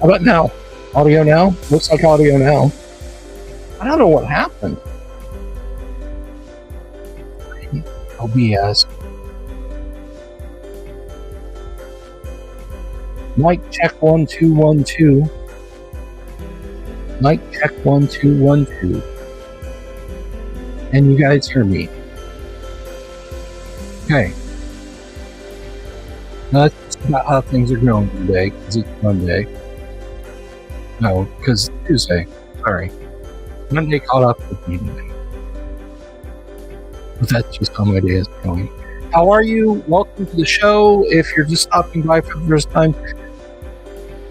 How about now? Audio now? Looks like audio now. I don't know what happened. OBS. Mic check 1 2 1 2. Mic check 1 2 1 2. And you guys hear me? Okay. Now that's about how things are going today, because it's Monday. No, because Tuesday. Sorry. Monday caught up with me today. But that's just how my day is going. How are you? Welcome to the show. If you're just stopping by for the first time,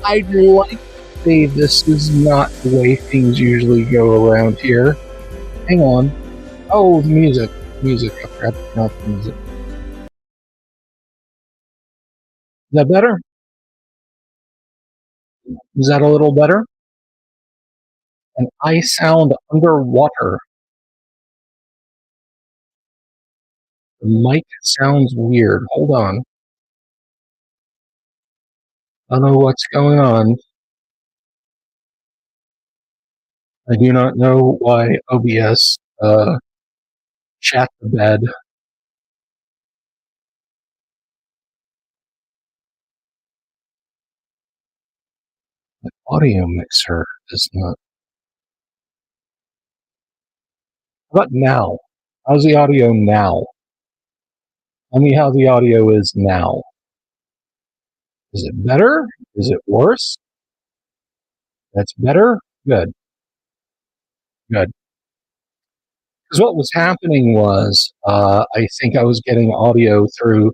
I'd like to say this is not the way things usually go around here. Hang on. Oh, the music. Music. I forgot to turn off the music. Is that better? Is that a little better? And I sound underwater. The mic sounds weird. Hold on. I don't know what's going on. I do not know why OBS shat the bed. The audio mixer is not. How about now? How's the audio now? Tell me how the audio is now. Is it better? Is it worse? That's better? Good. Good. Because what was happening was, I think I was getting audio through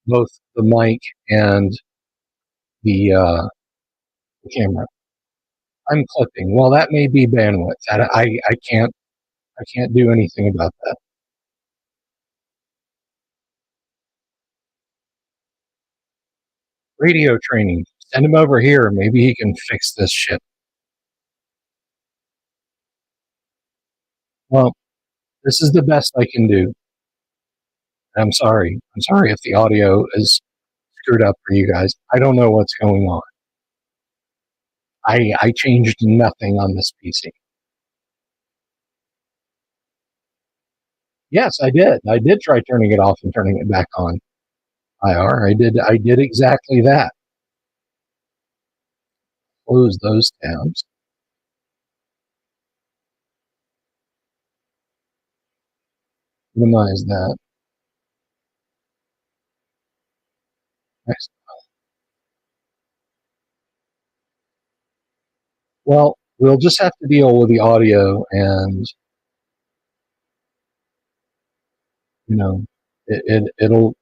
both the mic and the camera. I'm clipping. Well, that may be bandwidth. I can't do anything about that. Radio training. Send him over here. Maybe he can fix this shit. Well, this is the best I can do. I'm sorry. I'm sorry if the audio is screwed up for you guys. I don't know what's going on. I changed nothing on this PC. Yes, I did. I did try turning it off and turning it back on. IR. I did exactly that. Close those tabs. Minimize that. Nice. Well, we'll just have to deal with the audio, and you know,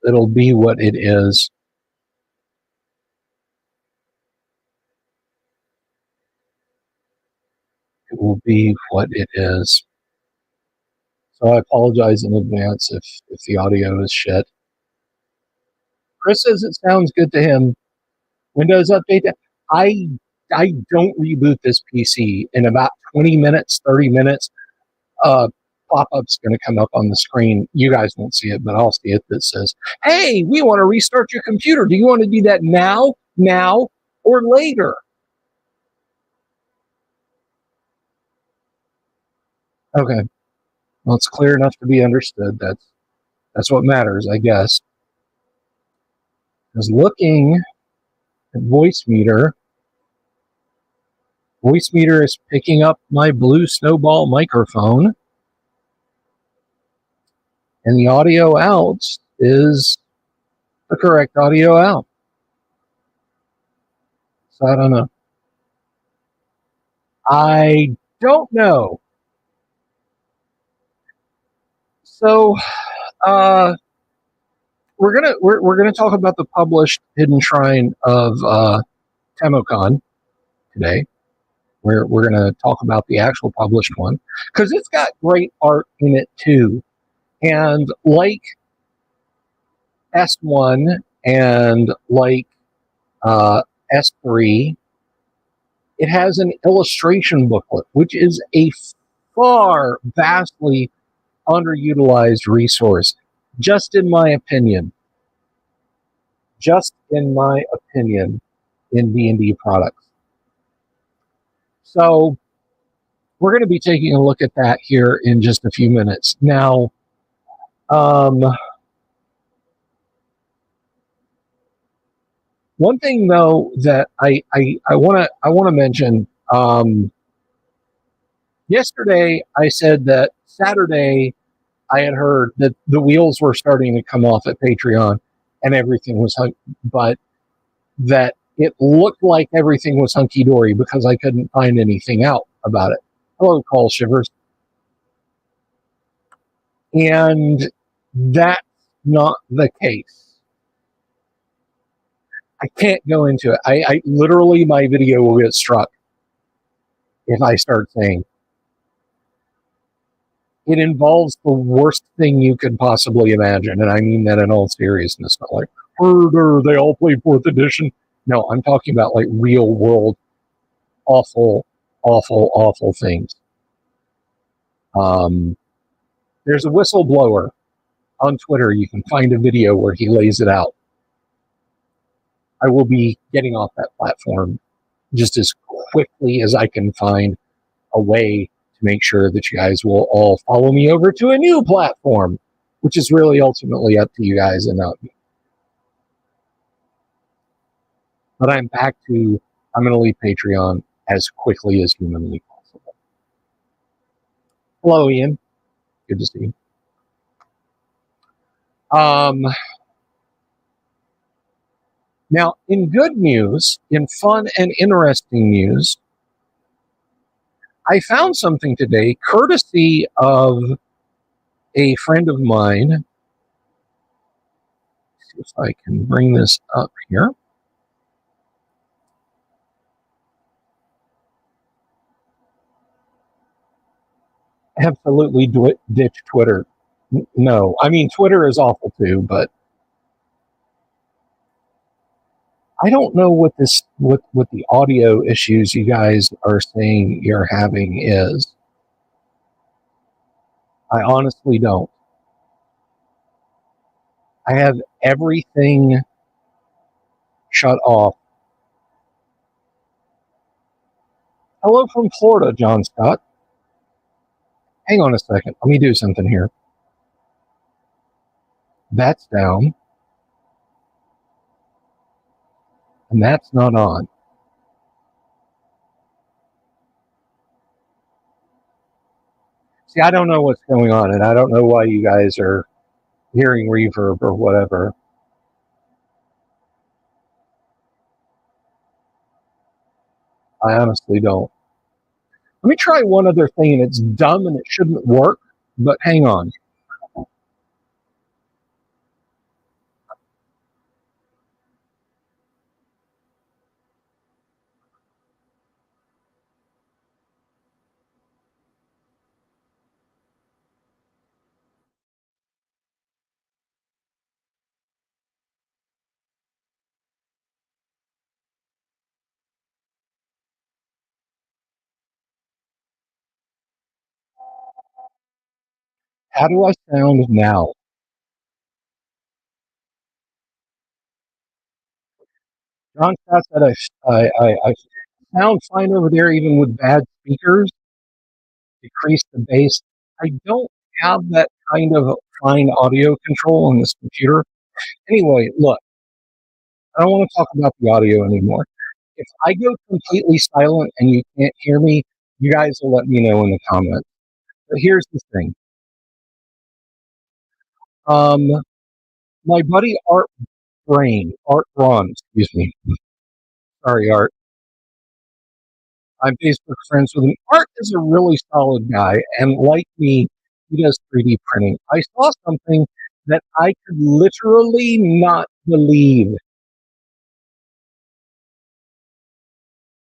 it'll be what it is. It will be what it is. So I apologize in advance if the audio is shit. Chris says it sounds good to him. Windows update. I don't reboot this PC in about 20 minutes, 30 minutes. Pop-up's going to come up on the screen. You guys won't see it, but I'll see it that says, "Hey, we want to restart your computer. Do you want to do that now, or later?" Okay, well, it's clear enough to be understood. That's what matters, I guess. Because looking at voice meter is picking up my Blue Snowball microphone, and the audio out is the correct audio out. So I don't know. I don't know. So we're gonna talk about the published Hidden Shrine of TAMOACHAN today. We're gonna talk about the actual published one because it's got great art in it too. And like S1 and like S3, it has an illustration booklet, which is a far vastly underutilized resource, just in my opinion. Just in my opinion, in D&D products. So we're going to be taking a look at that here in just a few minutes. Now, one thing though that I want to mention. Yesterday, I said that Saturday I had heard that the wheels were starting to come off at Patreon, and everything was but that it looked like everything was hunky dory because I couldn't find anything out about it. Hello, Call Shivers. And that's not the case. I can't go into it. I literally, my video will get struck if I start saying it involves the worst thing you could possibly imagine. And I mean that in all seriousness. Not like, murder, they all play 4th edition. No, I'm talking about like real world, awful, awful, awful things. There's a whistleblower on Twitter. You can find a video where he lays it out. I will be getting off that platform just as quickly as I can find a way to make sure that you guys will all follow me over to a new platform, which is really ultimately up to you guys and not me. But I'm going to leave Patreon as quickly as humanly possible. Hello, Ian. Good to see you. Now, in good news, in fun and interesting news, I found something today, courtesy of a friend of mine. Let's see if I can bring this up here. Absolutely ditch Twitter. No, I mean, Twitter is awful too, but I don't know what the audio issues you guys are saying you're having is. I honestly don't. I have everything shut off. Hello from Florida, John Scott. Hang on a second. Let me do something here. That's down. And that's not on. See, I don't know what's going on, and I don't know why you guys are hearing reverb or whatever. I honestly don't. Let me try one other thing, and it's dumb and it shouldn't work, but hang on. How do I sound now? John Scott said I sound fine over there even with bad speakers. Decrease the bass. I don't have that kind of fine audio control on this computer. Anyway, look, I don't want to talk about the audio anymore. If I go completely silent and you can't hear me, you guys will let me know in the comments. But here's the thing. Um, my buddy Art Braun, excuse me. Sorry, Art. I'm Facebook friends with him. Art is a really solid guy, and like me, he does 3D printing. I saw something that I could literally not believe.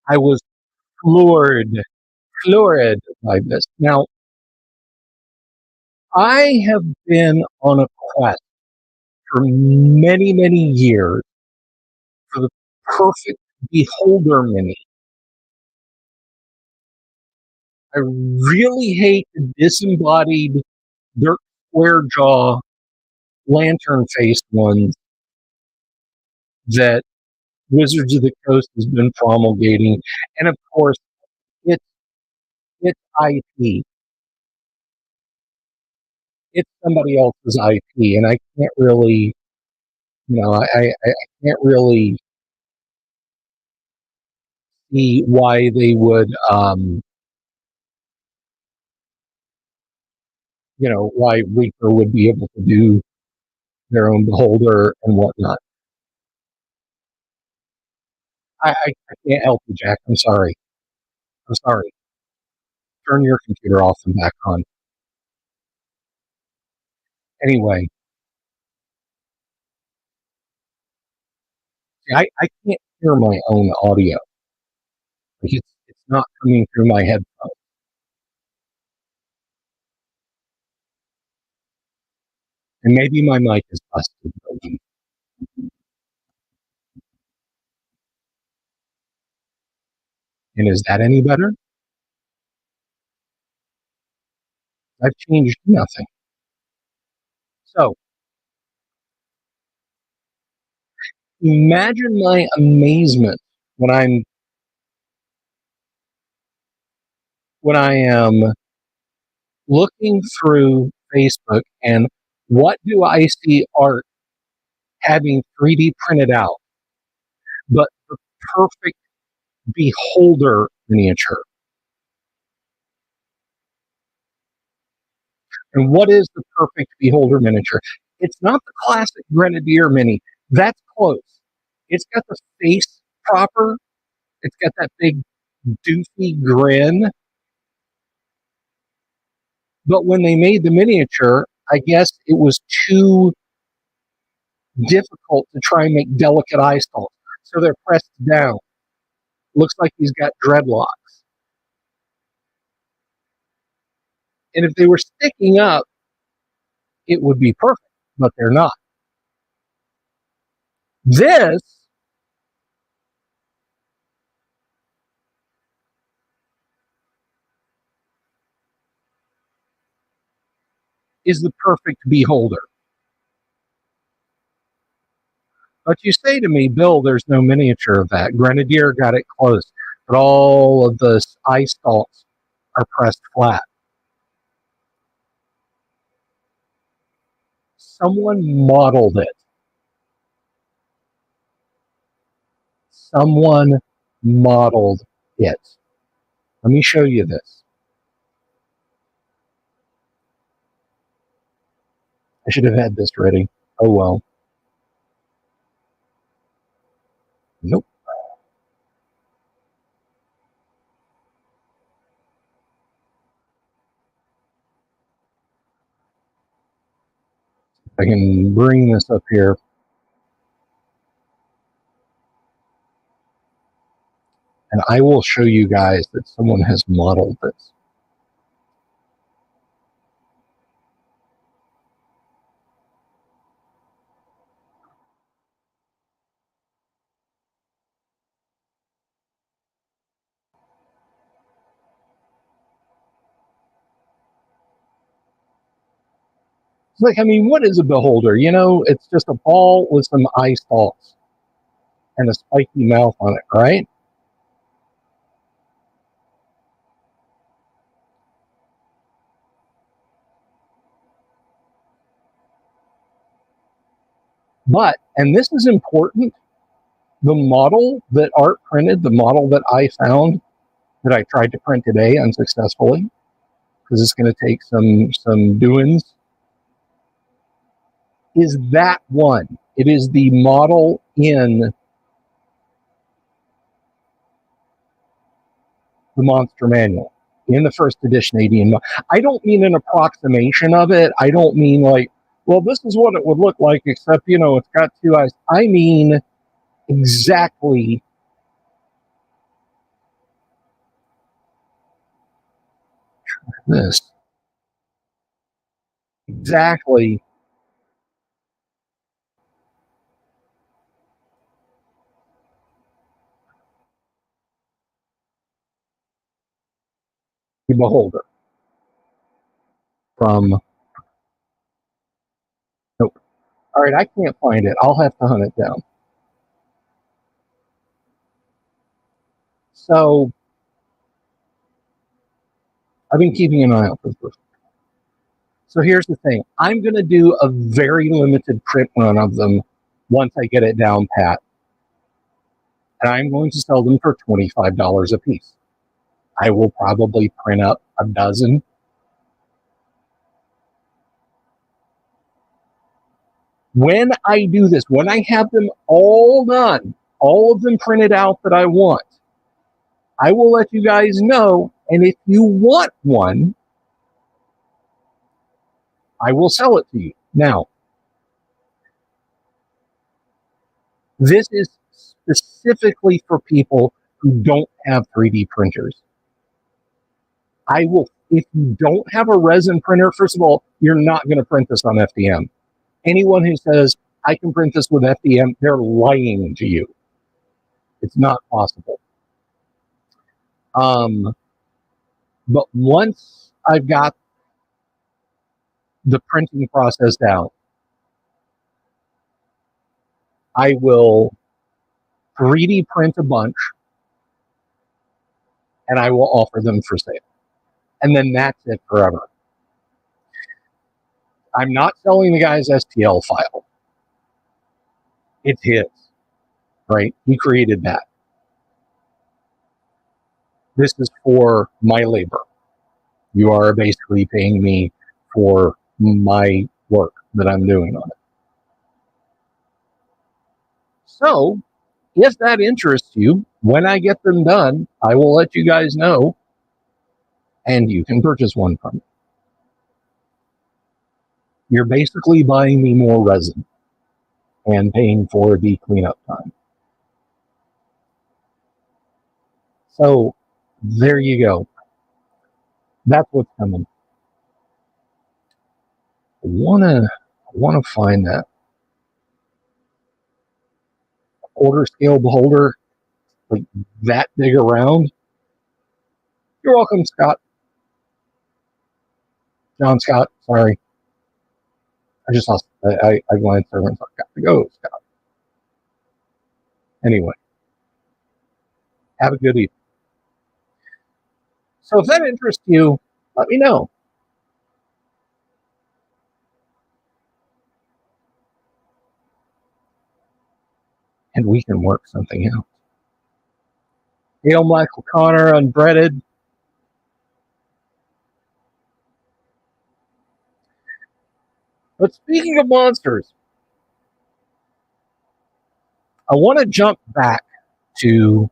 I was floored by this. Now, I have been on a quest for many, many years for the perfect beholder mini. I really hate the disembodied dirt square jaw lantern faced ones that Wizards of the Coast has been promulgating. And of course, it's it's IP. It's somebody else's IP, and I can't really, I can't really see why they would, why Reaper would be able to do their own beholder and whatnot. I can't help you, Jack. I'm sorry. I'm sorry. Turn your computer off and back on. Anyway, see, I can't hear my own audio. Like it's not coming through my headphones. And maybe my mic is busted. And is that any better? I've changed nothing. So imagine my amazement when I am looking through Facebook and what do I see Art having 3D printed out but the perfect beholder miniature. And what is the perfect beholder miniature? It's not the classic Grenadier mini. That's close. It's got the face proper. It's got that big doofy grin. But when they made the miniature, I guess it was too difficult to try and make delicate eye stalks. So they're pressed down. Looks like he's got dreadlocks. And if they were sticking up, it would be perfect, but they're not. This is the perfect beholder. But you say to me, Bill, there's no miniature of that. Grenadier got it close, but all of the eye stalks are pressed flat. Someone modeled it. Someone modeled it. Let me show you this. I should have had this ready. Oh well. Nope. I can bring this up here. And I will show you guys that someone has modeled this. It's like, I mean, what is a beholder? You know, it's just a ball with some eye stalks and a spiky mouth on it, right? But, and this is important, the model that Art printed, the model that I found that I tried to print today unsuccessfully, because it's going to take some doings, is that one. It is the model in the Monster Manual, in the first edition AD&D. I don't mean an approximation of it. I don't mean like, well, this is what it would look like, except, you know, it's got two eyes. I mean exactly this. Exactly the beholder from, nope. All right, I can't find it. I'll have to hunt it down. So I've been keeping an eye out for this. So here's the thing. I'm going to do a very limited print run of them once I get it down pat. And I'm going to sell them for $25 a piece. I will probably print up a dozen. When I do this, when I have them all done, all of them printed out that I want, I will let you guys know. And if you want one, I will sell it to you. Now, this is specifically for people who don't have 3D printers. I will, if you don't have a resin printer, first of all, you're not going to print this on FDM. Anyone who says, I can print this with FDM, they're lying to you. It's not possible. But once I've got the printing process down, I will 3D print a bunch and I will offer them for sale. And then that's it forever. I'm not selling the guy's STL file. It's his, right? He created that. This is for my labor. You are basically paying me for my work that I'm doing on it. So, if that interests you, when I get them done, I will let you guys know, and you can purchase one from me. You're basically buying me more resin and paying for the cleanup time. So, there you go. That's what's coming. I wanna find that quarter scale beholder, like that big around. You're welcome, Scott. John Scott, sorry. I just lost, I glanced over and thought, got to go, Scott. Anyway, have a good evening. So if that interests you, let me know. And we can work something out. Gail Michael Connor, unbreaded. But speaking of monsters, I want to jump back to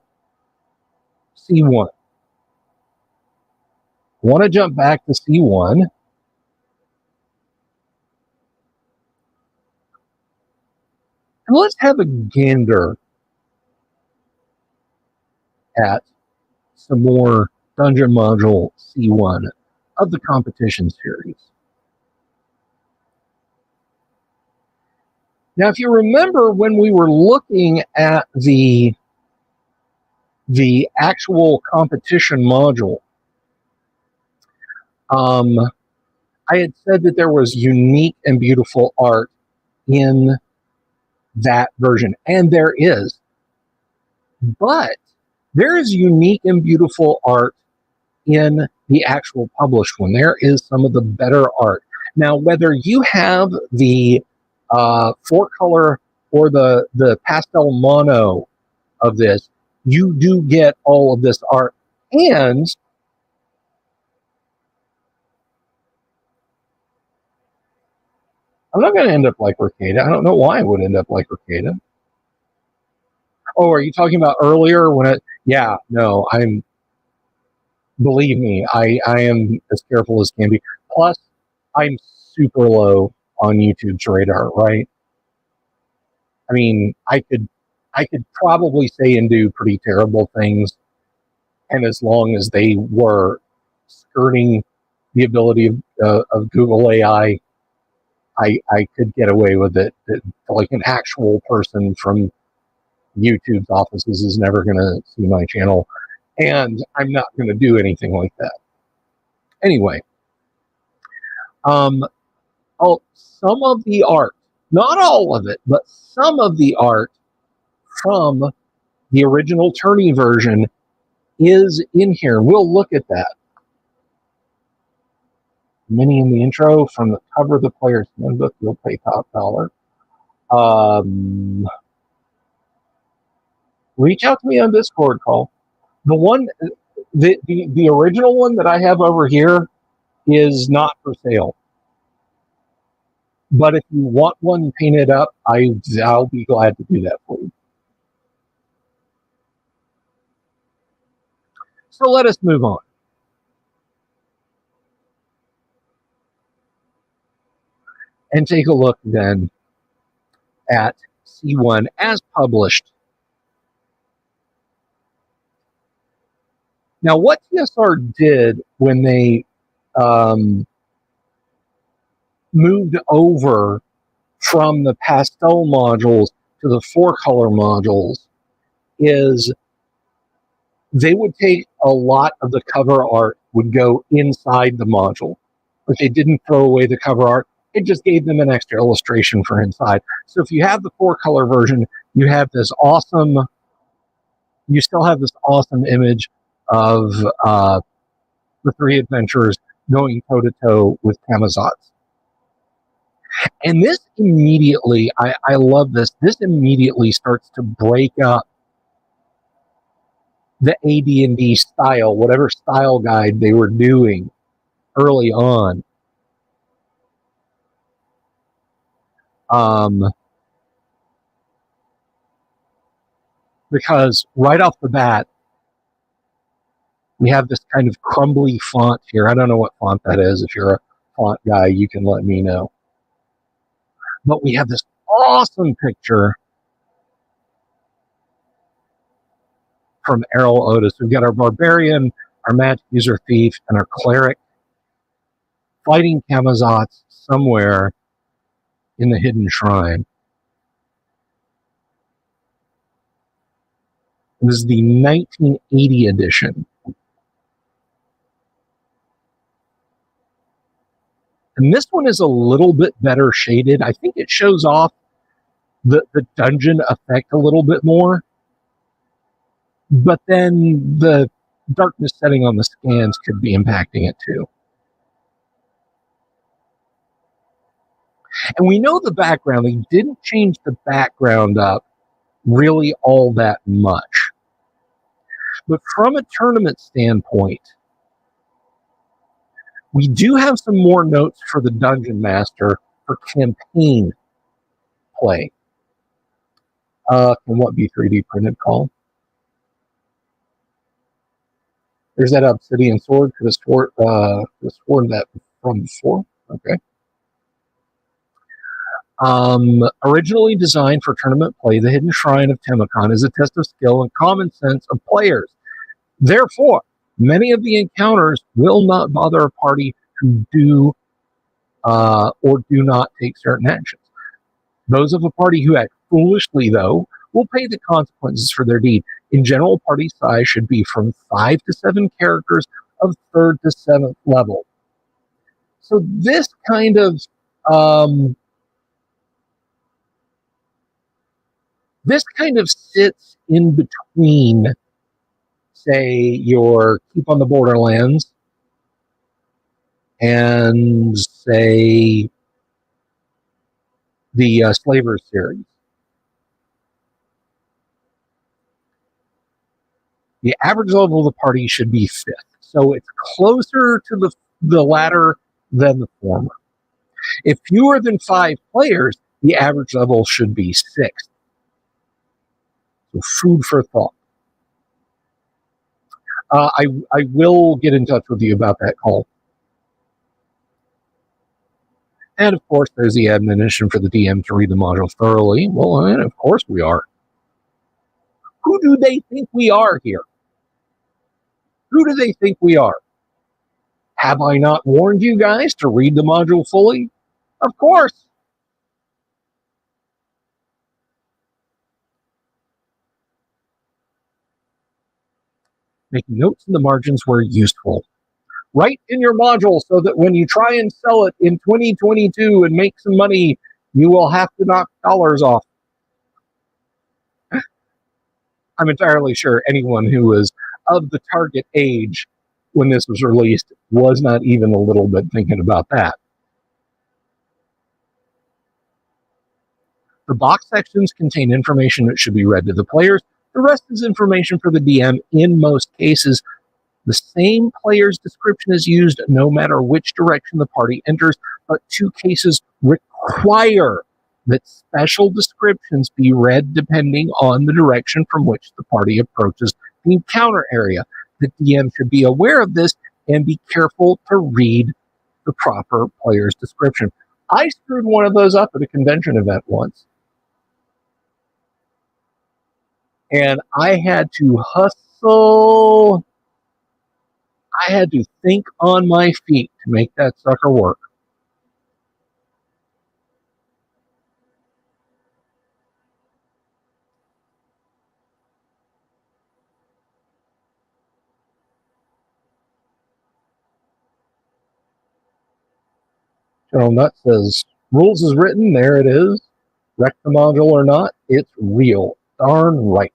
C1. I want to jump back to C1. And let's have a gander at some more Dungeon Module C1 of the competition series. Now, if you remember when we were looking at the actual competition module, I had said that there was unique and beautiful art in that version, and there is. But there is unique and beautiful art in the actual published one. There is some of the better art. Now, whether you have the 4-color or the pastel mono of this, you do get all of this art. And I'm not going to end up like Ricada. I don't know why I would end up like Ricada. Oh, are you talking about earlier when it? Yeah, no, believe me, I am as careful as can be. Plus, I'm super low on YouTube's radar, right? I mean, I could probably say and do pretty terrible things, and as long as they were skirting the ability of Google AI, I could get away with it. Like an actual person from YouTube's offices is never going to see my channel, and I'm not going to do anything like that. Anyway, some of the art, not all of it, but some of the art from the original tourney version is in here. We'll look at that. Mini in the intro from the cover of the player's handbook. You'll pay top dollar. Reach out to me on Discord, Call. The original one that I have over here is not for sale. But if you want one painted up, I'll be glad to do that for you. So let us move on. And take a look then at C1 as published. Now, what TSR did when they moved over from the pastel modules to the 4-color modules is they would take a lot of the cover art would go inside the module, but they didn't throw away the cover art. It just gave them an extra illustration for inside. So if you have the 4-color version, you have this awesome, you still have this awesome image of the 3 adventurers going toe-to-toe with Tamazats. And this immediately, I love this, this immediately starts to break up the AD&D style, whatever style guide they were doing early on. Because right off the bat, we have this kind of crumbly font here. I don't know what font that is. If you're a font guy, you can let me know. But we have this awesome picture from Errol Otis. We've got our barbarian, our magic user thief, and our cleric fighting Tamazats somewhere in the hidden shrine. This is the 1980 edition. And this one is a little bit better shaded. I think it shows off the dungeon effect a little bit more. But then the darkness setting on the scans could be impacting it too. And we know the background. They didn't change the background up really all that much. But from a tournament standpoint, we do have some more notes for the Dungeon Master for campaign play. Can what be 3D printed, Call? There's that obsidian sword. Could have sworn that from before. Okay. Originally designed for tournament play, the Hidden Shrine of TAMOACHAN is a test of skill and common sense of players. Therefore, many of the encounters will not bother a party who do or do not take certain actions. Those of a party who act foolishly, though, will pay the consequences for their deed. In general, party size should be from 5 to 7 characters of 3rd to 7th level. So this kind of sits in between, say, your Keep on the Borderlands and, say, the Slavers series. The average level of the party should be 5th. So it's closer to the latter than the former. If fewer than 5 players, the average level should be 6th. So food for thought. I will get in touch with you about that call. And of course, there's the admonition for the DM to read the module thoroughly. Well, and of course we are. Who do they think we are here? Who do they think we are? Have I not warned you guys to read the module fully? Of course. Making notes in the margins where useful. Write in your module so that when you try and sell it in 2022 and make some money, you will have to knock dollars off. I'm entirely sure anyone who was of the target age when this was released was not even a little bit thinking about that. The box sections contain information that should be read to the players. The rest is information for the DM in most cases. The same player's description is used no matter which direction the party enters, but 2 cases require that special descriptions be read depending on the direction from which the party approaches the encounter area. The DM should be aware of this and be careful to read the proper player's description. I screwed one of those up at a convention event once. And I had to hustle. I had to think on my feet to make that sucker work. General Nut says, rules is written, there it is. Wreck the module or not, it's real. Darn right.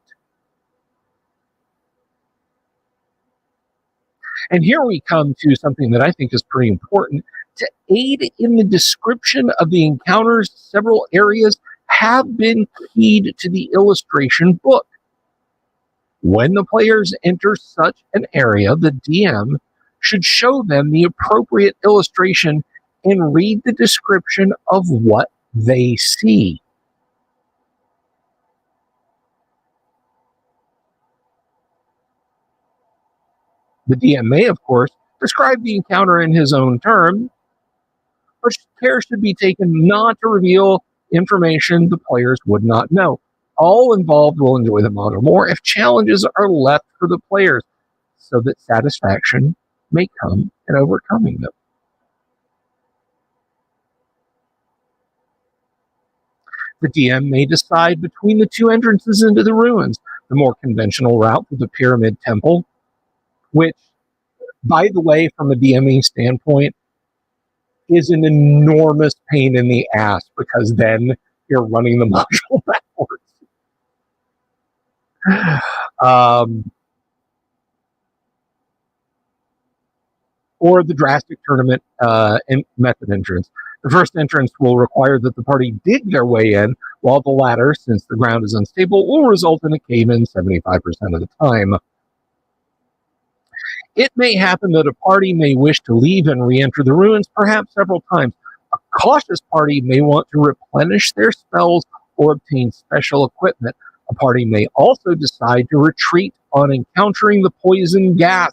And here we come to something that I think is pretty important. To aid in the description of the encounters, several areas have been keyed to the illustration book. When the players enter such an area, the DM should show them the appropriate illustration and read the description of what they see. The DM may, of course, describe the encounter in his own terms, but care should be taken not to reveal information the players would not know. All involved will enjoy the module more if challenges are left for the players so that satisfaction may come in overcoming them. The DM may decide between the 2 entrances into the ruins, the more conventional route to the Pyramid Temple, which, by the way, from a DMing standpoint, is an enormous pain in the ass because then you're running the module backwards. Or the drastic tournament method entrance. The first entrance will require that the party dig their way in, while the latter, since the ground is unstable, will result in a cave-in 75% of the time. It may happen that a party may wish to leave and re-enter the ruins, perhaps several times. A cautious party may want to replenish their spells or obtain special equipment. A party may also decide to retreat on encountering the poison gas.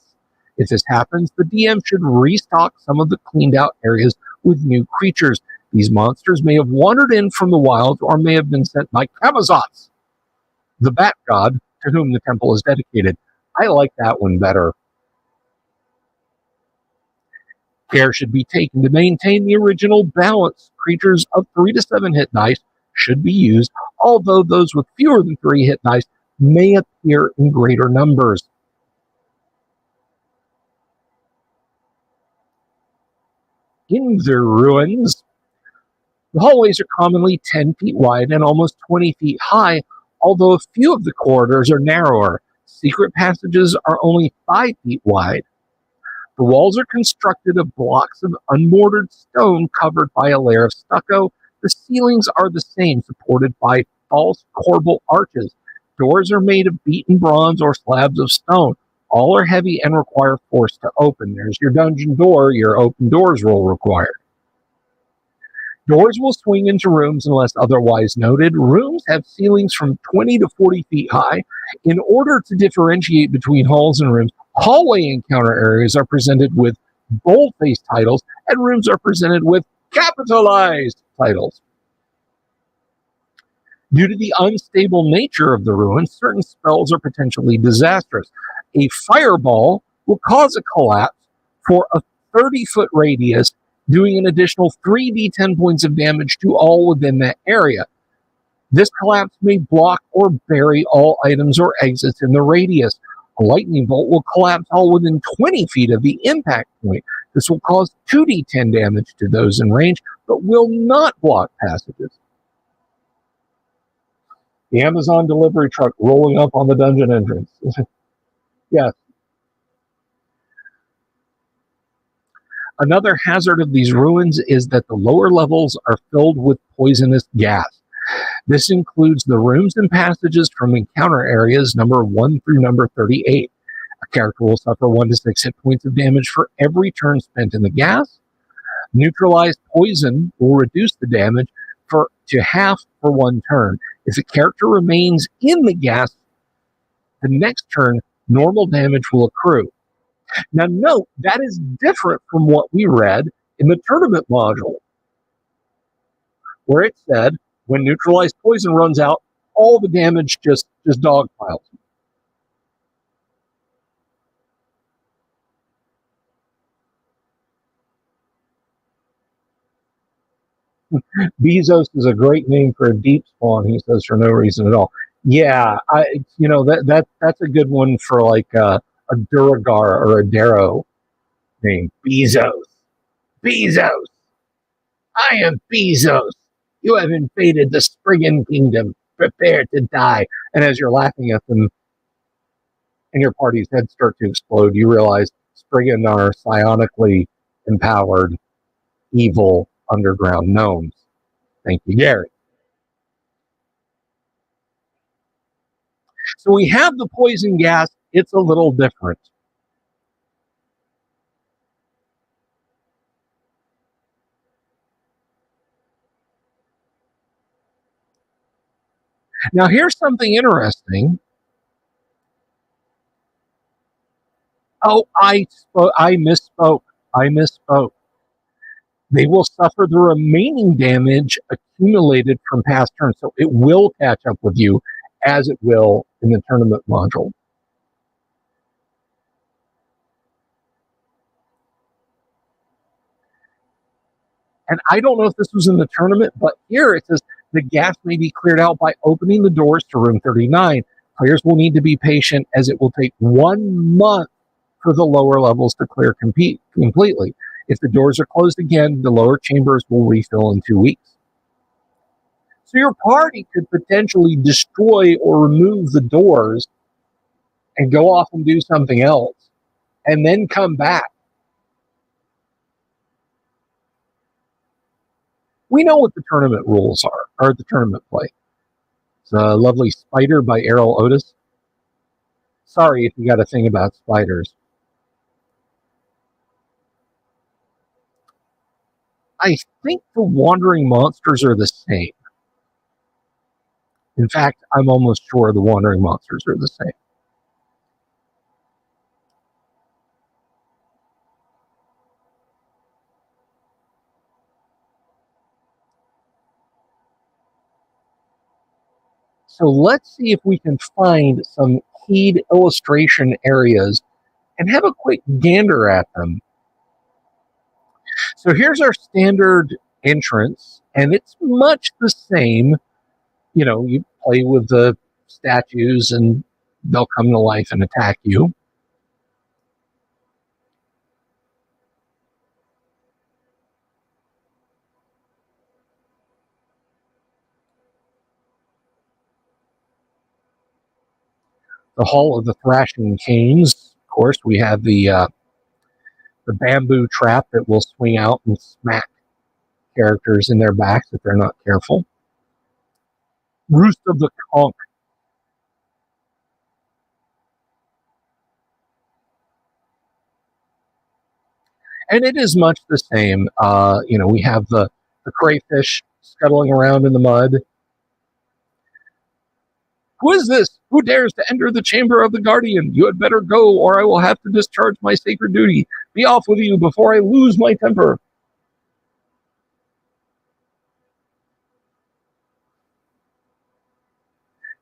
If this happens, the DM should restock some of the cleaned out areas with new creatures. These monsters may have wandered in from the wilds or may have been sent by Camazotz, the bat god to whom the temple is dedicated. I like that one better. Care should be taken to maintain the original balance. Creatures of 3 to 7 hit dice should be used, although those with fewer than 3 hit dice may appear in greater numbers. In their ruins, the hallways are commonly 10 feet wide and almost 20 feet high, although a few of the corridors are narrower. Secret passages are only 5 feet wide. The walls are constructed of blocks of unmortared stone covered by a layer of stucco. The ceilings are the same, supported by false corbel arches. Doors are made of beaten bronze or slabs of stone. All are heavy and require force to open. There's your dungeon door, your open doors roll required. Doors will swing into rooms unless otherwise noted. Rooms have ceilings from 20 to 40 feet high. In order to differentiate between halls and rooms, hallway encounter areas are presented with bold-faced titles, and rooms are presented with capitalized titles. Due to the unstable nature of the ruins, certain spells are potentially disastrous. A fireball will cause a collapse for a 30-foot radius, doing an additional 3d10 points of damage to all within that area. This collapse may block or bury all items or exits in the radius. A lightning bolt will collapse all within 20 feet of the impact point. This will cause 2d10 damage to those in range, but will not block passages. The Amazon delivery truck rolling up on the dungeon entrance. Yes. Another hazard of these ruins is that the lower levels are filled with poisonous gas. This includes the rooms and passages from encounter areas number 1 through number 38. A character will suffer 1 to 6 hit points of damage for every turn spent in the gas. Neutralized poison will reduce the damage to half for 1 turn. If a character remains in the gas, the next turn, normal damage will accrue. Now note, that is different from what we read in the tournament module, where it said, when neutralized poison runs out, all the damage just dogpiles. Bezos is a great name for a deep spawn, he says, for no reason at all. Yeah, that's a good one for like a Duragar or a Darrow name. Bezos. Bezos. I am Bezos. You have invaded the Spriggan kingdom. Prepare to die. And as you're laughing at them and your party's heads start to explode, you realize Spriggan are psionically empowered, evil underground gnomes. Thank you, Gary. So we have the poison gas. It's a little different. Now, here's something interesting. Oh, I misspoke. They will suffer the remaining damage accumulated from past turns, so it will catch up with you as it will in the tournament module. And I don't know if this was in the tournament, but here it says the gas may be cleared out by opening the doors to room 39. Players will need to be patient as it will take 1 month for the lower levels to clear completely. If the doors are closed again, the lower chambers will refill in 2 weeks. So your party could potentially destroy or remove the doors and go off and do something else and then come back. We know what the tournament rules are, or the tournament play. It's a lovely Spider by Errol Otis. Sorry if you got a thing about spiders. I think the wandering monsters are the same. In fact, I'm almost sure the wandering monsters are the same. So let's see if we can find some keyed illustration areas and have a quick gander at them. So here's our standard entrance, and it's much the same. You know, you play with the statues and they'll come to life and attack you. the Hall of the Thrashing Canes. Of course, we have the bamboo trap that will swing out and smack characters in their backs if they're not careful. Roost of the Conch. And it is much the same. We have the crayfish scuttling around in the mud. Who is this? Who dares to enter the chamber of the guardian? You had better go, or I will have to discharge my sacred duty. Be off with you before I lose my temper.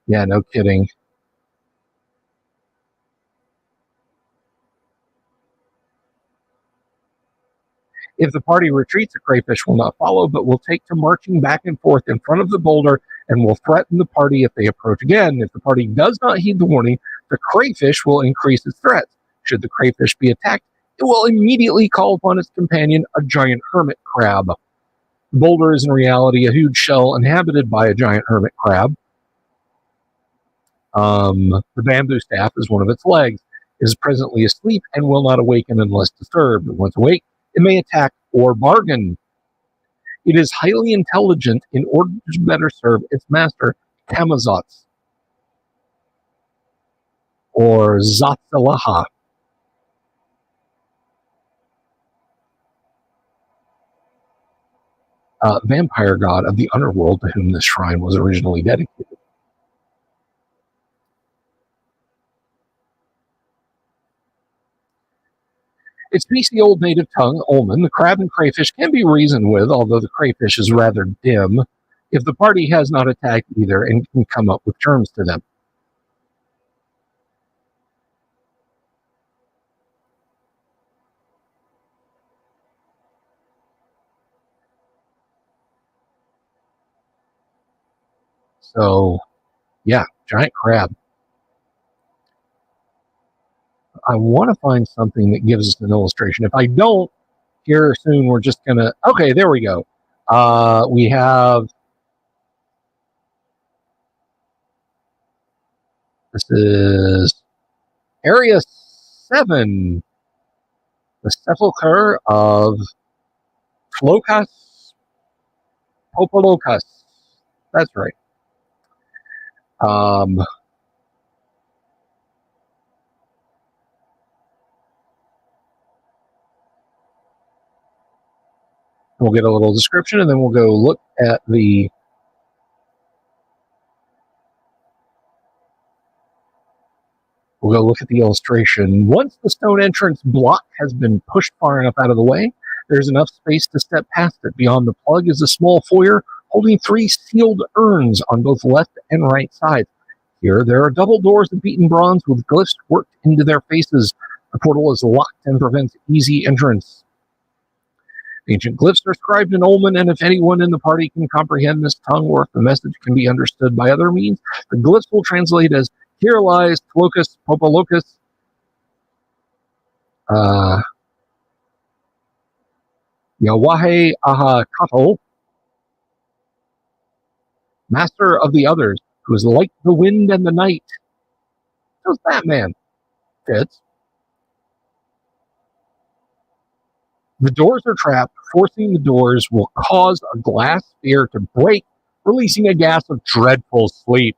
Yeah, no kidding. If the party retreats, the crayfish will not follow, but will take to marching back and forth in front of the boulder and will threaten the party if they approach again. If the party does not heed the warning, the crayfish will increase its threats. Should the crayfish be attacked, it will immediately call upon its companion, a giant hermit crab. The boulder is in reality a huge shell inhabited by a giant hermit crab. The bamboo staff is one of its legs. It is presently asleep and will not awaken unless disturbed. Once awake, it may attack or bargain. It is highly intelligent in order to better serve its master, Tamazots, or Zatzalaha. Vampire god of the underworld to whom this shrine was originally dedicated. It speaks the old native tongue, Olman. The crab and crayfish can be reasoned with, although the crayfish is rather dim, if the party has not attacked either and can come up with terms to them. So, yeah, giant crab. I want to find something that gives us an illustration. If I don't, here soon we're just going to... Okay, there we go. We have... This is Area 7. The sepulcher of Flokas Popolokas. That's right. We'll get a little description, and then we'll go look at the... We'll go look at the illustration. Once the stone entrance block has been pushed far enough out of the way, there's enough space to step past it. Beyond the plug is a small foyer holding 3 sealed urns on both left and right sides. Here, there are double doors of beaten bronze with glyphs worked into their faces. The portal is locked and prevents easy entrance. Ancient glyphs are scribed in Olman, and if anyone in the party can comprehend this tongue, or if the message can be understood by other means, the glyphs will translate as, "Here lies Tlokus Popolokus, Yawahe Aha Kato, master of the others, who is like the wind and the night." How's Batman? Fits. The doors are trapped. Forcing the doors will cause a glass sphere to break, releasing a gas of dreadful sleep.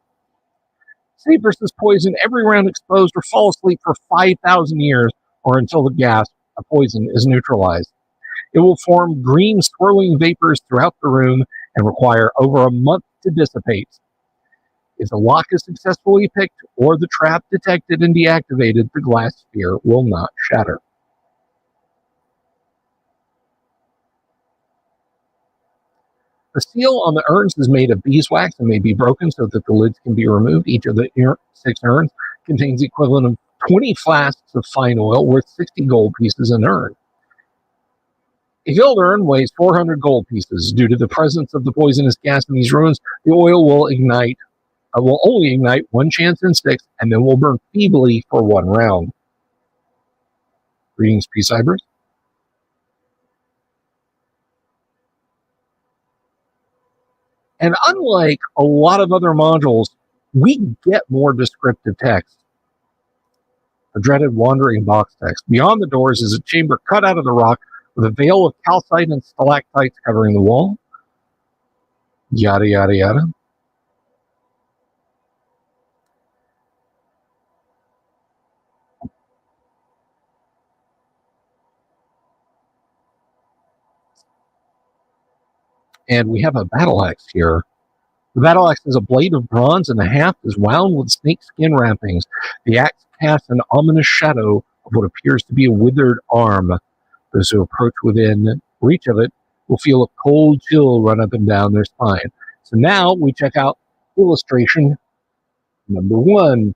Save versus poison, every round exposed or fall asleep for 5,000 years, or until the gas of poison is neutralized. It will form green swirling vapors throughout the room and require over a month to dissipate. If the lock is successfully picked or the trap detected and deactivated, the glass sphere will not shatter. The seal on the urns is made of beeswax and may be broken so that the lids can be removed. Each of the 6 urns contains the equivalent of 20 flasks of fine oil worth 60 gold pieces an urn. A filled urn weighs 400 gold pieces. Due to the presence of the poisonous gas in these ruins, the oil will only ignite 1 chance in 6, and then will burn feebly for 1 round. Greetings, Peace Cybers. And unlike a lot of other modules, we get more descriptive text. the dreaded wandering box text. Beyond the doors is a chamber cut out of the rock with a veil of calcite and stalactites covering the wall. Yada, yada, yada. And we have a battle axe here. The battle axe is a blade of bronze, and the haft is wound with snakeskin wrappings. The axe casts an ominous shadow of what appears to be a withered arm. Those who approach within reach of it will feel a cold chill run up and down their spine. So now we check out illustration number 1.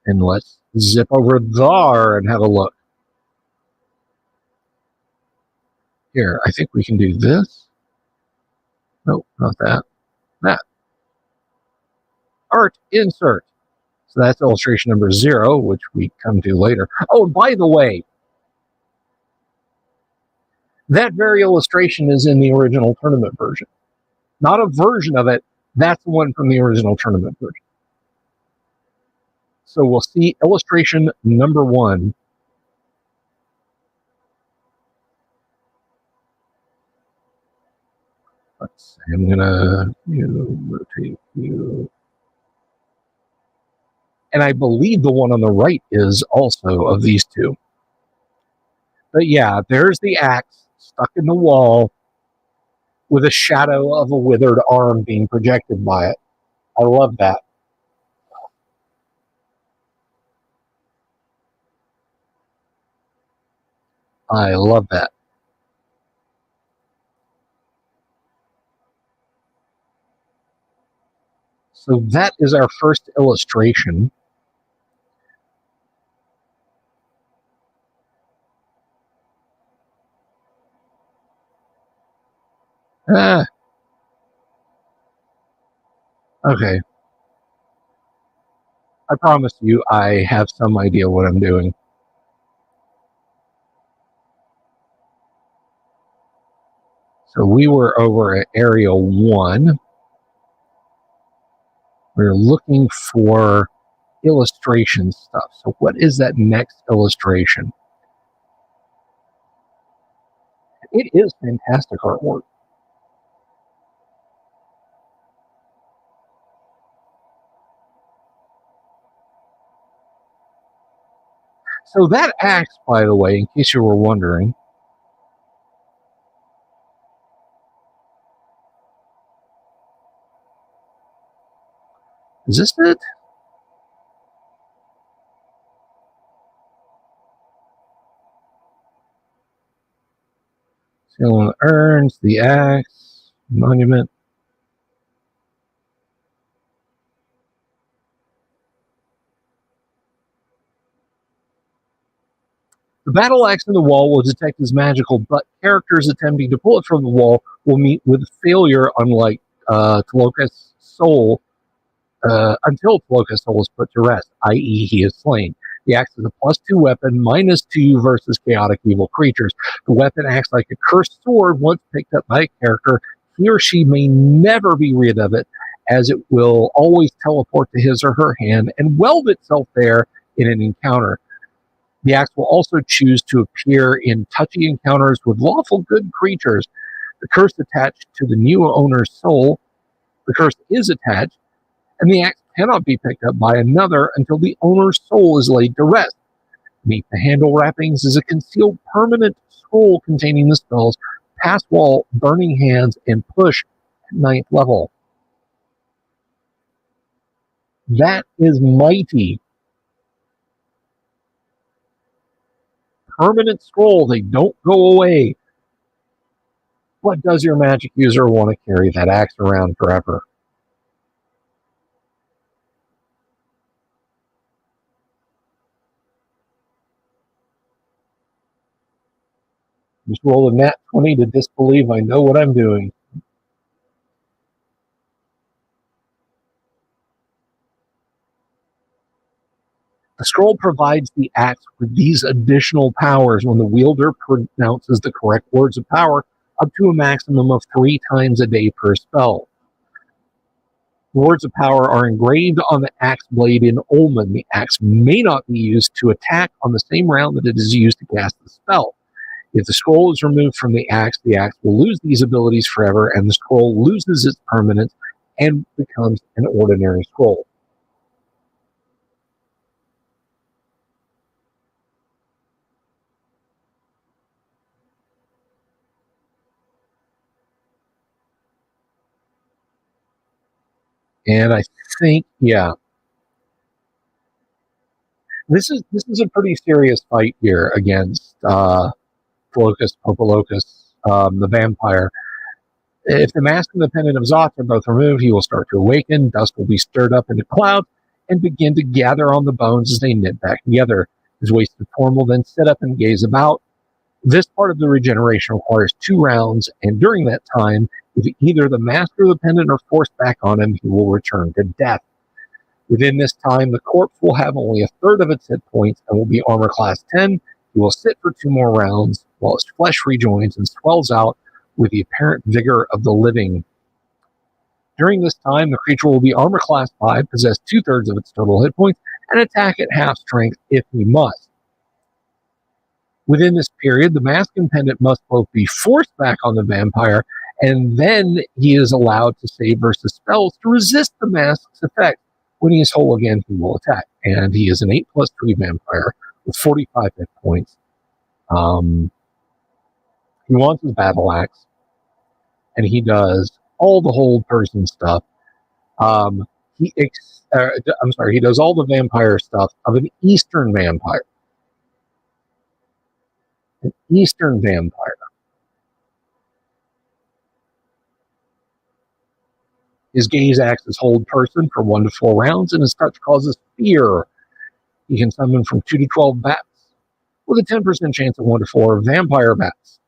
And let's zip over there and have a look. Here, I think we can do this. Nope, not that. That. Art insert. So that's illustration number 0, which we come to later. Oh, and by the way, that very illustration is in the original tournament version. Not a version of it. That's the one from the original tournament version. So we'll see illustration number 1. Let's see, I'm going to rotate you. And I believe the one on the right is also of these two. But yeah, there's the axe stuck in the wall with a shadow of a withered arm being projected by it. I love that. I love that. So that is our first illustration. Okay. I promise you I have some idea what I'm doing. So we were over at area 1. We're looking for illustration stuff. So what is that next illustration? It is fantastic artwork. So that axe, by the way, in case you were wondering, is this it? Seal urns, the axe, monument. The battle axe in the wall will detect as magical, but characters attempting to pull it from the wall will meet with failure, unlike Taloka's soul, until Taloka's soul is put to rest, i.e. he is slain. The axe is a +2 weapon, -2 versus chaotic evil creatures. The weapon acts like a cursed sword. Once picked up by a character, he or she may never be rid of it, as it will always teleport to his or her hand and weld itself there in an encounter. The axe will also choose to appear in touchy encounters with lawful good creatures. The curse attached to the new owner's soul, the curse is attached, and the axe cannot be picked up by another until the owner's soul is laid to rest. Beneath the handle wrappings is a concealed permanent scroll containing the spells Pass Wall, Burning Hands, and Push at 9th level. That is mighty. Permanent scroll, they don't go away. But does your magic user want to carry that axe around forever? Just roll a nat 20 to disbelieve I know what I'm doing. The scroll provides the axe with these additional powers when the wielder pronounces the correct words of power, up to a maximum of 3 times a day per spell. Words of power are engraved on the axe blade in Ulman. The axe may not be used to attack on the same round that it is used to cast the spell. If the scroll is removed from the axe will lose these abilities forever, and the scroll loses its permanence and becomes an ordinary scroll. And I think, yeah, this is a pretty serious fight here against Locus Popolocus, the vampire. If the mask and the pendant of Zoth are both removed, he will start to awaken. Dust will be stirred up into clouds and begin to gather on the bones as they knit back together. His wasted form will then sit up and gaze about. This part of the regeneration requires 2 rounds, and during that time, if either the mask or the pendant are forced back on him, he will return to death. Within this time, the corpse will have only a third of its hit points and will be armor class 10. He will sit for 2 more rounds while his flesh rejoins and swells out with the apparent vigor of the living. During this time, the creature will be armor class 5, possess 2/3 of its total hit points, and attack at half strength if he must. Within this period, the mask and pendant must both be forced back on the vampire, and then he is allowed to save versus spells to resist the mask's effect. When he is whole again, he will attack. And he is an 8+3 vampire with 45 hit points. He wants his battle axe, and he does all the hold person stuff. He does all the vampire stuff of an Eastern vampire. An Eastern vampire. His gaze acts as hold person for 1 to 4 rounds, and his touch causes fear. He can summon from 2 to 12 bats, with a 10% chance of 1 to 4 vampire bats.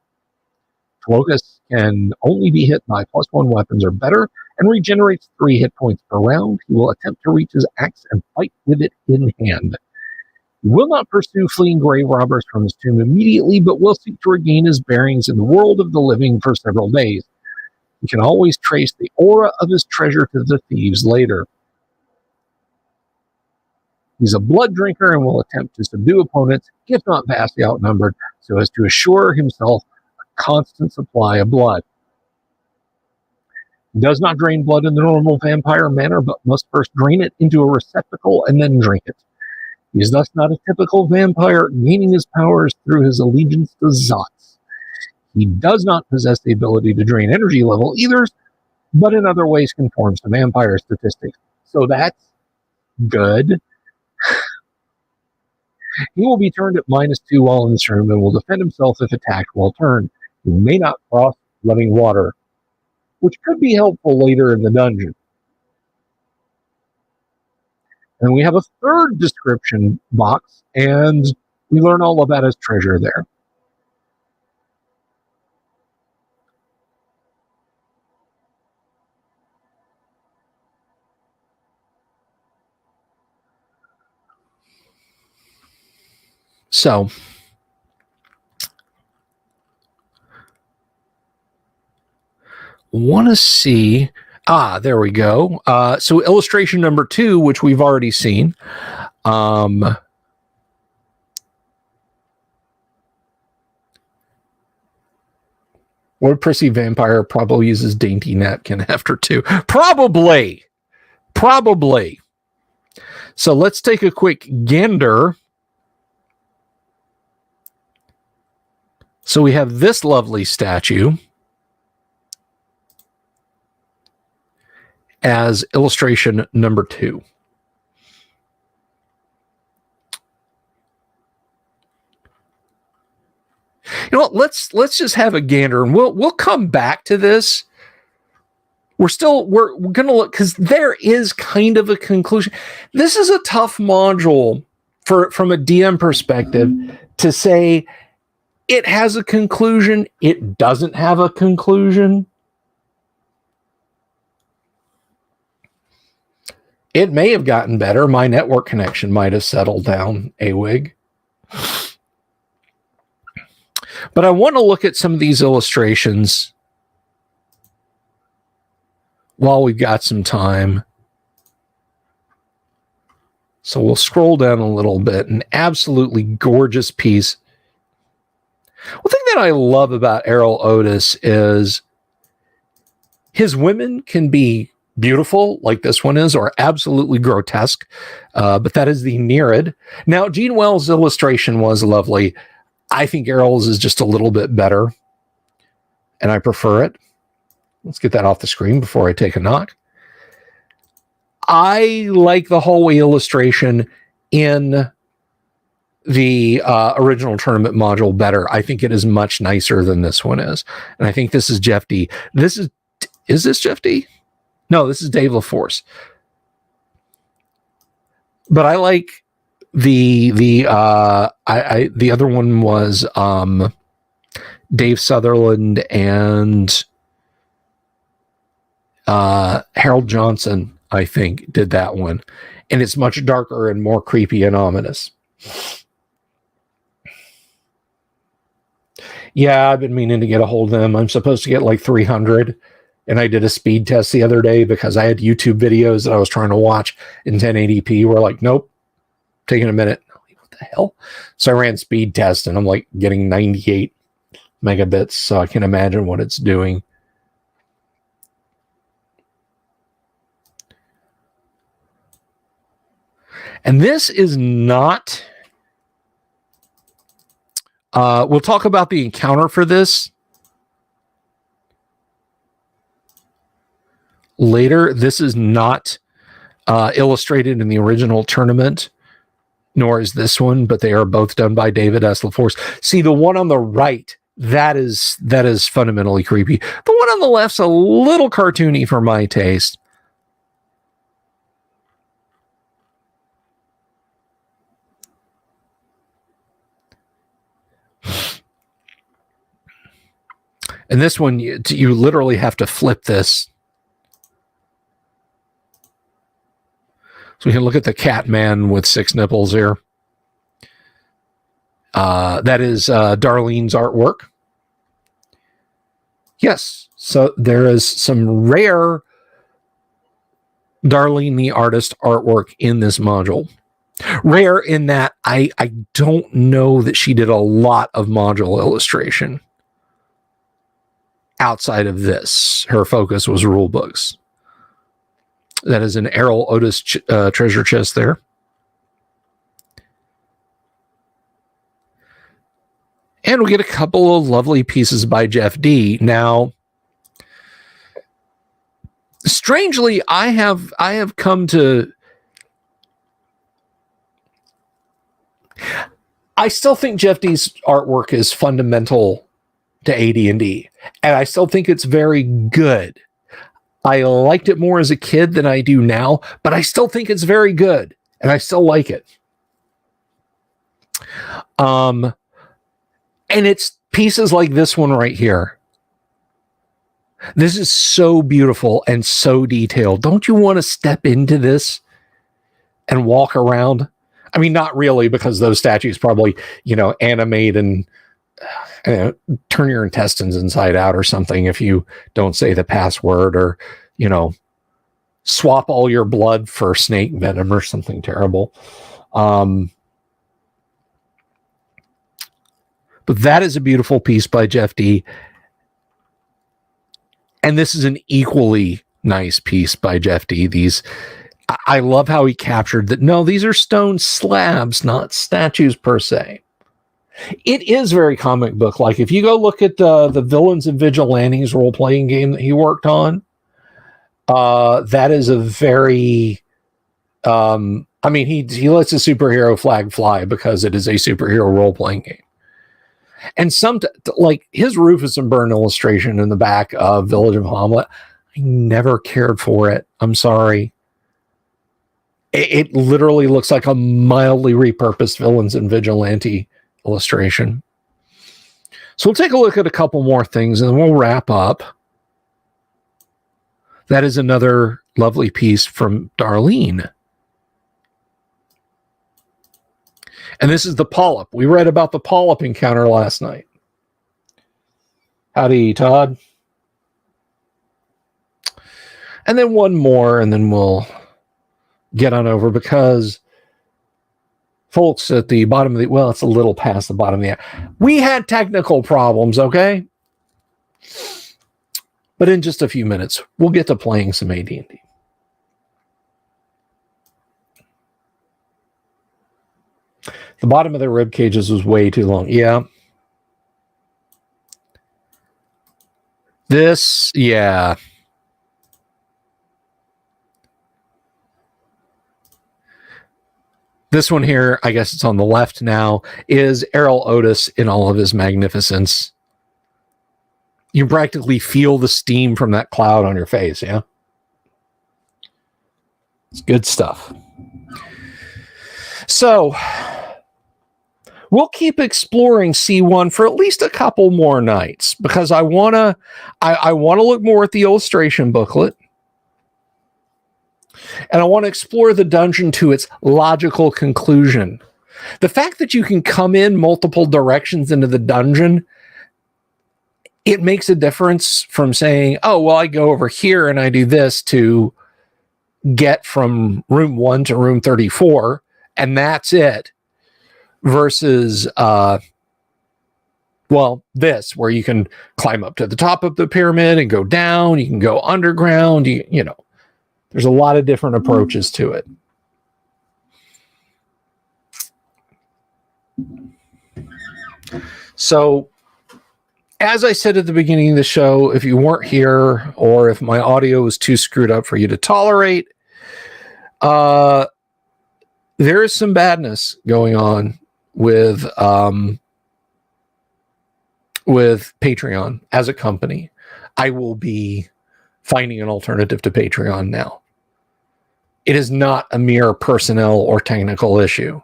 Locus can only be hit by +1 weapons or better, and regenerates 3 hit points per round. He will attempt to reach his axe and fight with it in hand. He will not pursue fleeing grave robbers from his tomb immediately, but will seek to regain his bearings in the world of the living for several days. He can always trace the aura of his treasure to the thieves later. He's a blood drinker and will attempt to subdue opponents, if not vastly outnumbered, so as to assure himself a constant supply of blood. He does not drain blood in the normal vampire manner, but must first drain it into a receptacle and then drink it. He is thus not a typical vampire, gaining his powers through his allegiance to Zots. He does not possess the ability to drain energy level either, but in other ways conforms to vampire statistics. So that's good. He will be turned at -2 while in this room and will defend himself if attacked while turned. He may not cross running water, which could be helpful later in the dungeon. And we have a third description box, and we learn all about his treasure there. So, want to see... there we go. So illustration number 2, which we've already seen. What prissy vampire probably uses dainty napkin after 2? Probably. So let's take a quick gander. So we have this lovely statue as illustration number 2. You know what? Let's just have a gander, and we'll come back to this. We're gonna look, because there is kind of a conclusion. This is a tough module from a DM perspective to say it has a conclusion, it doesn't have a conclusion. It may have gotten better. My network connection might have settled down a wig. But I want to look at some of these illustrations while we've got some time. So we'll scroll down a little bit. An absolutely gorgeous piece. One thing that I love about Errol Otis is his women can be beautiful, like this one is, or absolutely grotesque, but that is the Nereid. Now, Gene Wells' illustration was lovely. I think Errol's is just a little bit better, and I prefer it. Let's get that off the screen before I take a knock. I like the hallway illustration in the original tournament module better. I think it is much nicer than this one is. And I think this is Jeff D. Is this Jeff D? No, this is Dave LaForce. But I like the other one was Dave Sutherland and Harold Johnson, I think, did that one. And it's much darker and more creepy and ominous. Yeah, I've been meaning to get a hold of them. I'm supposed to get like 300. And I did a speed test the other day because I had YouTube videos that I was trying to watch in 1080p. We're like, nope, taking a minute. What the hell? So I ran speed test and I'm like getting 98 megabits. So I can imagine what it's doing. And this is not... we'll talk about the encounter for this later. This is not illustrated in the original tournament, nor is this one, but they are both done by David S. LaForce. See, the one on the right, that is fundamentally creepy. The one on the left's a little cartoony for my taste. And this one, you literally have to flip this. So we can look at the cat man with 6 nipples here. That is Darlene's artwork. Yes, so there is some rare Darlene the artist artwork in this module. Rare in that I don't know that she did a lot of module illustration. Outside of this, her focus was rule books. That is an Errol Otis treasure chest there. And we get a couple of lovely pieces by Jeff D. Now, strangely, I have come to... I still think Jeff D's artwork is fundamental to AD&D, and I still think it's very good. I liked it more as a kid than I do now, but I still think it's very good, and I still like it. And it's pieces like this one right here. This is so beautiful and so detailed. Don't you want to step into this and walk around? I mean, not really, because those statues probably, animate and turn your intestines inside out or something if you don't say the password, or, swap all your blood for snake venom or something terrible. But that is a beautiful piece by Jeff D. And this is an equally nice piece by Jeff D. I love how he captured that. No, these are stone slabs, not statues per se. It is very comic book like. If you go look at the Villains and Vigilantes role-playing game that he worked on, that is a very... he lets a superhero flag fly because it is a superhero role-playing game. And his Rufus and Byrne illustration in the back of Village of Hamlet, I never cared for it. I'm sorry. It literally looks like a mildly repurposed Villains and Vigilante illustration. So we'll take a look at a couple more things and then we'll wrap up. That is another lovely piece from Darlene. And this is the polyp. We read about the polyp encounter last night. Howdy, Todd. And then one more, and then we'll get on over, because folks at the bottom of the, well, it's a little past the bottom of the, we had technical problems, okay? But in just a few minutes, we'll get to playing some AD&D. The bottom of their rib cages was way too long. Yeah. This, yeah. This one here, I guess it's on the left now, is Errol Otis in all of his magnificence. You practically feel the steam from that cloud on your face, yeah? It's good stuff. So, we'll keep exploring C1 for at least a couple more nights because I want to look more at the illustration booklet. And I want to explore the dungeon to its logical conclusion. The fact that you can come in multiple directions into the dungeon, it makes a difference from saying, oh, well, I go over here and I do this to get from room 1 to room 34, and that's it. Versus, this, where you can climb up to the top of the pyramid and go down, you can go underground, you know. There's a lot of different approaches to it. So, as I said at the beginning of the show, if you weren't here or if my audio was too screwed up for you to tolerate, there is some badness going on with Patreon as a company. I will be finding an alternative to Patreon now. It is not a mere personnel or technical issue.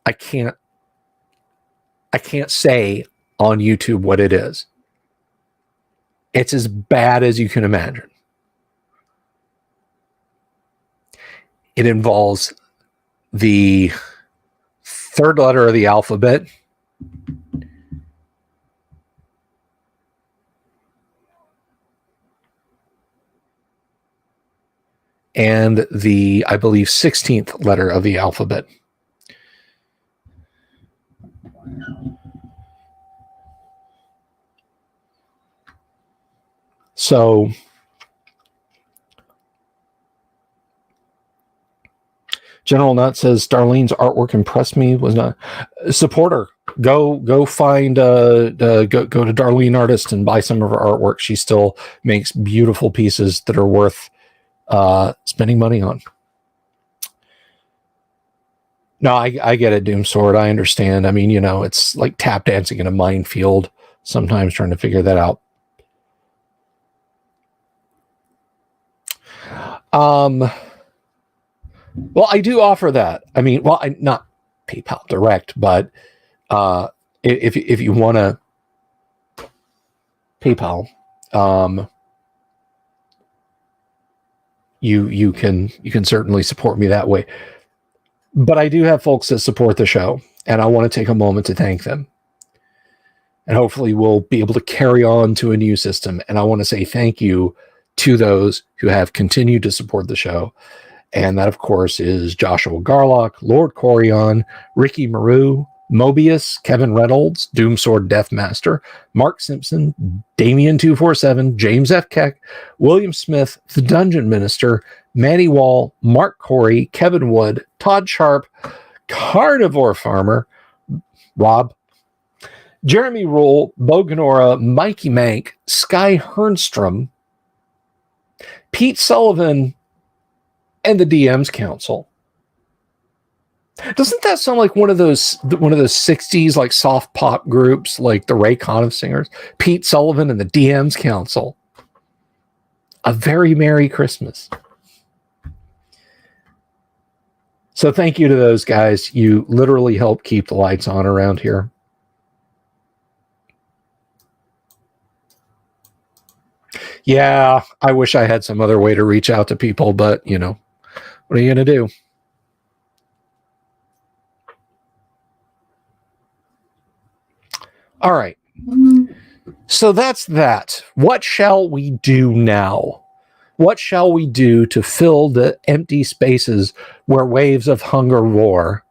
I can't say on YouTube what it is. It's as bad as you can imagine. It involves the third letter of the alphabet, and the, I believe, 16th letter of the alphabet. So, General Nut says Darlene's artwork impressed me. Was not support her. Go find go to Darlene Artist and buy some of her artwork. She still makes beautiful pieces that are worth spending money on. No, I get it, Doomsword. I understand. I mean, you know, it's like tap dancing in a minefield sometimes trying to figure that out. Well, I do offer that. I mean, well, I not PayPal direct, but if you want to PayPal, you can certainly support me that way. But I do have folks that support the show, and I want to take a moment to thank them. And hopefully we'll be able to carry on to a new system. And I want to say thank you to those who have continued to support the show. And that, of course, is Joshua Garlock, Lord Corion, Ricky Maru, Mobius, Kevin Reynolds, Doomsword Deathmaster, Mark Simpson, Damien247, James F. Keck, William Smith, The Dungeon Minister, Manny Wall, Mark Corey, Kevin Wood, Todd Sharp, Carnivore Farmer, Rob, Jeremy Rule, Boganora, Mikey Mank, Sky Hernstrom, Pete Sullivan, and the DM's Council. Doesn't that sound like one of those 60s like soft pop groups like the Ray Conniff Singers? Pete Sullivan and the DM's Council. A very Merry Christmas. So thank you to those guys. You literally help keep the lights on around here. Yeah, I wish I had some other way to reach out to people, but, you know, what are you going to do? All right. So that's that. What shall we do now? What shall we do to fill the empty spaces where waves of hunger roar?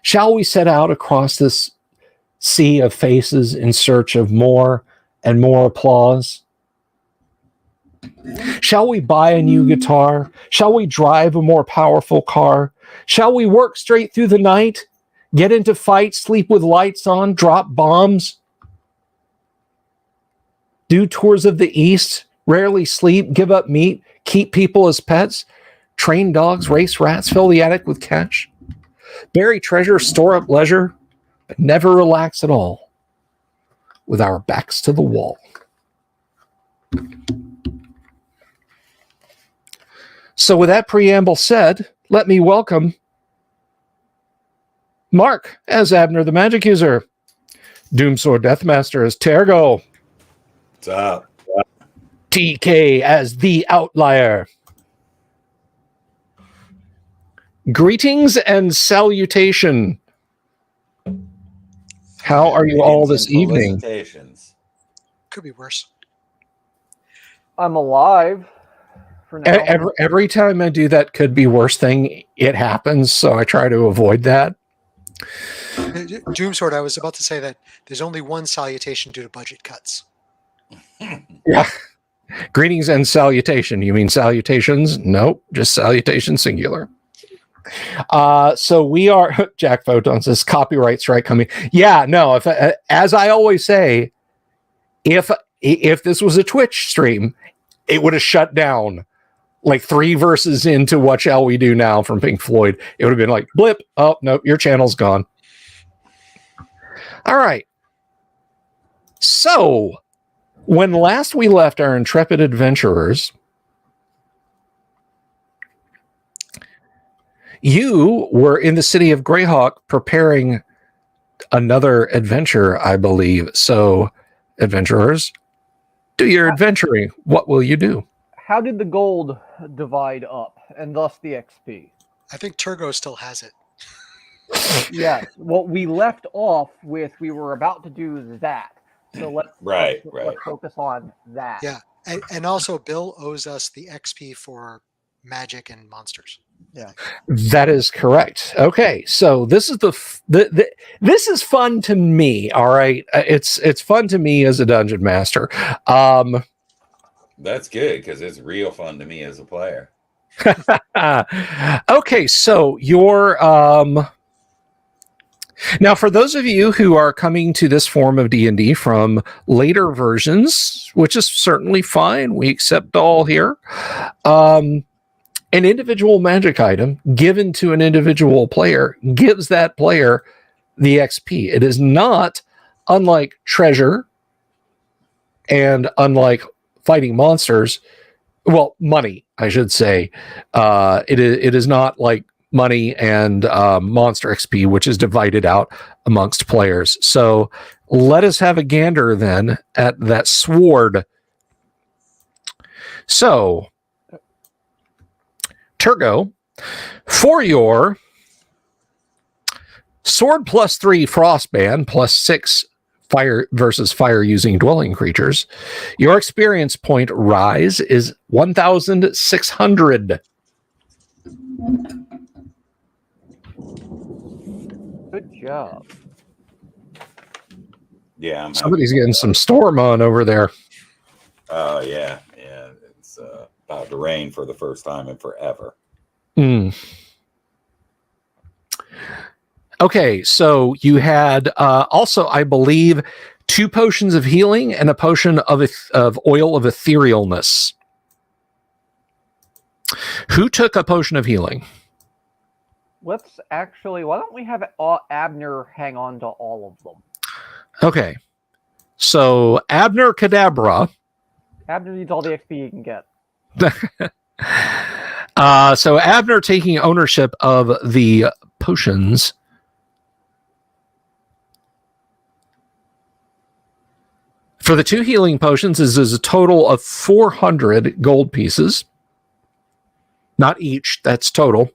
Shall we set out across this sea of faces in search of more and more applause? Shall we buy a new guitar? Shall we drive a more powerful car? Shall we work straight through the night? Get into fights, sleep with lights on, drop bombs? Do tours of the East, rarely sleep, give up meat, keep people as pets, train dogs, race rats, fill the attic with cash, bury treasure, store up leisure, but never relax at all with our backs to the wall. So with that preamble said, let me welcome Mark as Abner the Magic User, Doomsword Deathmaster as Tergo, What's up? TK as the Outlier. Greetings and salutation. How are you all this evening? Could be worse. I'm alive for now. Every time I do that could be worse thing, it happens, so I try to avoid that. Doomsword, I was about to say that there's only one salutation due to budget cuts. Yeah. Greetings and salutation. You mean salutations? Nope, just salutation singular. So we are, Jack Photon says, copyright strike coming. Yeah, no, if as I always say, if this was a Twitch stream, it would have shut down like 3 verses into What Shall We Do Now from Pink Floyd. It would have been like, blip, oh, no, your channel's gone. All right. So, when last we left our intrepid adventurers, you were in the city of Greyhawk preparing another adventure, I believe. So, adventurers, do your adventuring. What will you do? How did the gold divide up, and thus the XP? I think Turgo still has it. Yes. Well, we left off with we were about to do that. So let's focus on that. Yeah, and also Bill owes us the XP for magic and monsters. Yeah, that is correct. Okay, so this is this is fun to me. All right, it's fun to me as a dungeon master. That's good because it's real fun to me as a player. Okay, so you're now, for those of you who are coming to this form of D&D from later versions, which is certainly fine, we accept all here, an individual magic item given to an individual player gives that player the XP. It is not, unlike treasure and unlike fighting monsters, well, money, I should say. It is not like money and monster XP, which is divided out amongst players. So let us have a gander then at that sword. So, Turgo, for your sword +3 frostband +6 fire versus fire using dwelling creatures, your experience point rise is 1,600. good job. Yeah, Somebody's getting some storm on over there. Oh yeah, it's about to rain for the first time in forever. Okay, so you had also, I believe, 2 potions of healing and a potion of oil of etherealness. Who took a potion of healing? Let's actually, why don't we have Abner hang on to all of them? Okay, so Abner Cadabra. Abner needs all the XP he can get. So Abner taking ownership of the potions. For the 2 healing potions, this is a total of 400 gold pieces. Not each, that's total.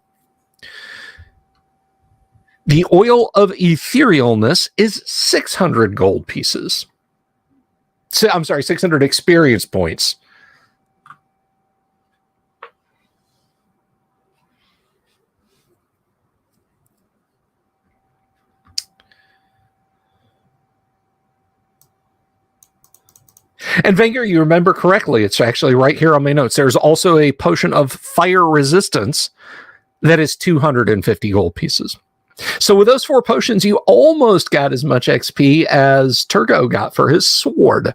The oil of etherealness is 600 gold pieces. So, I'm sorry, 600 experience points. And Venger, you remember correctly. It's actually right here on my notes. There's also a potion of fire resistance that is 250 gold pieces. So with those 4 potions, you almost got as much XP as Turgo got for his sword.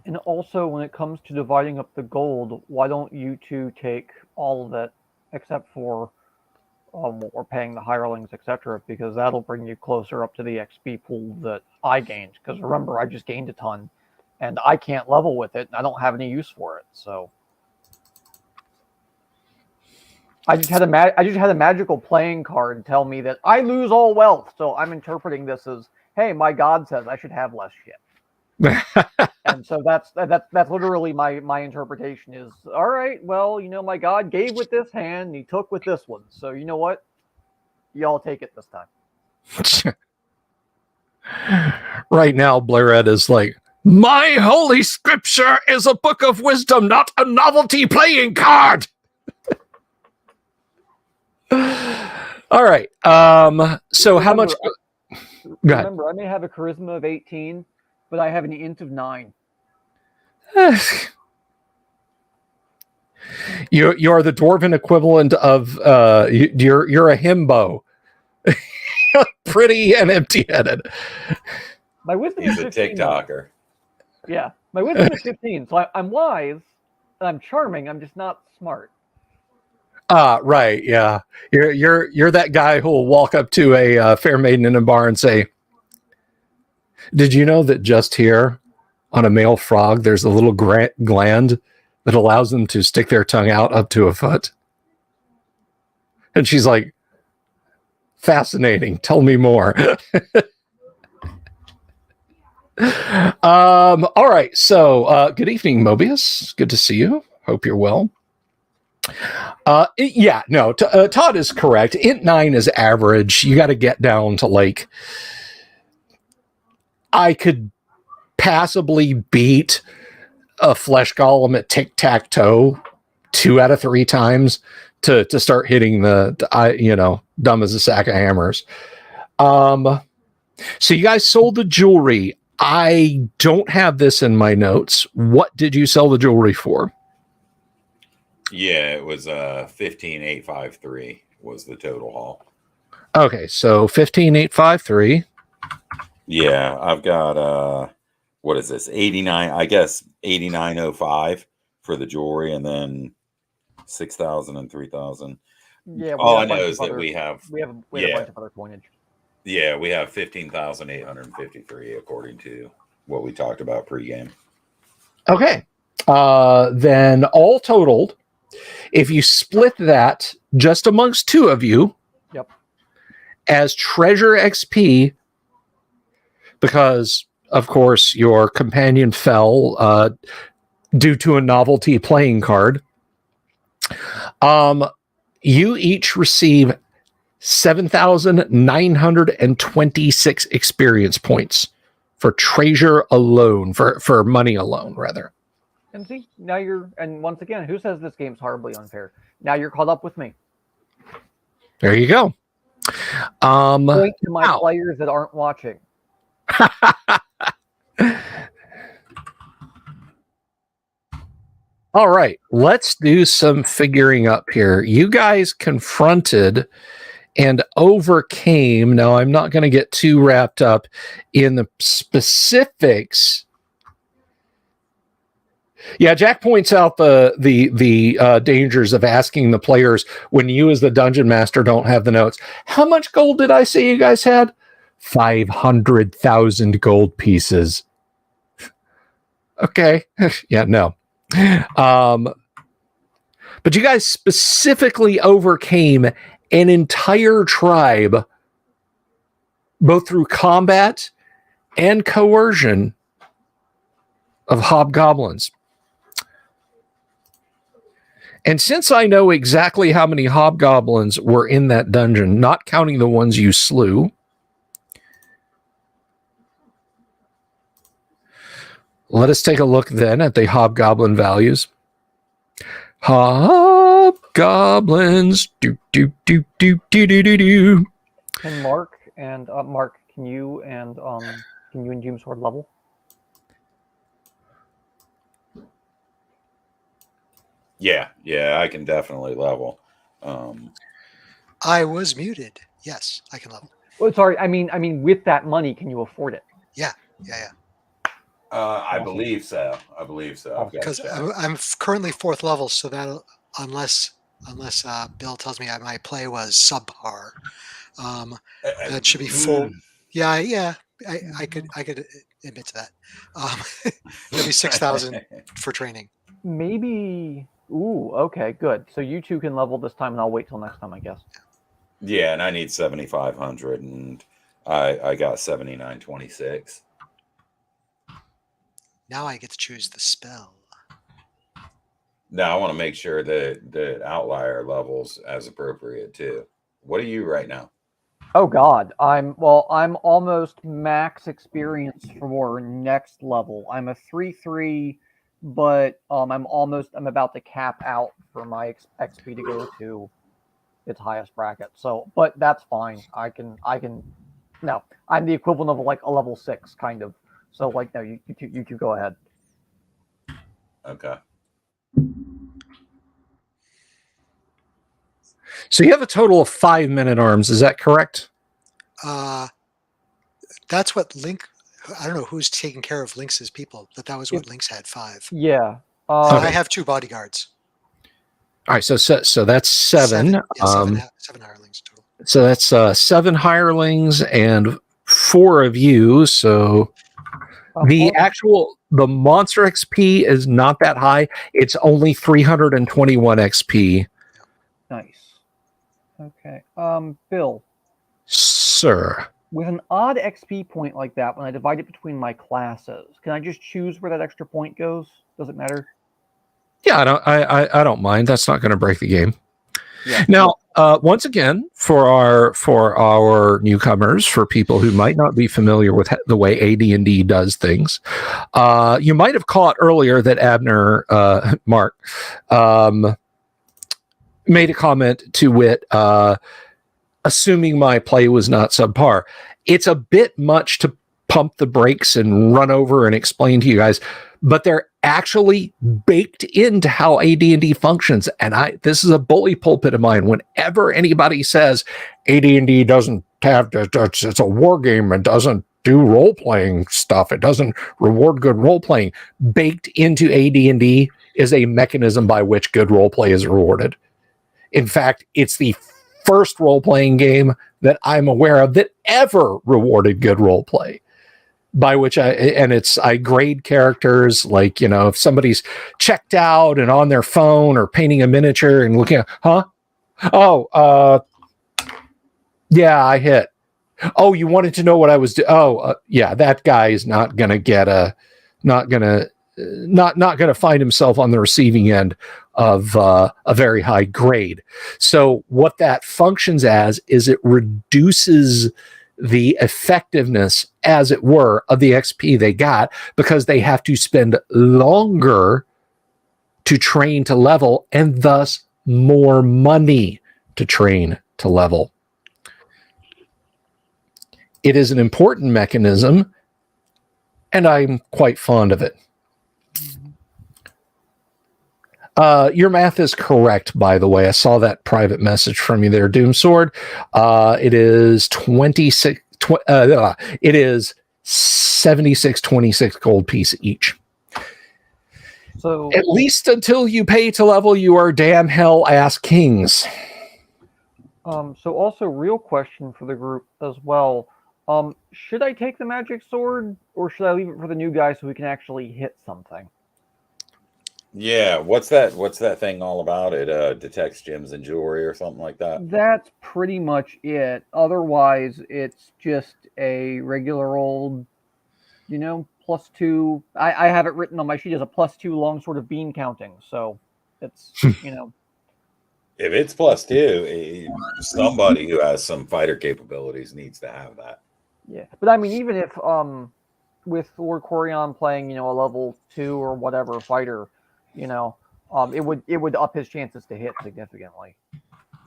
And also, when it comes to dividing up the gold, why don't you two take all of it, except for what we're paying the hirelings, etc., because that'll bring you closer up to the XP pool that I gained. Because remember, I just gained a ton, and I can't level with it, and I don't have any use for it. So I just had a magical playing card tell me that I lose all wealth. So I'm interpreting this as, hey, my god says I should have less shit. And so that's literally my interpretation is, all right, well, my god gave with this hand and he took with this one, so you know what, y'all take it this time. Right now Blaired is like, my holy scripture is a book of wisdom, not a novelty playing card. All right, so how much remember, I may have a charisma of 18, but I have an int of 9. You're the dwarven equivalent of you're a himbo. Pretty and empty-headed. My wisdom He's is a 15. TikToker. Yeah, my wisdom is 15, so I'm wise and I'm charming. I'm just not smart. Right, yeah. You're that guy who will walk up to a fair maiden in a bar and say, "Did you know that just here on a male frog, there's a little gland that allows them to stick their tongue out up to a foot?" And she's like, "Fascinating. Tell me more." All right. So, good evening, Mobius. Good to see you. Hope you're well. Todd is correct. Int 9 is average. You got to get down to like, I could passably beat a flesh golem at tic-tac-toe 2 out of 3 times to start hitting the dumb as a sack of hammers. So you guys sold the jewelry. I don't have this in my notes. What did you sell the jewelry for? Yeah, it was 15,853 was the total haul. Okay, so 15,853. Yeah, I've got what is this? 89, I guess 8905 for the jewelry, and then 6,000 and 3,000. Yeah, all I know is that we have a bunch of other coinage. Yeah, we have 15,853 according to what we talked about pregame. Okay. Then all totaled, if you split that just amongst 2 of you, yep, as treasure XP, because of course your companion fell due to a novelty playing card, you each receive 7,926 experience points for treasure alone, for money alone, rather. And see, now and once again, who says this game's horribly unfair? Now you're caught up with me. There you go. Point to my players that aren't watching. All right, let's do some figuring up here. You guys confronted and overcame. Now, I'm not going to get too wrapped up in the specifics. Yeah, Jack points out the dangers of asking the players when you as the dungeon master don't have the notes. How much gold did I say you guys had? 500,000 gold pieces. Okay. Yeah, no. But you guys specifically overcame an entire tribe, both through combat and coercion, of hobgoblins. And since I know exactly how many hobgoblins were in that dungeon, not counting the ones you slew, let us take a look then at the hobgoblin values. Hobgoblins. Do, do, do, do, do, do, do, do. Can Mark and Mark, can you and Doomsword level? Yeah, I can definitely level. I was muted. Yes, I can level. Well, sorry, I mean, with that money, can you afford it? Yeah. I Awesome. believe so. I've got to Because check. I'm currently 4th level, so that unless Bill tells me my play was subpar, that should be full. Yeah, I could admit to that. It'll be 6,000 for training. Maybe. Ooh, okay, good. So you two can level this time, and I'll wait till next time, I guess. Yeah, and I need 7,500, and I got 7,926. Now I get to choose the spell. Now I want to make sure that the outlier levels as appropriate too. What are you right now? Oh God, I'm almost max experience for next level. I'm a 3/3, but I'm about to cap out for my XP to go to its highest bracket. So, but that's fine. I can. No, I'm the equivalent of like a level 6 kind of. So like, no, you two go ahead. Okay. So you have a total of 5 men-at-arms. Is that correct? That's what Link. I don't know who's taking care of Lynx's people, but that was what Lynx had, 5. Yeah. I have 2 bodyguards. All right, so that's 7. Seven hirelings total. So that's 7 hirelings and 4 of you. So the monster XP is not that high. It's only 321 XP. Nice. Okay. Bill. Sir. With an odd XP point like that, when I divide it between my classes, can I just choose where that extra point goes? Does it matter? Yeah, I don't mind. That's not going to break the game. Yeah. Now, once again, for our newcomers, for people who might not be familiar with the way AD&D does things, you might have caught earlier that Abner, Mark, made a comment to wit, assuming my play was not subpar. It's a bit much to pump the brakes and run over and explain to you guys, but they're actually baked into how AD&D functions. And this is a bully pulpit of mine. Whenever anybody says AD&D doesn't have, it's a war game and doesn't do role-playing stuff, it doesn't reward good role-playing, baked into AD&D is a mechanism by which good role-play is rewarded. In fact, it's the first role-playing game that I'm aware of that ever rewarded good role-play. By which I grade characters, like, you know, if somebody's checked out and on their phone or painting a miniature and looking at, yeah, I hit. Oh, you wanted to know what I was doing? Yeah, that guy is not gonna find himself on the receiving end of a very high grade. So what that functions as is it reduces the effectiveness, as it were, of the XP they got, because they have to spend longer to train to level, and thus more money to train to level. It is an important mechanism, and I'm quite fond of it. Your math is correct, by the way. I saw that private message from you there, Doomsword. It is 26. It is 76.26 gold piece each. So at least until you pay to level, you are damn hell ass kings. So also, real question for the group as well. Should I take the magic sword, or should I leave it for the new guy so we can actually hit something? Yeah, what's that thing all about? It detects gems and jewelry or something like that? That's pretty much it. Otherwise, it's just a regular old, +2. I have it written on my sheet as a +2 longsword of bean counting. So it's, If it's +2, somebody who has some fighter capabilities needs to have that. Yeah, but I mean, even if with Lord Corion playing, a level 2 or whatever fighter, it would up his chances to hit significantly.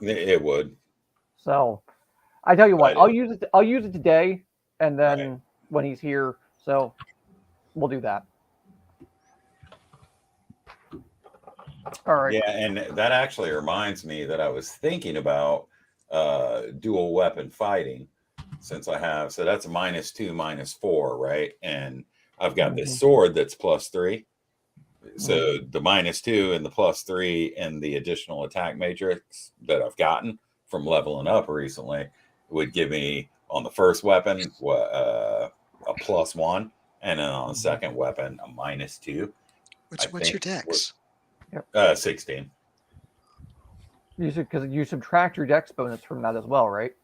It would. So, I tell you what, Right. I'll use it today, and then Right. when he's here, so we'll do that. All right. Yeah, and that actually reminds me that I was thinking about dual weapon fighting, since I have, so that's a -2, -4, right? And I've got this sword that's +3. So the -2 and the +3 and the additional attack matrix that I've gotten from leveling up recently would give me on the first weapon a +1, and then on the second weapon a -2. What's your dex? 16. Because you subtract your dex bonus from that as well, right?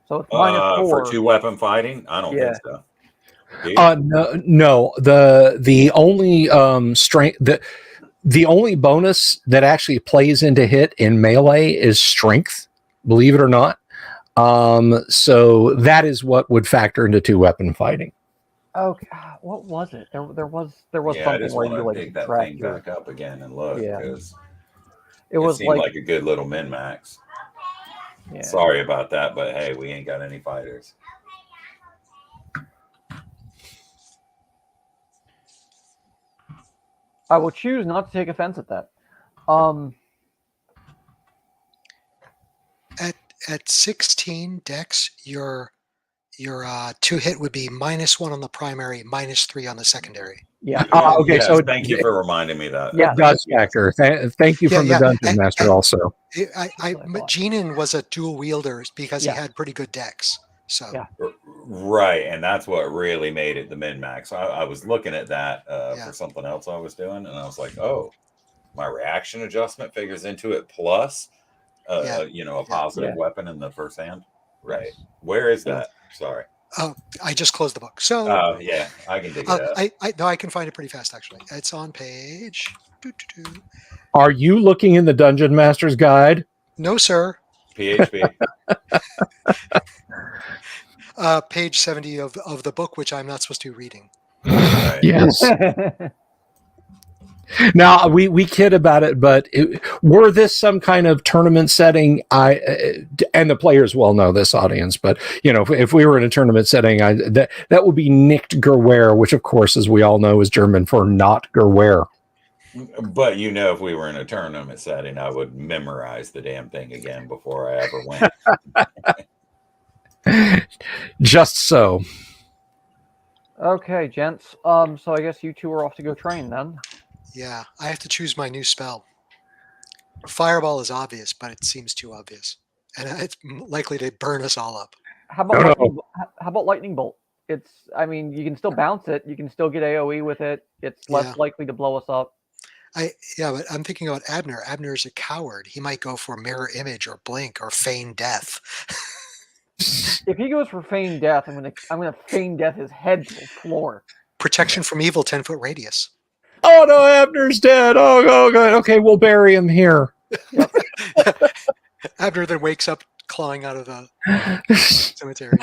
So it's -4 for 2-weapon fighting. I don't think so. No. The only strength the only bonus that actually plays into hit in melee is strength, believe it or not. So that is what would factor into 2-weapon fighting. Okay, what was it? There was Yeah, I something just where want you to like pick that subtract thing your. back up again and look, Yeah. because It was seemed like a good little min max. Yeah. Sorry about that, but hey, we ain't got any fighters. I will choose not to take offense at that. At 16 dex, your 2-hit would be -1 on the primary, -3 on the secondary. Yeah. Okay, Yes, so thank you for reminding me that. Yeah. it does factor. Thank you Yeah, from the yeah. Dungeon Master also. Jeenan was a dual wielder because Yeah. he had pretty good dex. So Yeah. Right, and that's what really made it the min max. I was looking at that Yeah. for something else I was doing, and I was like, oh, my reaction adjustment figures into it, plus Yeah. a positive Yeah. weapon in the first hand. Right. Where is that? Sorry. Oh, I just closed the book. So Oh yeah, I can dig it up. I can find it pretty fast actually. It's on page. Are you looking in the Dungeon Master's guide? No, sir. PHP. Page 70 of the book, which I'm not supposed to be reading. Right. Yes. Now we kid about it, but were this some kind of tournament setting? And the players well know this audience, but if we were in a tournament setting, that would be nicht Gerwehr, which of course, as we all know, is German for not Gerwehr. But if we were in a tournament setting, I would memorize the damn thing again before I ever went. Just so. Okay, gents. So I guess you two are off to go train then. Yeah, I have to choose my new spell. Fireball is obvious, but it seems too obvious, and it's likely to burn us all up. How about lightning bolt? You can still bounce it. You can still get AOE with it. It's less likely to blow us up. But I'm thinking about Abner. Abner's a coward. He might go for mirror image or blink or feign death. If he goes for feign death, I'm gonna feign death his head to the floor. Protection from evil, 10-foot radius. Oh no, Abner's dead. Oh god. Okay, we'll bury him here. Yep. Abner then wakes up clawing out of the cemetery.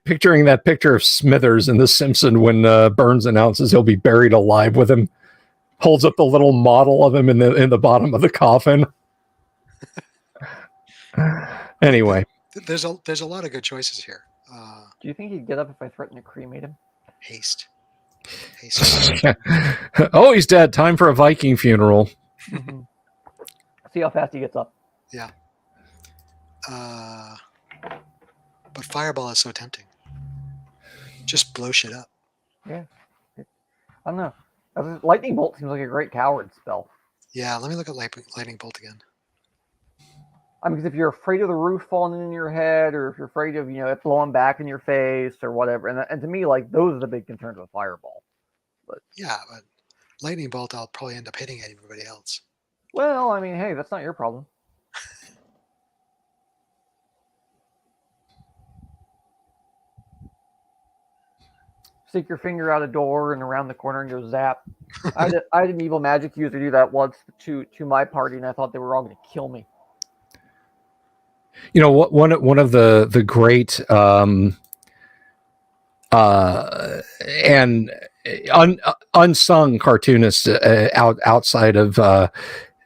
Picturing that picture of Smithers in The Simpsons when Burns announces he'll be buried alive with him. Holds up the little model of him in the bottom of the coffin. Anyway, there's a lot of good choices here. Do you think he'd get up if I threatened to cremate him? Haste. Oh, he's dead. Time for a Viking funeral. See how fast he gets up. Yeah. But fireball is so tempting. Just blow shit up. Yeah. I don't know. Lightning bolt seems like a great coward spell. Yeah, let me look at lightning bolt again. Because if you're afraid of the roof falling in your head, or if you're afraid of it blowing back in your face or whatever, and to me, those are the big concerns with fireball. But lightning bolt, I'll probably end up hitting everybody else. Well, hey, that's not your problem. Stick your finger out a door and around the corner and go zap. I had an evil magic user do that once to my party, and I thought they were all going to kill me. One of the great and unsung cartoonists outside of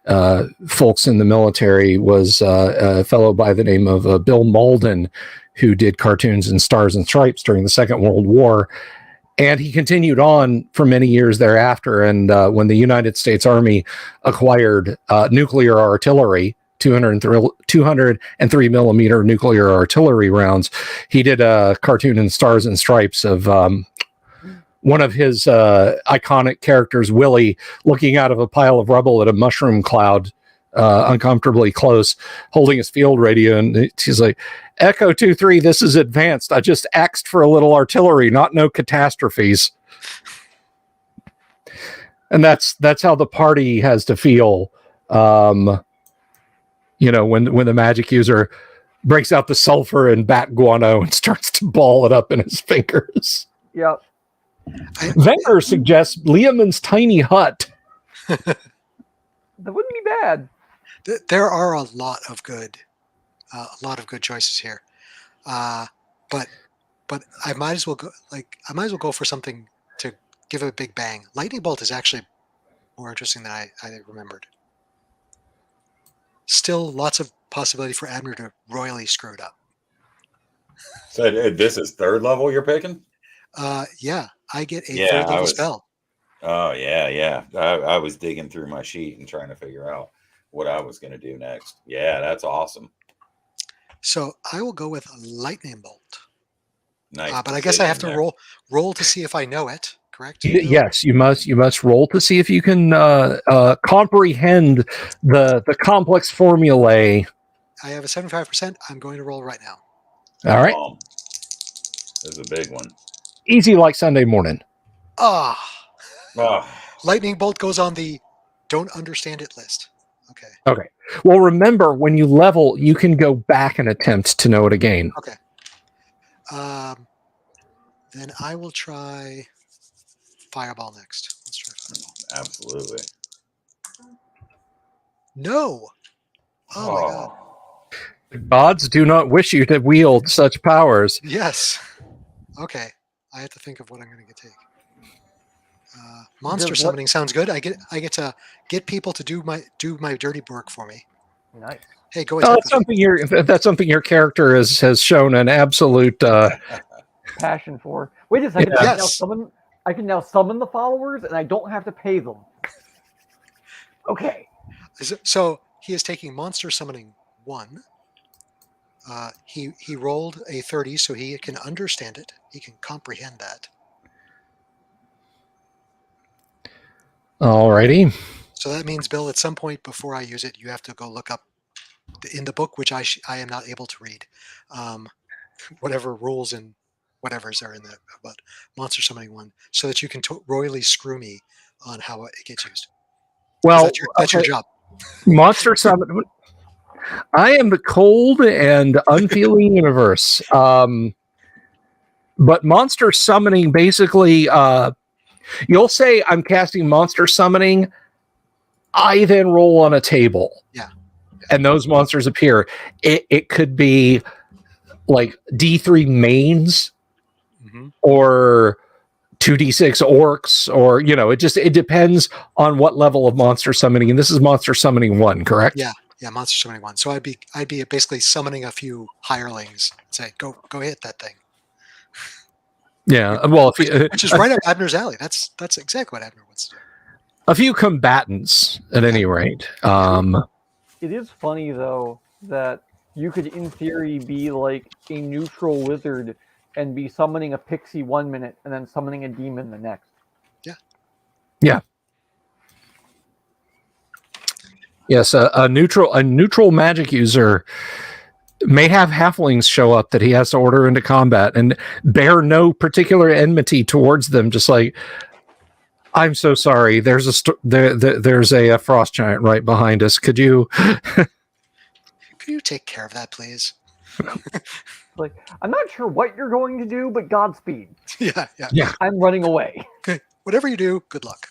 folks in the military was a fellow by the name of Bill Malden, who did cartoons in Stars and Stripes during the Second World War. And he continued on for many years thereafter. And when the United States Army acquired nuclear artillery, 203 millimeter nuclear artillery rounds, he did a cartoon in Stars and Stripes of one of his iconic characters, Willie, looking out of a pile of rubble at a mushroom cloud, uncomfortably close, holding his field radio. And he's like, Echo 2-3, this is advanced. I just axed for a little artillery, not no catastrophes. And that's how the party has to feel. You know, when the magic user breaks out the sulfur and bat guano and starts to ball it up in his fingers. Yep. Venner suggests Liamon's tiny hut. That wouldn't be bad. There are a lot of good choices here, but I might as well go for something to give it a big bang. Lightning bolt is actually more interesting than I remembered. Still, lots of possibility for Abner to royally screw it up. So this is third level you're picking? Yeah, I get a third level spell. Oh yeah. I was digging through my sheet and trying to figure out what I was going to do next. Yeah, that's awesome. So I will go with lightning bolt. Nice. But I guess I have to roll to see if I know it. Correct? Yes, you must roll to see if you can comprehend the complex formulae. I have a 75%. I'm going to roll right now. All right. There's a big one. Easy like Sunday morning. Oh. Lightning bolt goes on the don't understand it list. Okay. Well, remember, when you level, you can go back and attempt to know it again. Okay. Then I will try fireball next. Let's try fireball. Absolutely. No. Oh my god. The gods do not wish you to wield such powers. Yes. Okay. I have to think of what I'm going to take. Monster summoning sounds good. I get to get people to do my dirty work for me. Nice. Hey, go ahead. That's something your character has shown an absolute passion for. Wait a second. Yes. I can now summon the followers, and I don't have to pay them. Okay. So he is taking monster summoning 1. He rolled a 30, so he can understand it. He can comprehend that. Alrighty. So that means, Bill, at some point before I use it, you have to go look up in the book, which I am not able to read, whatever rules and whatevers are in the about monster summoning 1, so that you can royally screw me on how it gets used. Well, that's your job. Monster summon. I am the cold and unfeeling universe. But monster summoning basically, you'll say I'm casting monster summoning. I then roll on a table. Yeah. And those monsters appear. It could be like D3 mains or 2d6 orcs, or it depends on what level of monster summoning. And this is monster summoning 1, correct? Yeah, monster summoning 1. So I'd be basically summoning a few hirelings and say, go hit that thing. Yeah, well, which is right up Abner's alley. That's exactly what Abner wants to do. A few combatants, at any rate. It is funny though that you could, in theory, be like a neutral wizard and be summoning a pixie 1 minute and then summoning a demon the next. Yeah. Yes, a neutral magic user may have halflings show up that he has to order into combat and bear no particular enmity towards them. Just like, I'm so sorry. There's a frost giant right behind us. Could you take care of that, please? Like, I'm not sure what you're going to do, but Godspeed. Yeah. I'm running away. Okay. Whatever you do, good luck.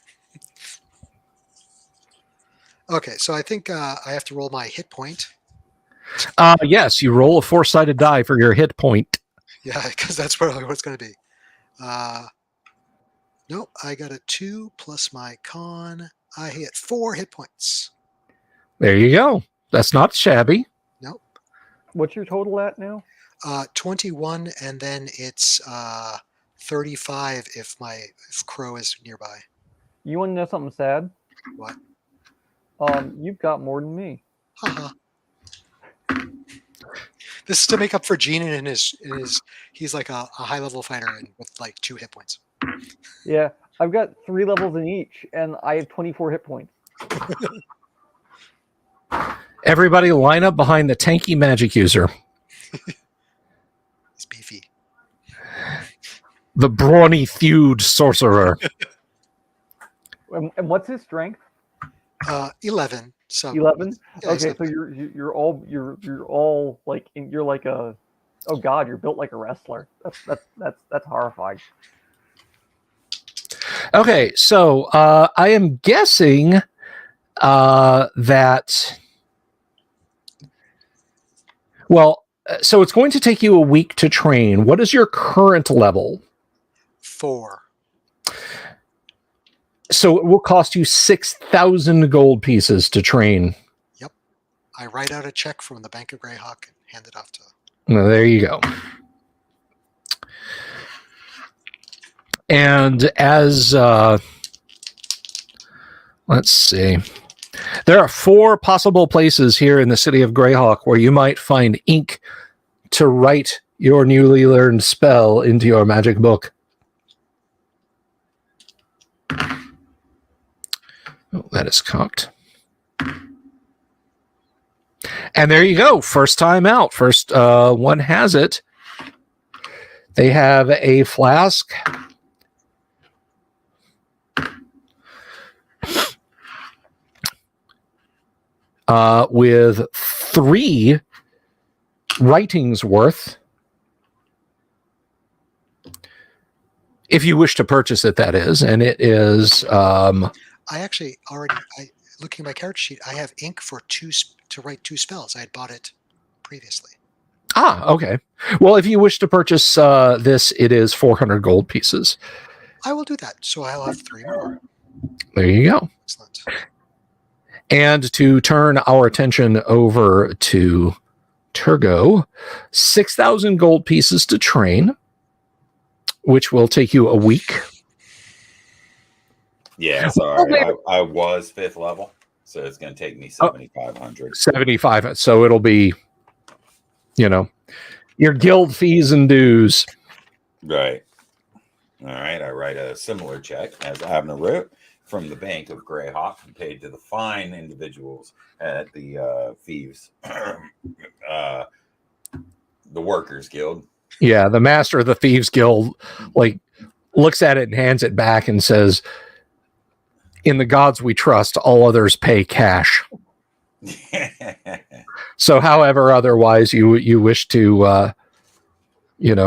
Okay, so I think I have to roll my hit point. Yes, you roll a 4-sided die for your hit point. Yeah, because that's probably what it's going to be. Nope, I got a 2 plus my con. I hit 4 hit points. There you go. That's not shabby. Nope. What's your total at now? 21, and then it's 35 if Crow is nearby. You want to know something sad? What? You've got more than me. Haha. This is to make up for Gene and his he's like a high level fighter and with like 2 hit points. Yeah, I've got 3 levels in each, and I have 24 hit points. Everybody line up behind the tanky magic user. He's beefy. The brawny thewed sorcerer. And what's his strength? 11. So 11. Yeah, Okay, so you're all like you're like a, oh god, you're built like a wrestler. That's horrifying. Okay, so I am guessing that. Well, so it's going to take you a week to train. What is your current level? 4. So it will cost you 6,000 gold pieces to train. Yep. I write out a check from the Bank of Greyhawk and hand it off to. Well, there you go. And as let's see, there are 4 possible places here in the city of Greyhawk where you might find ink to write your newly learned spell into your magic book. Oh, that is cocked. And there you go. First time out. First one has it. They have a flask. With 3 writings worth. If you wish to purchase it, that is. And it is... I actually already, looking at my character sheet, I have ink for to write 2 spells. I had bought it previously. Ah, okay. Well, if you wish to purchase this, it is 400 gold pieces. I will do that. So I'll have 3 more. There you go. Excellent. And to turn our attention over to Turgo, 6,000 gold pieces to train, which will take you a week. Yeah, sorry. I was 5th level, so it's going to take me 7,500. 75. So it'll be, your guild fees and dues. Right. All right. I write a similar check as Abner wrote from the Bank of Greyhawk and paid to the fine individuals at the Thieves, the Workers Guild. Yeah, the master of the Thieves Guild looks at it and hands it back and says, "In the gods we trust, all others pay cash." So however otherwise you wish to, if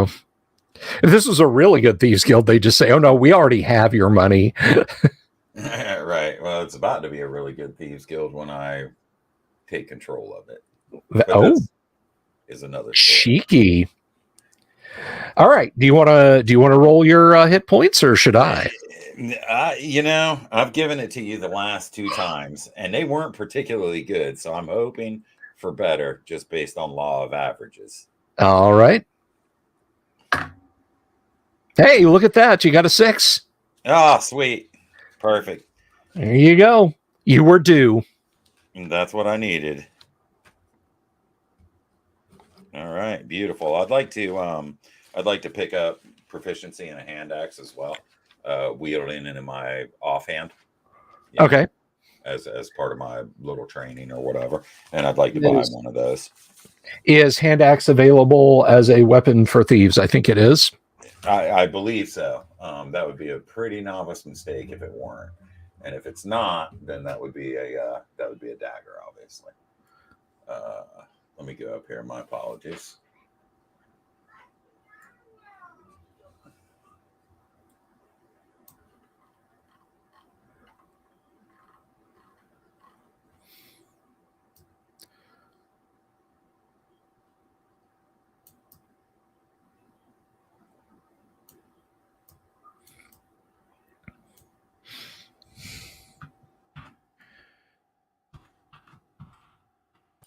this was a really good Thieves Guild, they just say, "Oh no, we already have your money." Right. Well, it's about to be a really good Thieves Guild when I take control of it. Is another story. Cheeky. All right. Do you want to roll your hit points, or should I? I've given it to you the last 2 times, and they weren't particularly good. So I'm hoping for better, just based on law of averages. All right. Hey, look at that! You got a 6. Oh, sweet, perfect. There you go. You were due. And that's what I needed. All right, beautiful. I'd like to pick up proficiency in a hand axe as well, wielding it in my offhand. Okay. As part of my little training or whatever, and I'd like to buy one of those. Is hand axe available as a weapon for thieves? I think it is. I believe so. That would be a pretty novice mistake if it weren't, and if it's not, then that would be a dagger, obviously. Let me go up here. My apologies.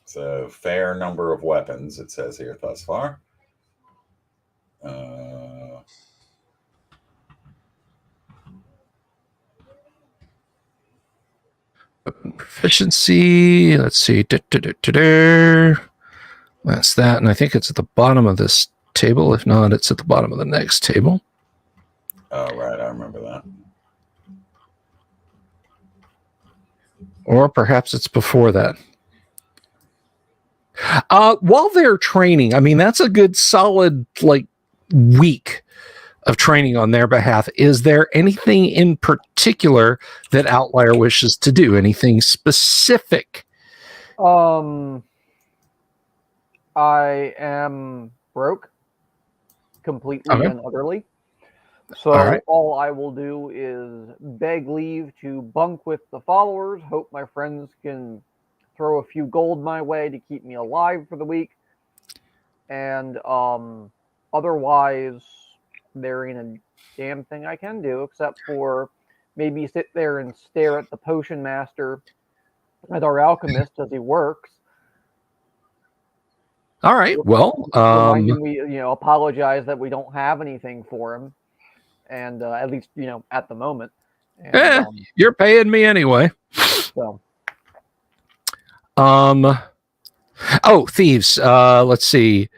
So fair number of weapons, it says here thus far. Proficiency. Let's see. That's that. And I think it's at the bottom of this table. If not, it's at the bottom of the next table. Oh, right. I remember that. Or perhaps it's before that. While they're training, I mean, that's a good solid week of training on their behalf. Is there anything in particular that Outlier wishes to do? Anything specific? I am broke completely and utterly. So all I will do is beg leave to bunk with the followers, hope my friends can throw a few gold my way to keep me alive for the week. And otherwise, there ain't a damn thing I can do except for maybe sit there and stare at the potion master as our alchemist as he works. All right. Well, we apologize that we don't have anything for him, and at least at the moment. And, you're paying me anyway. So. Oh, thieves. Let's see.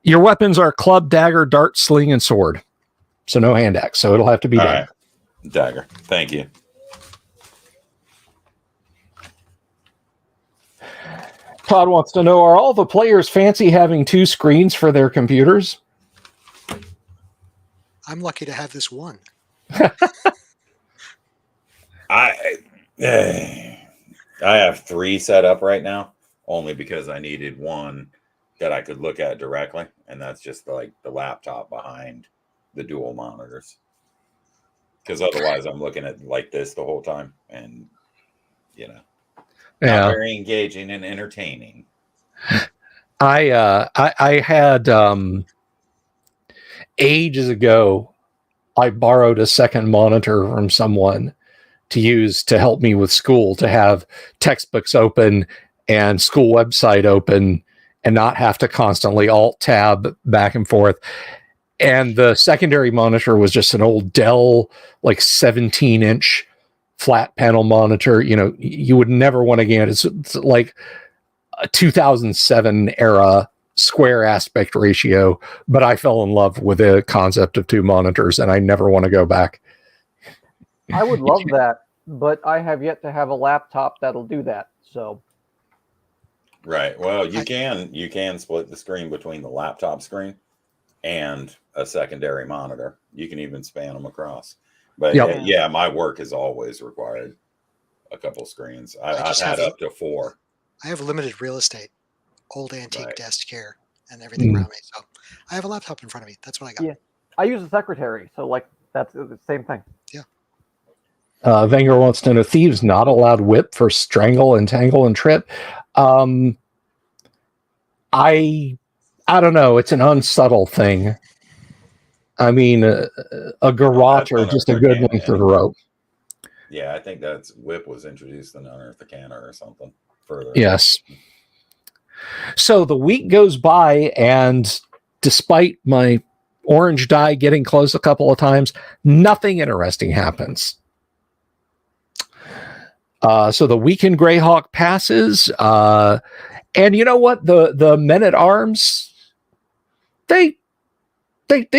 Your weapons are club, dagger, dart, sling, and sword. So no hand axe. So it'll have to be dagger. Right. Dagger. Thank you. Todd wants to know, are all the players fancy having 2 screens for their computers? I'm lucky to have this one. I have 3 set up right now, only because I needed one that I could look at directly, and that's just the laptop behind the dual monitors. Because otherwise I'm looking at like this the whole time, and not very engaging and entertaining. I had ages ago, I borrowed a second monitor from someone to use to help me with school, to have textbooks open and school website open and not have to constantly alt tab back and forth. And the secondary monitor was just an old Dell 17-inch flat panel monitor. You would never want to get it. It's like a 2007 era square aspect ratio, but I fell in love with the concept of 2 monitors, and I never want to go back. I would love that, but I have yet to have a laptop that'll do that. So, right. Well, you can split the screen between the laptop screen and a secondary monitor. You can even span them across. But yeah, my work has always required a couple screens. I've had up to 4. I have limited real estate, old antique desk here, and everything around me. So I have a laptop in front of me. That's what I got. Yeah, I use a secretary, so that's the same thing. Yeah. Wenger wants to know, thieves not allowed whip for strangle, entangle, and trip. I don't know. It's an unsubtle thing. I mean, a garrote or just a good length of rope. Yeah, I think that's whip was introduced in Unearth the Canner or something further. Yes. So the week goes by, and despite my orange die getting close a couple of times, nothing interesting happens. So the week in Greyhawk passes, and you know what? The men at arms, they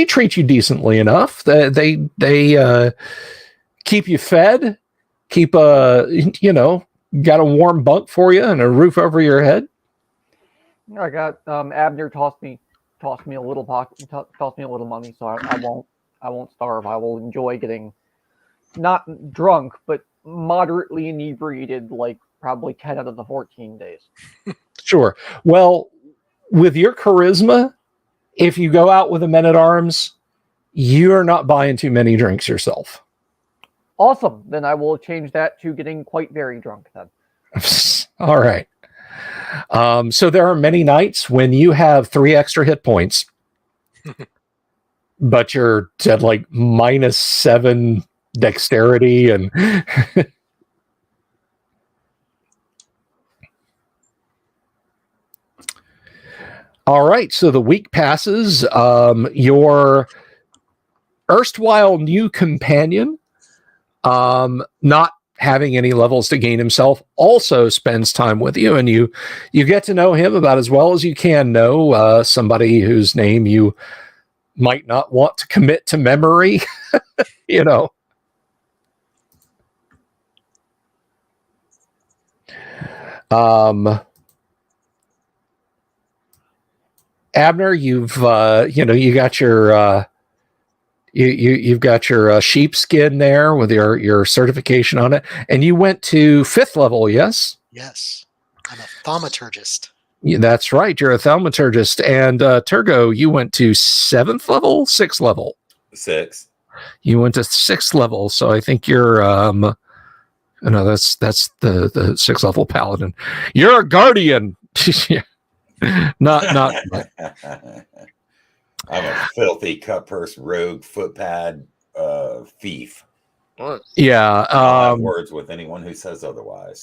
treat you decently enough. They keep you fed, keep got a warm bunk for you and a roof over your head. I got Abner tossed me a little money, so I won't starve. I will enjoy getting not drunk, but moderately inebriated, probably 10 out of the 14 days. Sure. Well, with your charisma, if you go out with a men-at-arms, you're not buying too many drinks yourself. Awesome. Then I will change that to getting quite very drunk then. All right. So there are many nights when you have 3 extra hit points, but you're at -7 dexterity and All right, so the week passes. Your erstwhile new companion, not having any levels to gain himself, also spends time with you, and you get to know him about as well as you can know somebody whose name you might not want to commit to memory. You know. Abner, you've you got your you've got your sheepskin there with your certification on it, and you went to 5th level, yes? Yes, I'm a thaumaturgist. Yeah, that's right. You're a thaumaturgist, and Turgo, you went to 7th level, 6th level. 6. You went to 6th level, so I think you're no, that's the 6th level paladin. You're a guardian. not I'm a filthy cut purse rogue footpad thief. Yeah. I'll have words with anyone who says otherwise.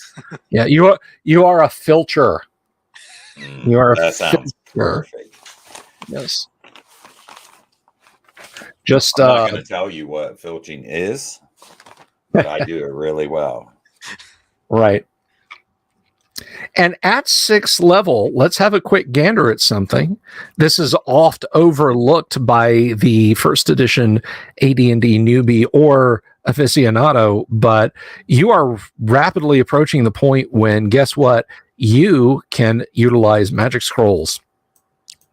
Yeah, you are a filcher. You are that sounds perfect. Yes. Just I'm not going to tell you what filching is, but I do it really well. Right. And at 6th level, let's have a quick gander at something. This is oft overlooked by the first edition AD&D newbie or aficionado, but you are rapidly approaching the point when, guess what? You can utilize magic scrolls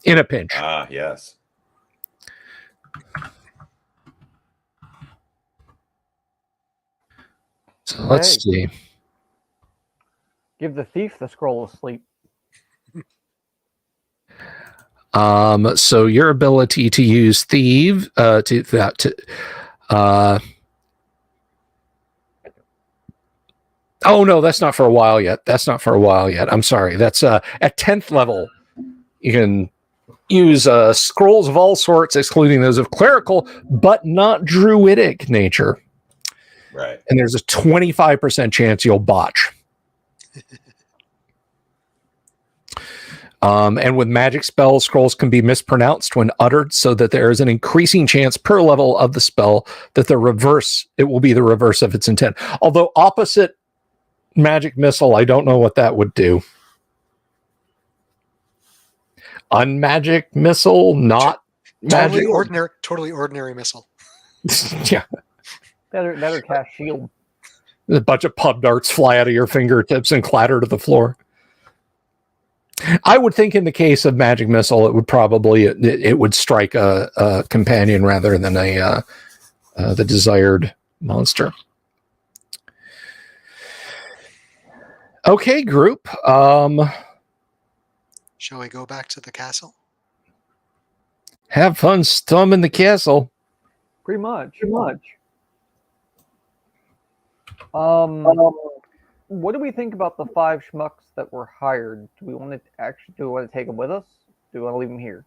in a pinch. Ah, yes. So let's see. Give the thief the scroll of sleep. So your ability to use thief oh no, that's not for a while yet. I'm sorry. That's at 10th level. You can use scrolls of all sorts, excluding those of clerical, but not druidic nature. Right. And there's a 25% chance you'll botch. And with magic spells, scrolls can be mispronounced when uttered, so that there is an increasing chance per level of the spell that it will be the reverse of its intent. Although opposite magic missile, I don't know what that would do. Unmagic missile, not magic. Totally ordinary missile. Yeah. Better cast shield. A bunch of pub darts fly out of your fingertips and clatter to the floor. I would think in the case of magic missile, it would probably it would strike a companion rather than the desired monster. Okay, group. Shall we go back to the castle? Have fun storming the castle. Pretty much. What do we think about the 5 schmucks that were hired? Do we want to take them with us? Do we want to leave them here?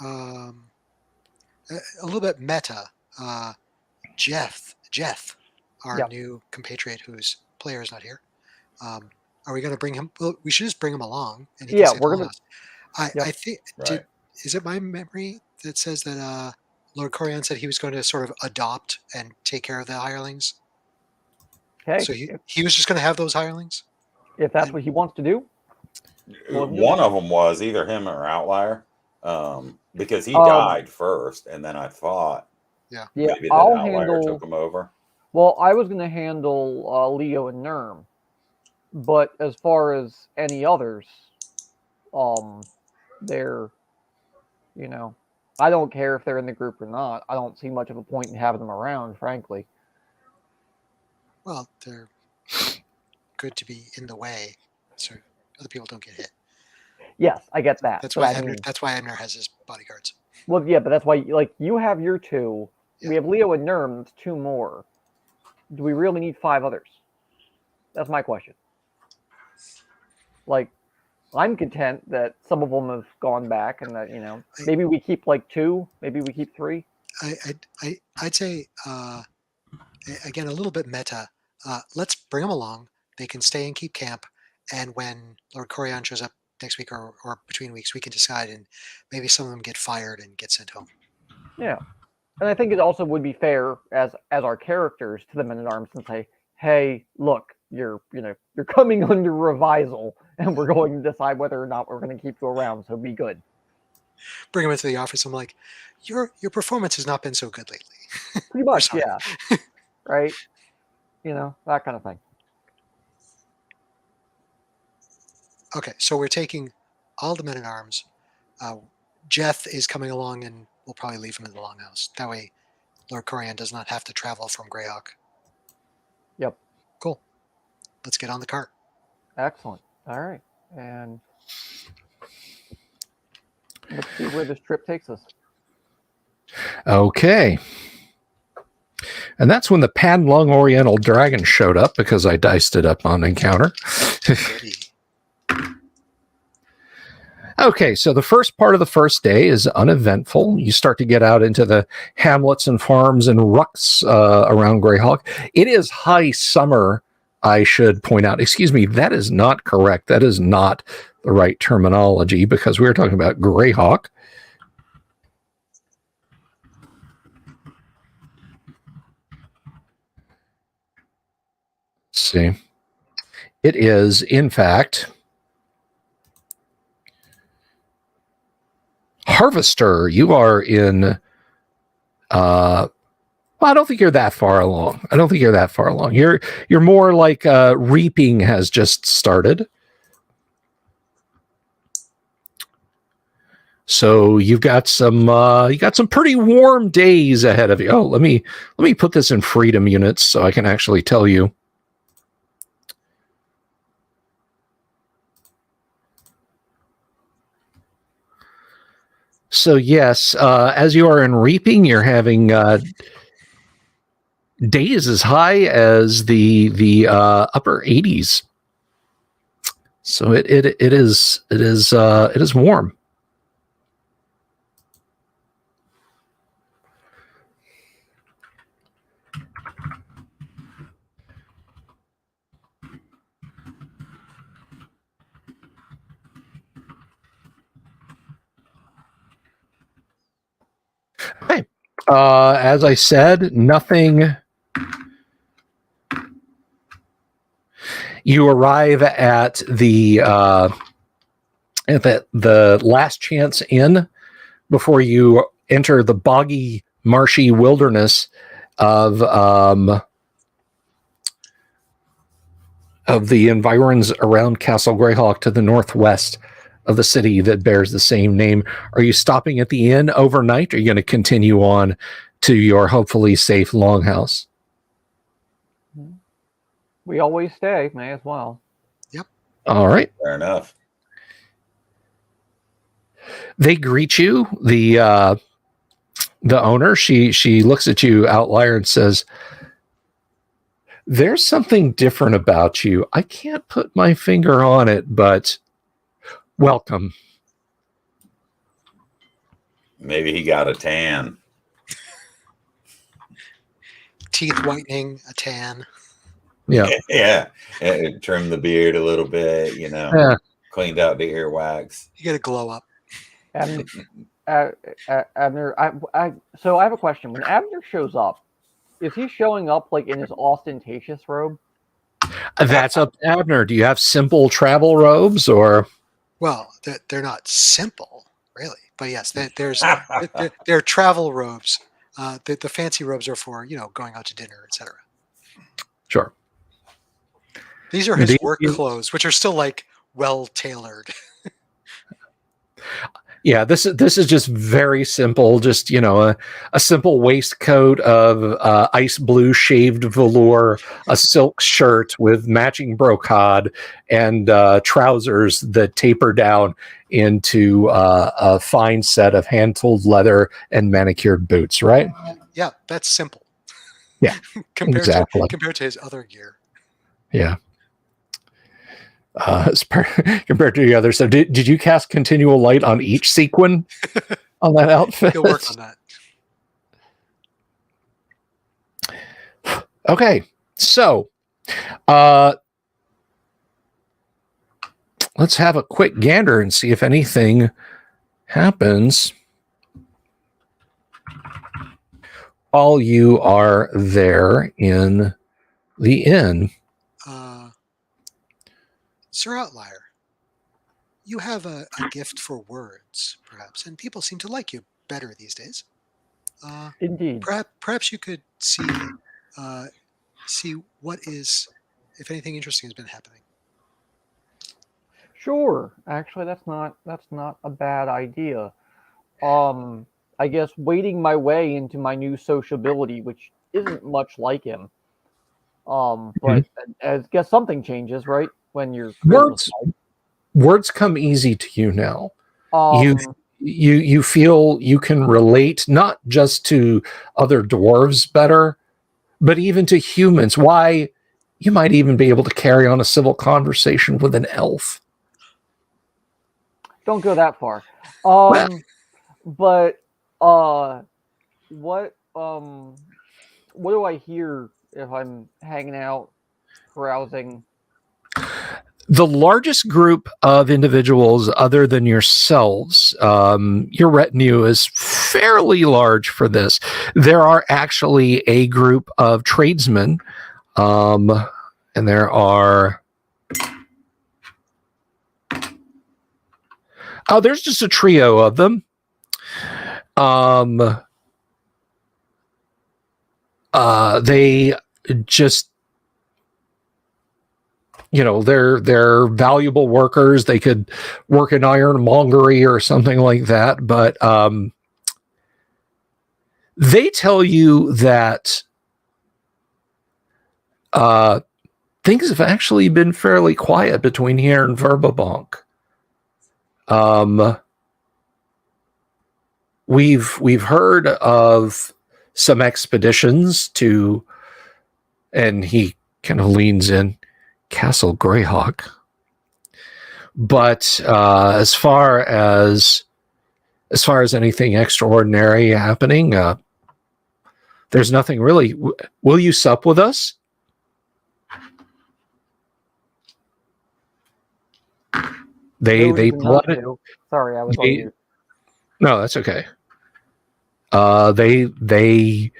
A little bit meta. Jeff, our new compatriot whose player is not here. Are we going to bring him? Well, we should just bring him along. And he can we're going to. I think. Right. Is it my memory that says that Lord Corian said he was going to sort of adopt and take care of the hirelings? Okay. So he was just going to have those hirelings? If that's what he wants to do. One of them was either him or Outlier, because he died first, and then I thought maybe Outlier took him over. Well, I was going to handle Leo and Nerm, but as far as any others, they're, I don't care if they're in the group or not. I don't see much of a point in having them around, frankly. Well, they're good to be in the way so other people don't get hit. Yes, I get that. That's why Abner has his bodyguards. Well, yeah, but that's why, you have your 2. Yeah. We have Leo and Nerm, that's 2 more. Do we really need 5 others? That's my question. I'm content that some of them have gone back and that, maybe we keep 2, maybe we keep 3. I'd say, again, a little bit meta. Let's bring them along. They can stay and keep camp. And when Lord Corian shows up next week or between weeks, we can decide, and maybe some of them get fired and get sent home. Yeah, and I think it also would be fair as our characters to the men-at-arms and say, hey, look, you're coming under revisal, and we're going to decide whether or not we're going to keep you around. So be good. Bring them into the office. I'm like, your performance has not been so good lately. Pretty much, sorry. yeah. Right? That kind of thing. Okay, so we're taking all the men-at-arms. Jeth is coming along, and we'll probably leave him in the Longhouse. That way, Lord Corian does not have to travel from Greyhawk. Yep. Cool. Let's get on the cart. Excellent. All right. And let's see where this trip takes us. Okay. And that's when the Padlung Oriental Dragon showed up, because I diced it up on Encounter. Okay, so the first part of the first day is uneventful. You start to get out into the hamlets and farms and rucks around Greyhawk. It is high summer, I should point out. Excuse me, that is not correct. That is not the right terminology, because we were talking about Greyhawk. Let's see. It is, in fact, Harvester. You are in well, I don't think you're that far along. You're more like reaping has just started. So you've got some pretty warm days ahead of you. Oh, let me put this in freedom units so I can actually tell you. So yes, as you are in reaping, you're having days as high as the upper 80s. So it is warm. Okay. As I said, nothing. You arrive at the Last Chance Inn before you enter the boggy, marshy wilderness of the environs around Castle Greyhawk to the northwest of the city that bears the same name. Are you stopping at the inn overnight, or are you going to continue on to your hopefully safe longhouse? We always stay. May as well. Yep. All right. Fair enough. They greet you. The owner, she looks at you, Outlier, and says, "There's something different about you. I can't put my finger on it, but welcome." Maybe he got a tan. Teeth whitening, a tan. Yeah. Yeah. Trim the beard a little bit, Yeah. Cleaned out the earwax. You get a glow up. And Abner, so I have a question. When Abner shows up, is he showing up like in his ostentatious robe? That's up to Abner. Do you have simple travel robes, or? Well, they're not simple, really. But yes, they're travel robes. The fancy robes are for, going out to dinner, etc. Sure. These are his work clothes, which are still like well tailored. Yeah, this is just very simple. Just a simple waistcoat of ice blue shaved velour, a silk shirt with matching brocade, and trousers that taper down into a fine set of hand-tooled leather and manicured boots. Right? Yeah, that's simple. Yeah, compared exactly. compared to his other gear. Yeah. Compared to the other. So did you cast continual light on each sequin on that outfit? He'll work on that. Okay, so let's have a quick gander and see if anything happens while you are there in the inn. Sir Outlier, you have a gift for words, perhaps, and people seem to like you better these days. Indeed. Perhaps you could see what is, if anything interesting has been happening. Sure. Actually, that's not a bad idea. I guess wading my way into my new sociability, which isn't much like him. But I guess something changes, right? When you're words come easy to you now. Um, you feel you can relate not just to other dwarves better, but even to humans. Why, you might even be able to carry on a civil conversation with an elf. Don't go that far. But what do I hear if I'm hanging out, carousing? The largest group of individuals other than yourselves, your retinue is fairly large for this. There are actually a group of tradesmen, and there are... Oh, there's just a trio of them. They just, they're valuable workers. They could work in ironmongery or something like that. But they tell you that things have actually been fairly quiet between here and Verbabonk. We've heard of some expeditions to, and he kind of leans in, Castle Greyhawk. But as far as anything extraordinary happening, there's nothing really. Will you sup with us? They Sorry, I was on mute. No, that's okay. They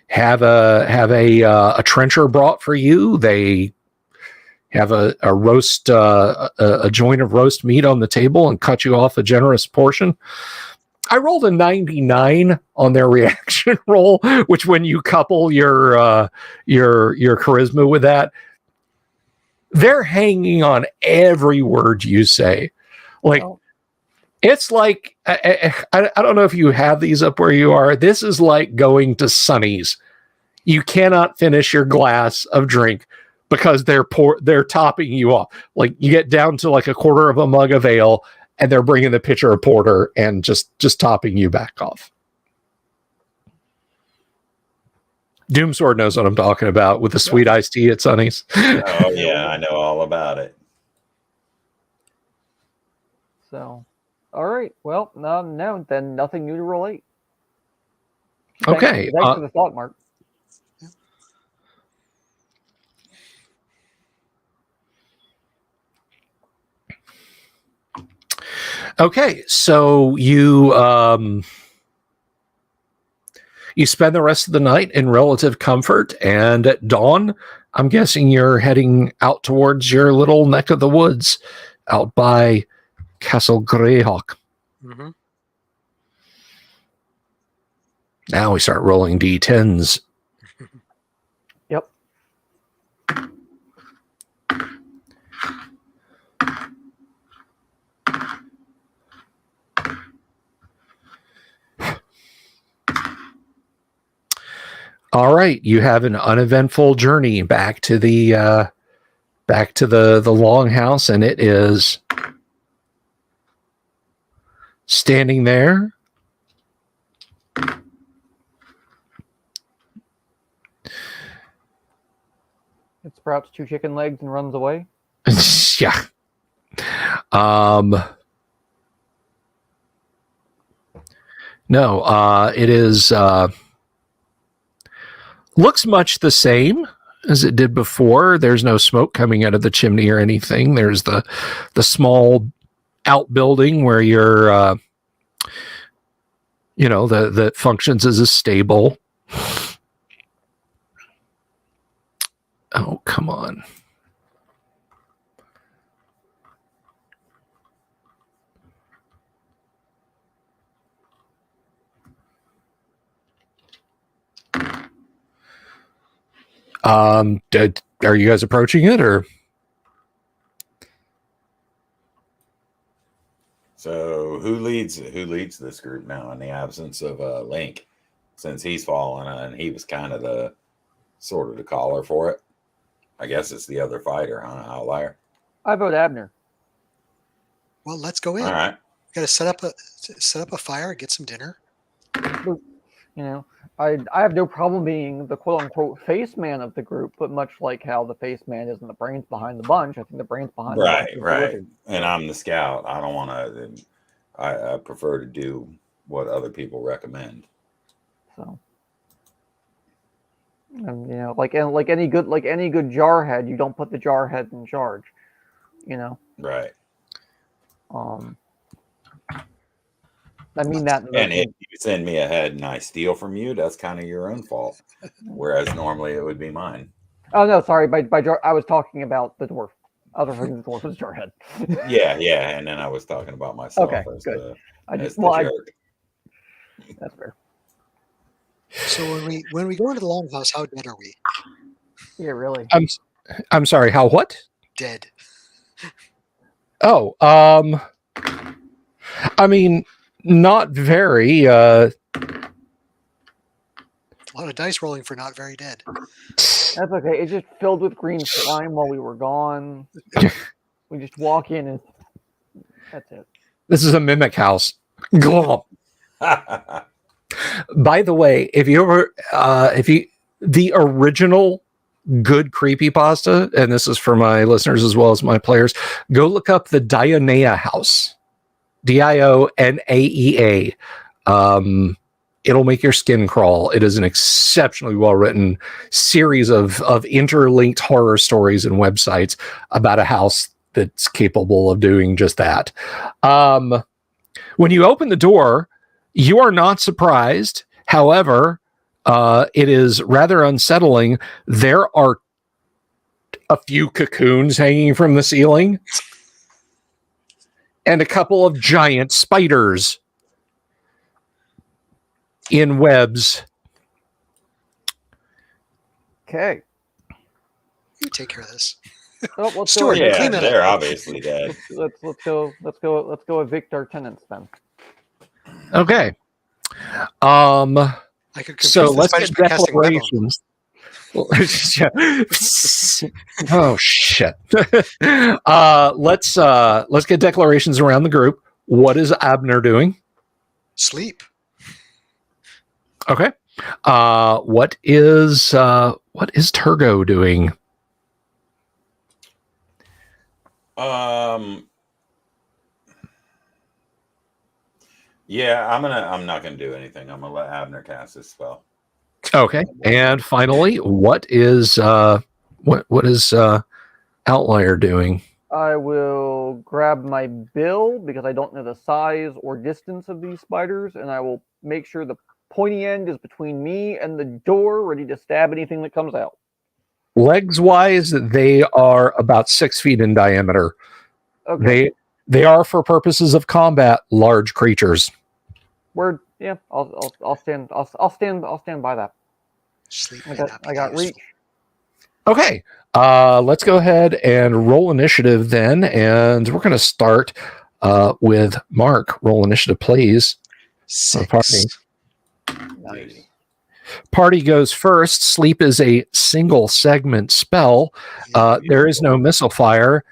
have a trencher brought for you. They have a roast, a joint of roast meat on the table and cut you off a generous portion. I rolled a 99 on their reaction roll, which when you couple your charisma with that, they're hanging on every word you say. Like, it's like, I don't know if you have these up where you are. This is like going to Sonny's. You cannot finish your glass of drink because they're topping you off. Like, you get down to like a quarter of a mug of ale and they're bringing the pitcher of porter and just topping you back off. Doomsword knows what I'm talking about with the sweet iced tea at Sonny's. Oh yeah, I know all about it. So, all right. Well, no, then nothing new to relate. Okay. Thanks for the thought, Mark. Okay, so you spend the rest of the night in relative comfort, and at dawn, I'm guessing you're heading out towards your little neck of the woods out by Castle Greyhawk. Mm-hmm. Now we start rolling D10s. Yep. All right, you have an uneventful journey back to the longhouse, and it is standing there. It sprouts 2 chicken legs and runs away. Yeah. No, it is looks much the same. as it did before. There's no smoke coming out of the chimney or anything. There's the small outbuilding where you're, that functions as a stable. Oh, come on. Are you guys approaching it, or? So who leads this group now in the absence of Link, since he's fallen and he was kind of the caller for it? I guess it's the other fighter, huh? Outlier. I vote Abner. Well, let's go in. All right. Got to set up a fire, get some dinner. I have no problem being the quote unquote face man of the group, but much like how the face man isn't the brains behind the bunch, I think the brains behind the bunch is Right. the wizard. And I'm the scout. I don't want to. I prefer to do what other people recommend. So, and like any good jarhead, you don't put the jarhead in charge. Right. I mean that. And if you send me ahead and I steal from you, that's kind of your own fault. Whereas normally it would be mine. Oh no, sorry. By I was talking about the dwarf. I was referring to the dwarf as jarhead. Yeah, and then I was talking about myself. Okay, as good. the jerk. That's fair. So when we go into the longhouse, how dead are we? Yeah, really. I'm sorry. How what? Dead. Oh, I mean, not very. A lot of dice rolling for not very dead. That's okay. It's just filled with green slime while we were gone. We just walk in and that's it. This is a mimic house. Glomp. By the way, if you ever, the original good creepypasta, and this is for my listeners as well as my players, go look up the Dionea house. Dionea. It'll make your skin crawl. It is an exceptionally well-written series of interlinked horror stories and websites about a house that's capable of doing just that. When you open the door, you are not surprised. However, it is rather unsettling. There are a few cocoons hanging from the ceiling and a couple of giant spiders in webs. Okay. You take care of this. Oh, let's Stuart, go. Yeah, clean that they're up. obviously dead. Let's go evict our tenants then. Okay. I could confuse So the let's spiders get by casting web on them. declarations. Oh shit. Let's get declarations around the group. What is Abner doing? Sleep. Okay. What is Turgo doing? Yeah, I'm not gonna do anything. I'm gonna let Abner cast this spell. Okay. And finally, what is Outlier doing? I will grab my bill because I don't know the size or distance of these spiders, and I will make sure the pointy end is between me and the door, ready to stab anything that comes out. Legs wise, they are about 6 feet in diameter. Okay. They are, for purposes of combat, large creatures. Word. Yeah. I'll stand by that. Sleep. I got reach. Okay. Let's go ahead and roll initiative then, and we're going to start with Mark. Roll initiative, please. 6. Nice. Party goes first. Sleep is a single segment spell. There is no missile fire.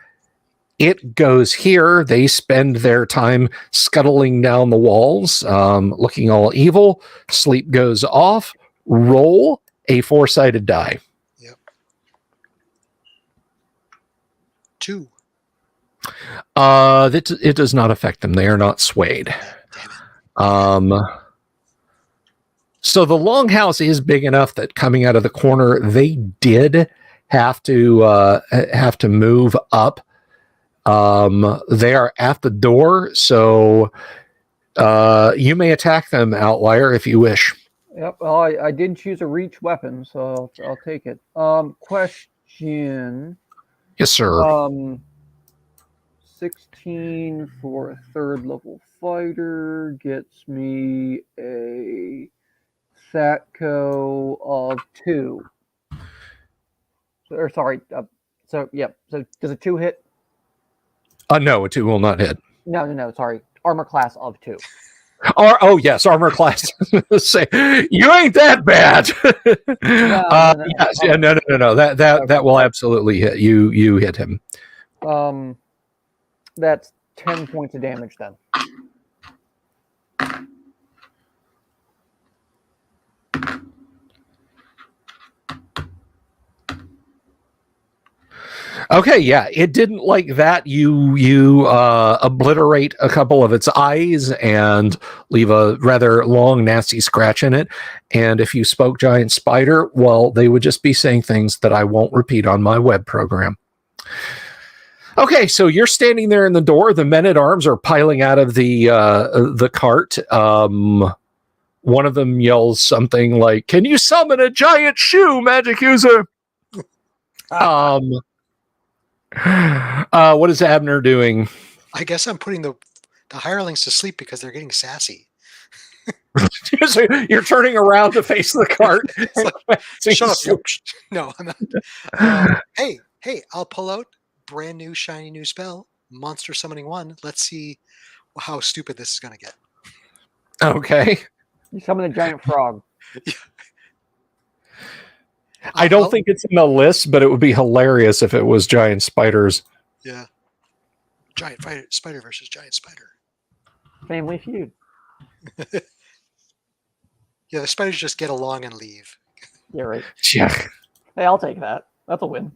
It goes here. They spend their time scuttling down the walls, looking all evil. Sleep goes off. Roll a 4-sided die. Yep. 2. It does not affect them. They are not swayed. Damn it. So the longhouse is big enough that coming out of the corner, they did have to move up. They are at the door, so you may attack them, Outlier, if you wish. Yep. Well, I did choose a reach weapon, so I'll take it. Question. Yes, sir. 16 for a third level fighter gets me a Satco of 2. Or sorry. So does a 2 hit? No, a 2 will not hit. No. Sorry. Armor class of 2. Yes, armor class. Say, you ain't that bad. No. Yes, yeah, no. That will absolutely hit you. You hit him. That's 10 points of damage then. Okay, yeah, it didn't like that. You obliterate a couple of its eyes and leave a rather long, nasty scratch in it. And if you spoke giant spider, well, they would just be saying things that I won't repeat on my web program. Okay, so you're standing there in the door. The men-at-arms are piling out of the cart. One of them yells something like, "Can you summon a giant shoe, magic user?" What is Abner doing? I guess I'm putting the hirelings to sleep because they're getting sassy. So you're turning around to face the cart. Shut up. No, I'm not. Hey, I'll pull out brand new, shiny new spell, Monster Summoning 1. Let's see how stupid this is going to get. Okay. You summon a giant frog. I don't think it's in the list, but it would be hilarious if it was giant spiders. Yeah. Giant spider versus giant spider. Family Feud. Yeah, the spiders just get along and leave. Yeah, right. Yeah. Hey, I'll take that. That's a win.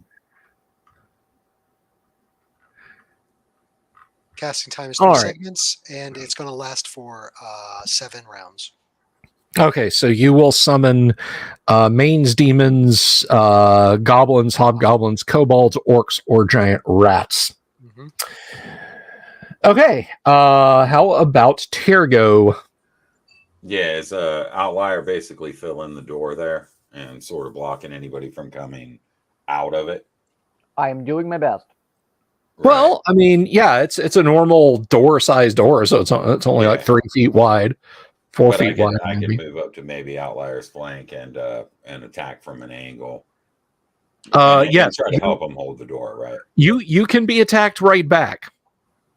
Casting time is 2 segments, and it's going to last for 7 rounds. Okay, so you will summon mains, demons, goblins, hobgoblins, kobolds, orcs, or giant rats. Mm-hmm. Okay, how about Tergo? Yeah, is Outlier basically filling the door there and sort of blocking anybody from coming out of it? I am doing my best. Well, I mean, yeah, it's a normal door-sized door, so it's only like 3 feet wide, 4 feet wide. I can move up to maybe Outlier's flank and attack from an angle. Yes, try to help him hold the door, right? You can be attacked right back.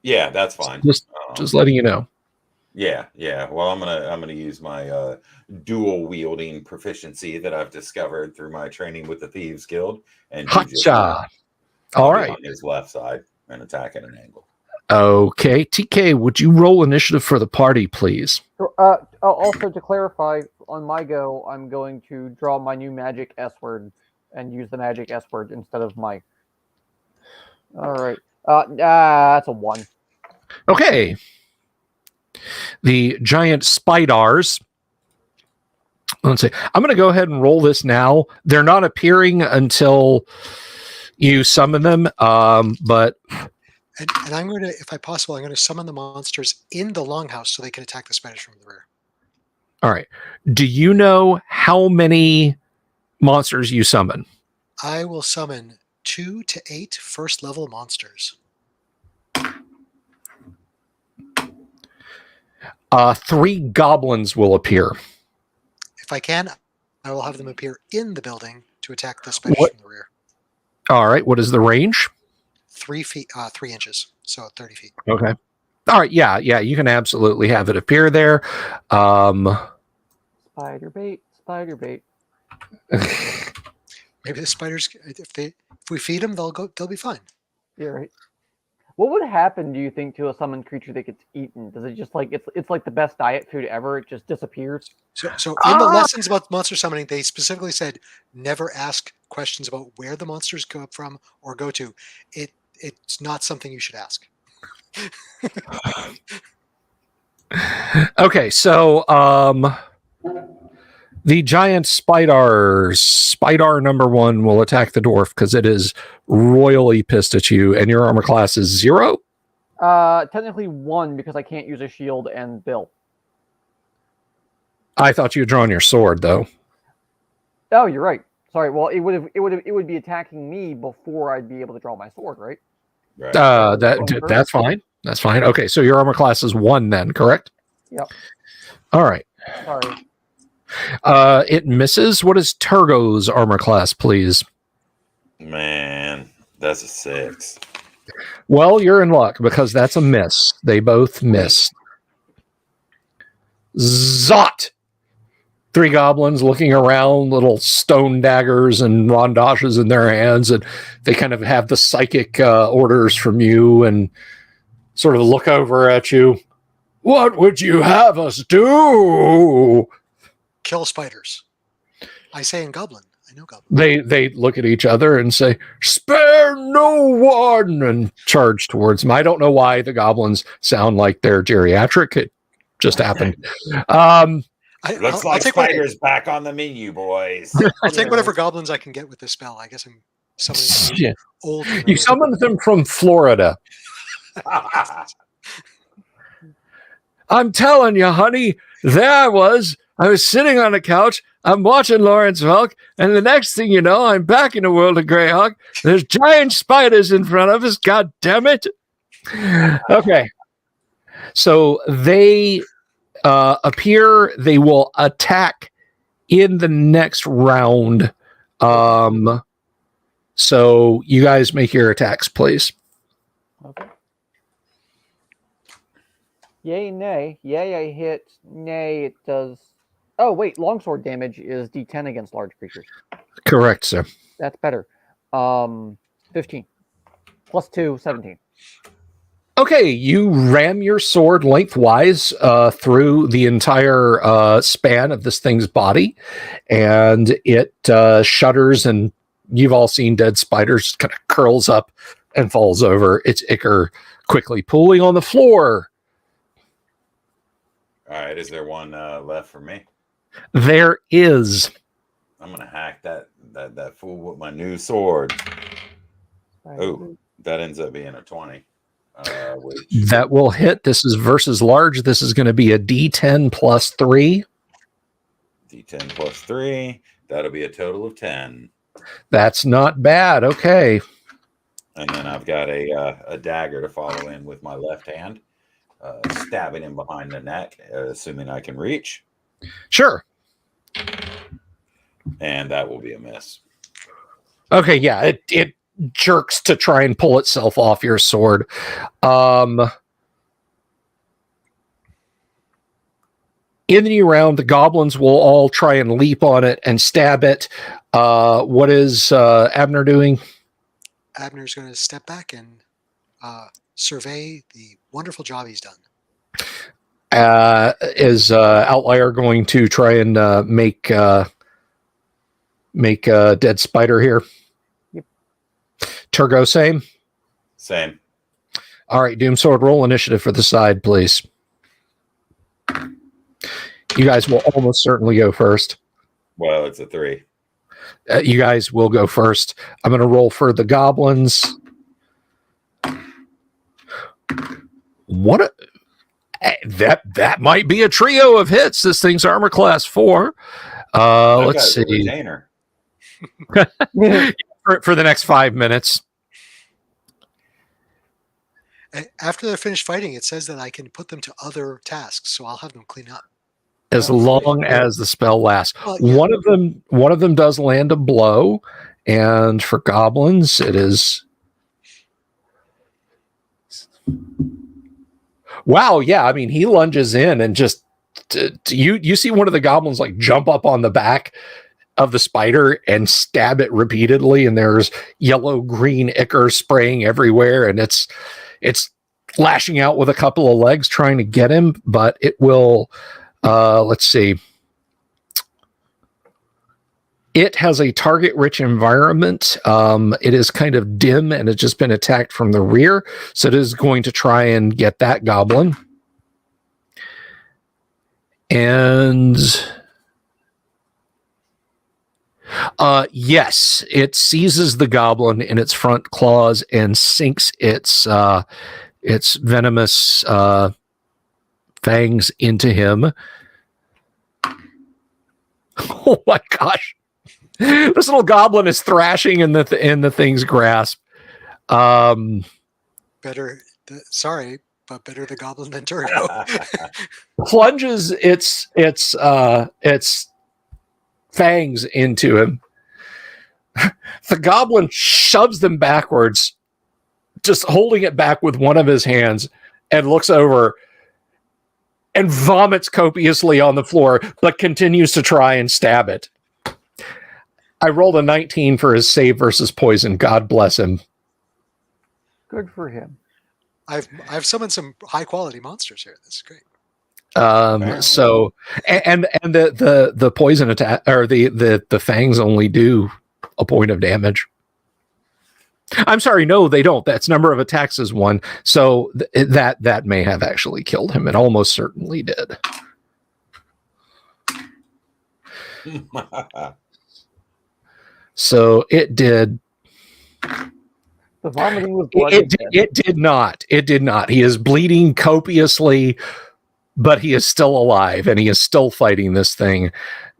Yeah, that's fine. Just letting you know. Yeah. Well, I'm gonna use my dual wielding proficiency that I've discovered through my training with the Thieves Guild and Hotcha. All right, on his left side and attack at an angle. Okay, TK, would you roll initiative for the party, please? Also, to clarify, on my go, I'm going to draw my new magic S word and use the magic S word instead of my. All right. That's a 1. Okay. The giant spiders. Let's see. I'm going to go ahead and roll this now. They're not appearing until you summon them, but. And I'm going to, if possible, I'm going to summon the monsters in the longhouse so they can attack the spiders from the rear. All right. Do you know how many monsters you summon? I will summon 2 to 8 first level monsters. 3 goblins will appear. If I can, I will have them appear in the building to attack the spiders from the rear. All right. What is the range? 3 feet, 3 inches, so 30 feet. Okay. All right. Yeah. You can absolutely have it appear there. Spider bait. Maybe the spiders, if we feed them, they'll be fine. Yeah, right. What would happen, do you think, to a summoned creature that gets eaten? Does it just it's like the best diet food ever? It just disappears. So in the lessons about monster summoning, they specifically said never ask questions about where the monsters go from or go to. It's not something you should ask. Okay, so The giant Spidar number 1 will attack the dwarf because it is royally pissed at you, and your armor class is 0? Technically 1 because I can't use a shield and Bill. I thought you had drawn your sword, though. Oh, you're right. Sorry. Well, it would be attacking me before I'd be able to draw my sword, right? Right. That's fine. That's fine. Okay, so your armor class is 1 then, correct? Yep. All right. Sorry. It misses. What is Turgo's armor class, please? Man, that's a 6. Well, you're in luck because that's a miss. They both missed. Zot! 3 goblins looking around, little stone daggers and rondashes in their hands, and they kind of have the psychic orders from you and sort of look over at you. What would you have us do? Kill spiders. I say in Goblin. I know Goblin. They look at each other and say, "Spare no one," and charge towards them. I don't know why the goblins sound like they're geriatric. It just happened. Looks like spiders back on the menu, boys. I'll take whatever goblins I can get with this spell. I guess I'm summoning old. You summoned them from Florida. I'm telling you, honey, there I was sitting on a couch. I'm watching Lawrence Welk, and the next thing you know, I'm back in the world of Greyhawk. There's giant spiders in front of us. God damn it. Okay. So they appear. They will attack in the next round. So you guys make your attacks, please. Okay. Yay, nay. Yay, I hit. Nay, it does. Oh, wait. Longsword damage is D10 against large creatures. Correct, sir. That's better. 15. Plus 2, 17. Okay, you ram your sword lengthwise through the entire span of this thing's body, and it shudders, and you've all seen dead spiders, kind of curls up and falls over, its ichor quickly pooling on the floor. All right, is there one left for me? There is. I'm gonna hack that fool with my new sword. Oh, that ends up being a 20. That will hit. This is versus large. This is going to be a D10 plus 3. D10 plus 3. That'll be a total of 10. That's not bad. Okay. And then I've got a dagger to follow in with my left hand, stabbing him behind the neck, assuming I can reach. Sure. And that will be a miss. Okay, yeah, it jerks to try and pull itself off your sword. In the new round, the goblins will all try and leap on it and stab it. What is Abner doing? Abner's going to step back and survey the wonderful job he's done. Is Outlier going to try and make a dead spider here? Yep. Turgo, same? Same. All right, Doomsword, roll initiative for the side, please. You guys will almost certainly go first. Well, it's a 3. You guys will go first. I'm going to roll for the goblins. That might be a trio of hits. This thing's armor class 4. Let's see. For the next 5 minutes. After they're finished fighting, it says that I can put them to other tasks, so I'll have them clean up. As long as the spell lasts. Yeah. One of them does land a blow, and for goblins, it is. Wow, yeah, I mean, he lunges in and just you see one of the goblins like jump up on the back of the spider and stab it repeatedly, and there's yellow green ichor spraying everywhere, and it's lashing out with a couple of legs trying to get him, but it will. Let's see. It has a target-rich environment. It is kind of dim, and it's just been attacked from the rear, so it is going to try and get that goblin. And Yes, it seizes the goblin in its front claws and sinks its venomous fangs into him. Oh my gosh! This little goblin is thrashing in the thing's grasp. Sorry, but better the goblin than Turgo. Plunges its fangs into him. The goblin shoves them backwards, just holding it back with one of his hands, and looks over and vomits copiously on the floor, but continues to try and stab it. I rolled a 19 for his save versus poison. God bless him. Good for him. I've summoned some high quality monsters here. This is great. So and the poison attack, or the fangs only do a point of damage. I'm sorry, no, they don't. That's number of attacks is 1. So that may have actually killed him. It almost certainly did. So it did. The vomiting was blood. It did not. It did not. He is bleeding copiously, but he is still alive and he is still fighting this thing.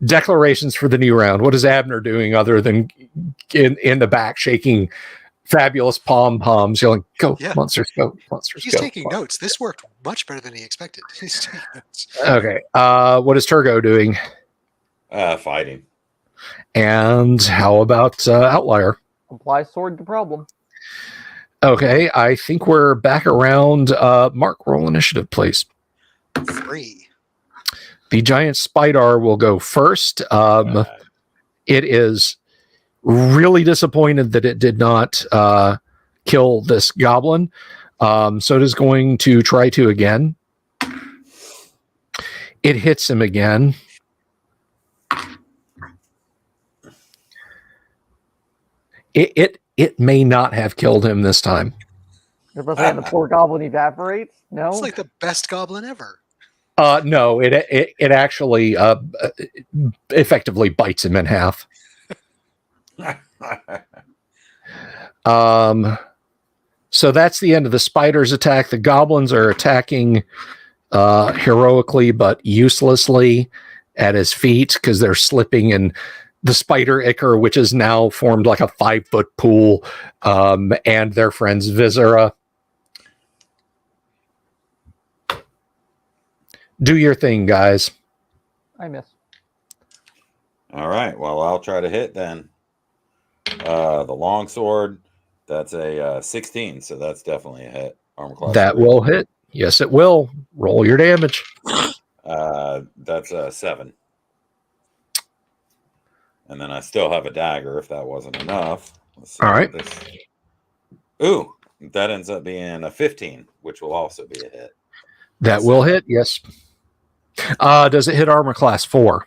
Declarations for the new round. What is Abner doing other than in the back shaking fabulous pom-poms, yelling, "Go, yeah. Monsters, go, monsters, He's go." taking notes. This worked much better than he expected. He's taking notes. Okay. What is Turgo doing? Fighting. And how about Outlier? Apply sword to problem. Okay, I think we're back around. Mark, roll initiative, please. 3. The giant spider will go first. It is really disappointed that it did not kill this goblin. So it is going to try to again. It hits him again. It may not have killed him this time. You're supposed to say the poor goblin evaporates? No? It's like the best goblin ever. No, it actually effectively bites him in half. So that's the end of the spider's attack. The goblins are attacking heroically but uselessly at his feet because they're slipping in the spider ichor, which is now formed like a 5-foot pool, and their friend's viscera. Do your thing, guys. I miss. All right. Well, I'll try to hit then. The longsword, that's a 16, so that's definitely a hit. Armor class that 3. Will hit. Yes, it will. Roll your damage. That's a 7. And then I still have a dagger if that wasn't enough. All right. Ooh, that ends up being a 15, which will also be a hit. That will hit, yes. Does it hit armor class 4?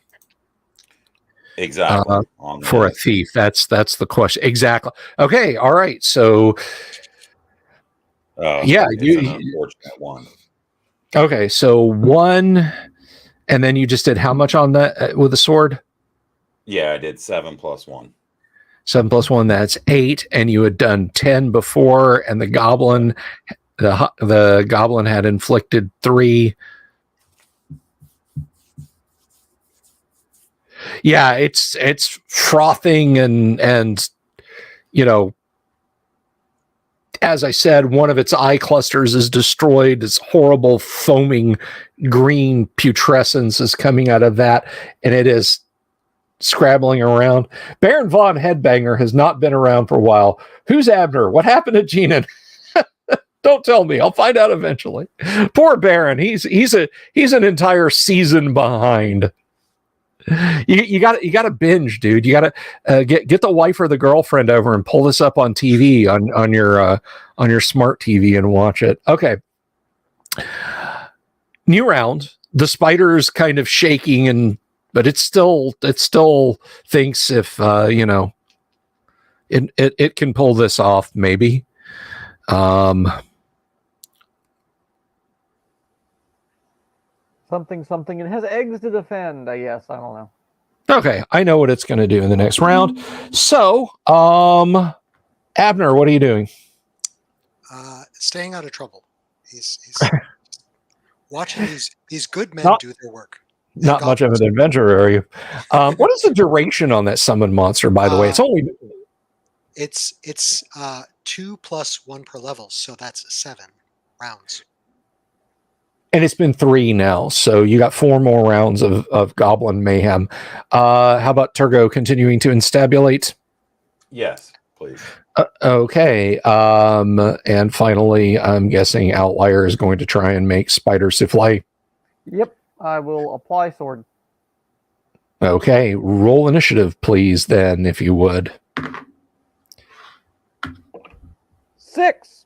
Exactly. For a thief. That's the question. Exactly. Okay. All right. So yeah, it's an unfortunate 1. Okay, so 1, and then you just did how much on that with the sword? Yeah, I did 7 plus 1. 7 plus 1, that's 8, and you had done 10 before, and the goblin had inflicted 3. Yeah, it's frothing and you know, as I said, one of its eye clusters is destroyed. This horrible foaming green putrescence is coming out of that, and it is scrabbling around. Baron Von Headbanger has not been around for a while. Who's Abner? What happened to Genan? Don't tell me. I'll find out eventually. Poor Baron. He's an entire season behind. You got to binge, dude. You got to get the wife or the girlfriend over and pull this up on TV on your smart TV and watch it. Okay. New round. The spider's kind of shaking, but it still thinks if it can pull this off, maybe. Something. It has eggs to defend, I guess. I don't know. Okay, I know what it's going to do in the next round. So, Abner, what are you doing? Staying out of trouble. He's watching these good men do their work. Not much of an adventurer, are you? What is the duration on that summon monster, by the way? It's 2 plus 1 per level, so that's 7 rounds. And it's been 3 now, so you got 4 more rounds of Goblin Mayhem. How about Turgo continuing to instabulate? Yes, please. Okay. And finally, I'm guessing Outlier is going to try and make Spider Souffle. Yep, I will apply sword. Okay, roll initiative, please, then, if you would. 6.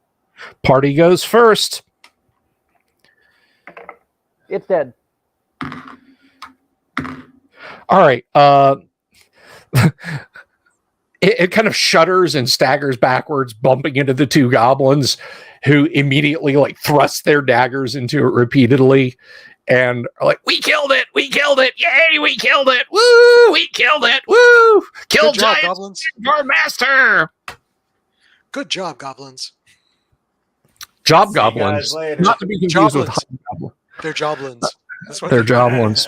Party goes first. It's dead. All right. It kind of shudders and staggers backwards, bumping into the 2 goblins, who immediately thrust their daggers into it repeatedly, and are like, "We killed it! We killed it! Yay! We killed it! Woo! We killed it! Woo! Kill giants, goblins! Our master! Good job, goblins! Job See goblins, not to be confused with hobgoblins. They're joblins. That's what they're joblins.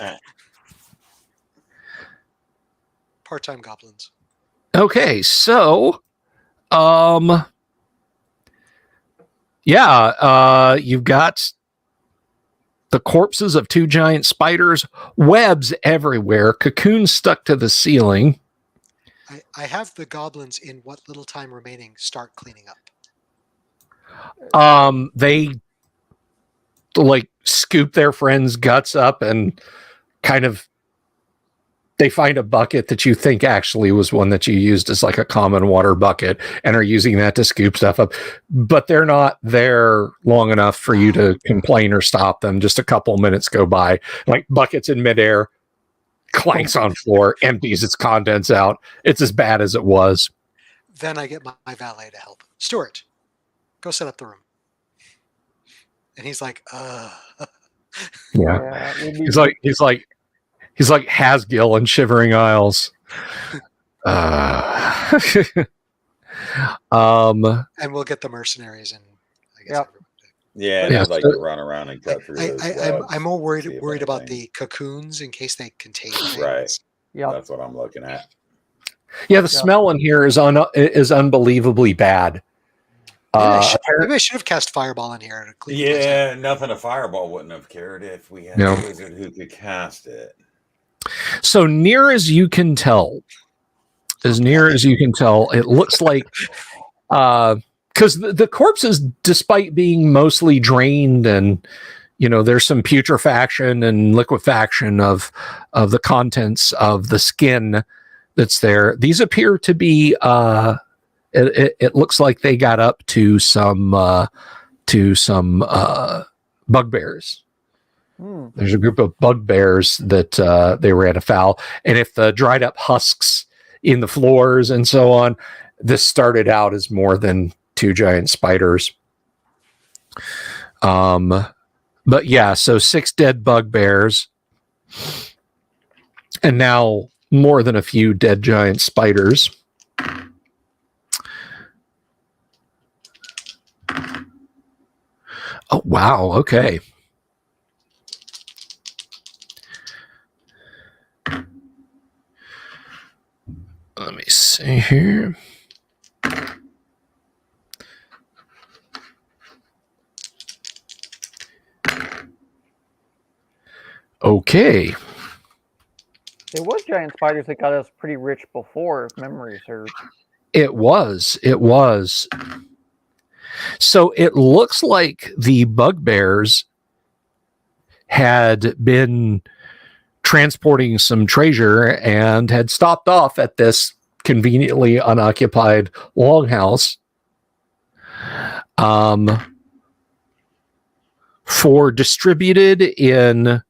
Part-time goblins. Okay, so, you've got the corpses of 2 giant spiders, webs everywhere, cocoons stuck to the ceiling. I have the goblins in what little time remaining start cleaning up. They scoop their friend's guts up and kind of they find a bucket that you think actually was one that you used as a common water bucket and are using that to scoop stuff up, but they're not there long enough for you to complain or stop them. Just a couple minutes go by, buckets in midair, clanks on floor, empties its contents out. It's as bad as it was. Then I get my valet to help. Stuart, go set up the room. And he's like, Yeah. He's like Hasgill in Shivering Isles. And we'll get the mercenaries and I guess I'd like to run around and cut through those webs, I'm more worried about the cocoons in case they contain things. Right. Yeah. That's what I'm looking at. Yeah, the smell in here is unbelievably bad. Maybe I should have cast Fireball in here to clean things up. Nothing a fireball wouldn't have cared if we had a wizard who could cast it. So near as you can tell, it looks like because the corpses, despite being mostly drained and there's some putrefaction and liquefaction of the contents of the skin that's there, these appear to be it looks like they got up to some bugbears. There's a group of bugbears that they ran afoul, and if the dried up husks in the floors and so on, this started out as more than 2 giant spiders. But yeah, so 6 dead bugbears, and now more than a few dead giant spiders. Oh, wow. Okay. Let me see here. Okay. There was giant spiders that got us pretty rich before, if memory serves. It was. So it looks like the bugbears had been transporting some treasure and had stopped off at this conveniently unoccupied longhouse for distributed in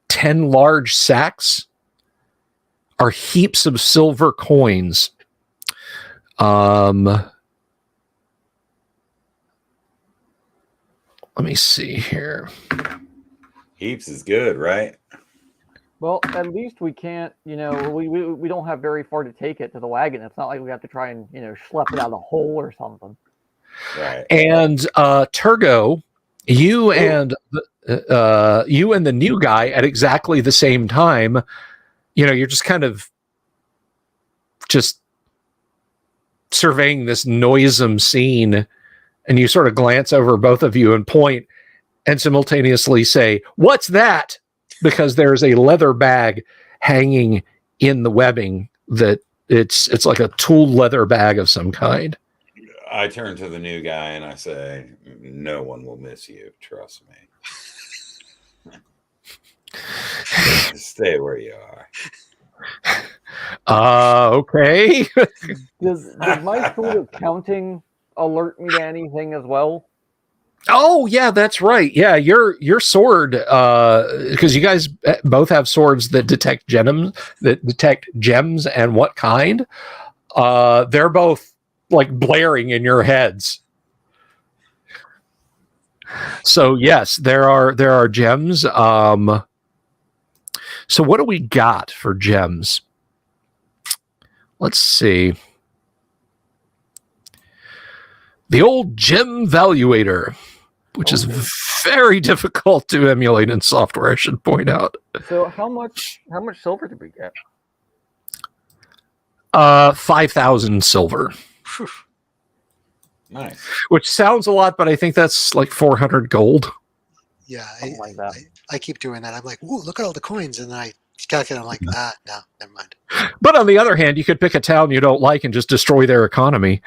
10 large sacks are heaps of silver coins. Let me see here. Heaps is good, right? Well, at least we can't, we don't have very far to take it to the wagon. It's not like we have to try and, schlep it out of a hole or something. Right. And Turgo, you and the new guy at exactly the same time, you're just kind of just surveying this noisome scene, and you sort of glance over both of you and point and simultaneously say, "What's that?" Because there's a leather bag hanging in the webbing that it's like a tooled leather bag of some kind. I turn to the new guy and I say, "No one will miss you. Trust me. Stay where you are." Okay. Does my sort of counting alert me to anything as well? Oh yeah, that's right. Yeah, your sword, because you guys both have swords that detect gems and what kind. They're both like blaring in your heads. So yes, there are gems. So what do we got for gems? Let's see. The old gem valuator, which is very difficult to emulate in software, I should point out. So how much silver did we get? 5,000 silver. Nice. Which sounds a lot, but I think that's like 400 gold. Yeah, Like that. I keep doing that. I'm like, ooh, look at all the coins, and then I calculate. I'm like, no, never mind. But on the other hand, you could pick a town you don't like and just destroy their economy.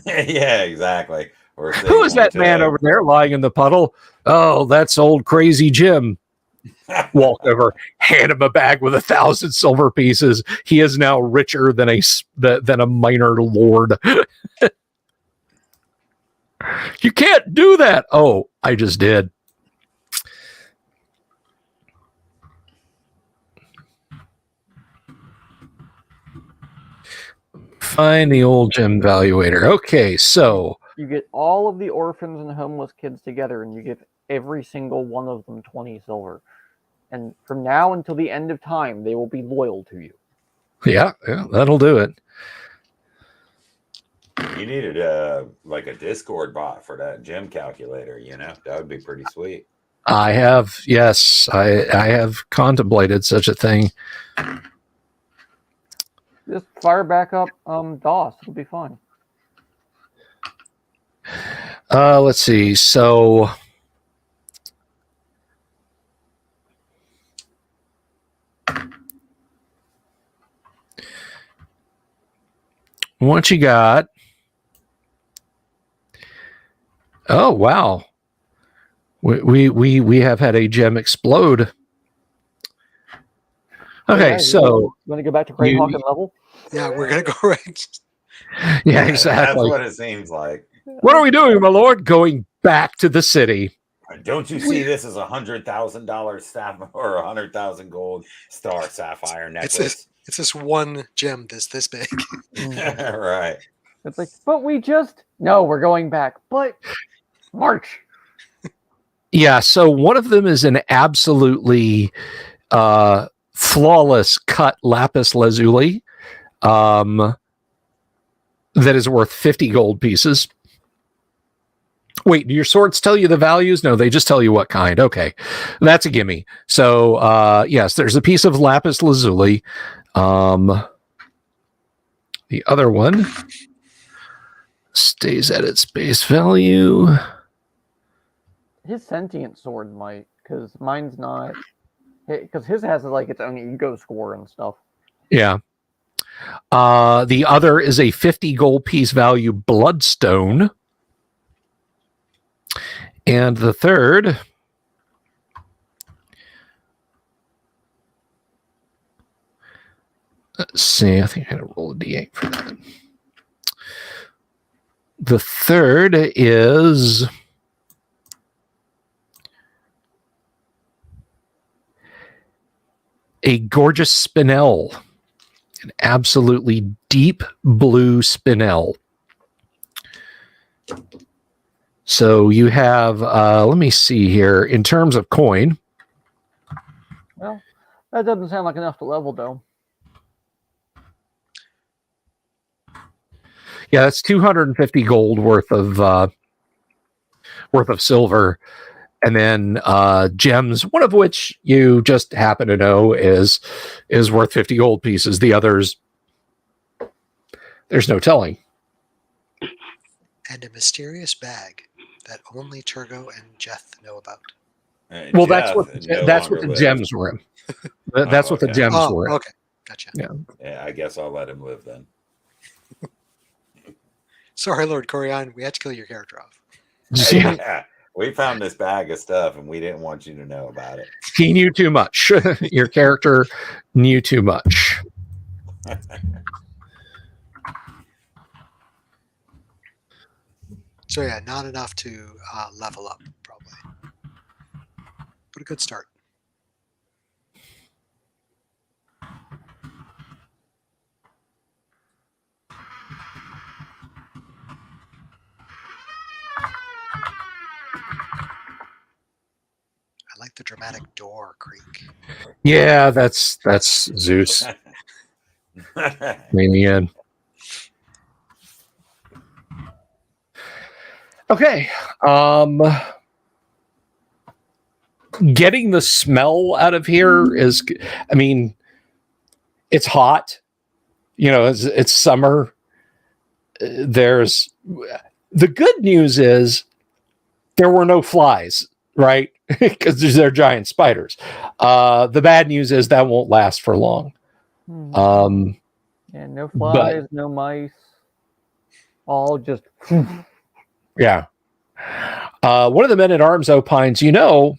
Yeah, exactly. Or Who is that man over there lying in the puddle? Oh, that's old crazy Jim. Walk over, hand him a bag with 1,000 silver pieces. He is now richer than a minor lord. You can't do that. Oh, I just did. Find the old gem valuator. Okay, so You get all of the orphans and homeless kids together, and you give every single one of them 20 silver. And from now until the end of time, they will be loyal to you. yeah, that'll do it. You needed like a Discord bot for that gem calculator, that would be pretty sweet. I have contemplated such a thing. Just fire back up DOS. It'll be fine. Let's see. So what you got? Oh wow. We have had a gem explode. Okay, Yeah, so you want to go back to Greyhawk and level? Yeah, we're gonna go right. yeah, That's exactly. what it seems like. What are we doing, my lord? Going back to the city. Don't you see this as $100,000 staff or 100,000 gold star sapphire necklace? It's this one gem this big. Right. It's like, but we're going back. But march. Yeah, so one of them is an absolutely flawless cut lapis lazuli that is worth 50 gold pieces. Wait, do your swords tell you the values? No, they just tell you what kind. Okay, that's a gimme. So, yes, there's a piece of lapis lazuli. The other one stays at its base value. His sentient sword might, because mine's not. Because his has like its own ego score and stuff. Yeah. The other is a 50 gold piece value bloodstone. And the third let's see, I think I gotta roll a d8 for that. The third is a gorgeous spinel, an absolutely deep blue spinel. So you have, let me see here, in terms of coin. Well, That doesn't sound like enough to level, though. Yeah, that's 250 gold worth of silver, and then gems. One of which you just happen to know is worth 50 gold pieces. The others, there's no telling. And a mysterious bag that only Turgo and Jeth know about. Well, Jeff that's what the lives. gems were in. That's what the okay. gems were in. Okay, gotcha. Yeah, I guess I'll let him live then. Sorry, Lord Corian, we had to kill your character off. Yeah, we found this bag of stuff, and we didn't want you to know about it. He knew too much. Your character knew too much. So yeah, not enough to level up, probably. But a good start. I like the dramatic door creak. Yeah, that's Zeus. In the end. Okay. Getting the smell out of here is, I mean, it's hot. You know, it's summer. There's the good news is there were no flies, right? Because they're giant spiders. The bad news is that won't last for long. Yeah, no flies, no mice. All just yeah. One of the men at arms opines, you know,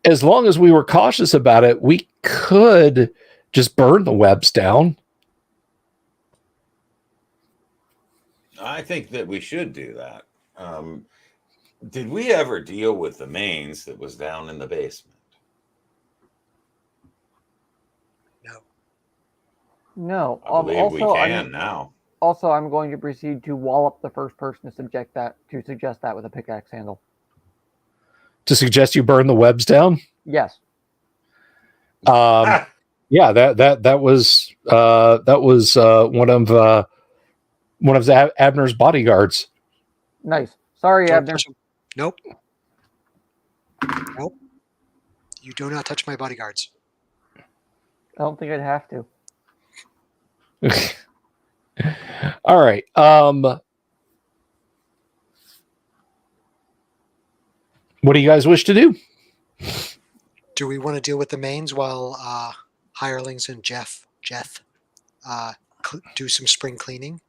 as long as we were cautious about it, we could just burn the webs down. I think that we should do that. Did we ever deal with the mains that was down in the basement? no. I believe we can now. Also, I'm going to proceed to wall up the first person to suggest that with a pickaxe handle. To suggest you burn the webs down? Yes. Yeah, that was one of Abner's bodyguards. Nice. Sorry, Don't Abner. touch him. Nope. Nope. You do not touch my bodyguards. I don't think I'd have to. All right. What do you guys wish to do? Do we want to deal with the mains while hirelings and Jeff do some spring cleaning?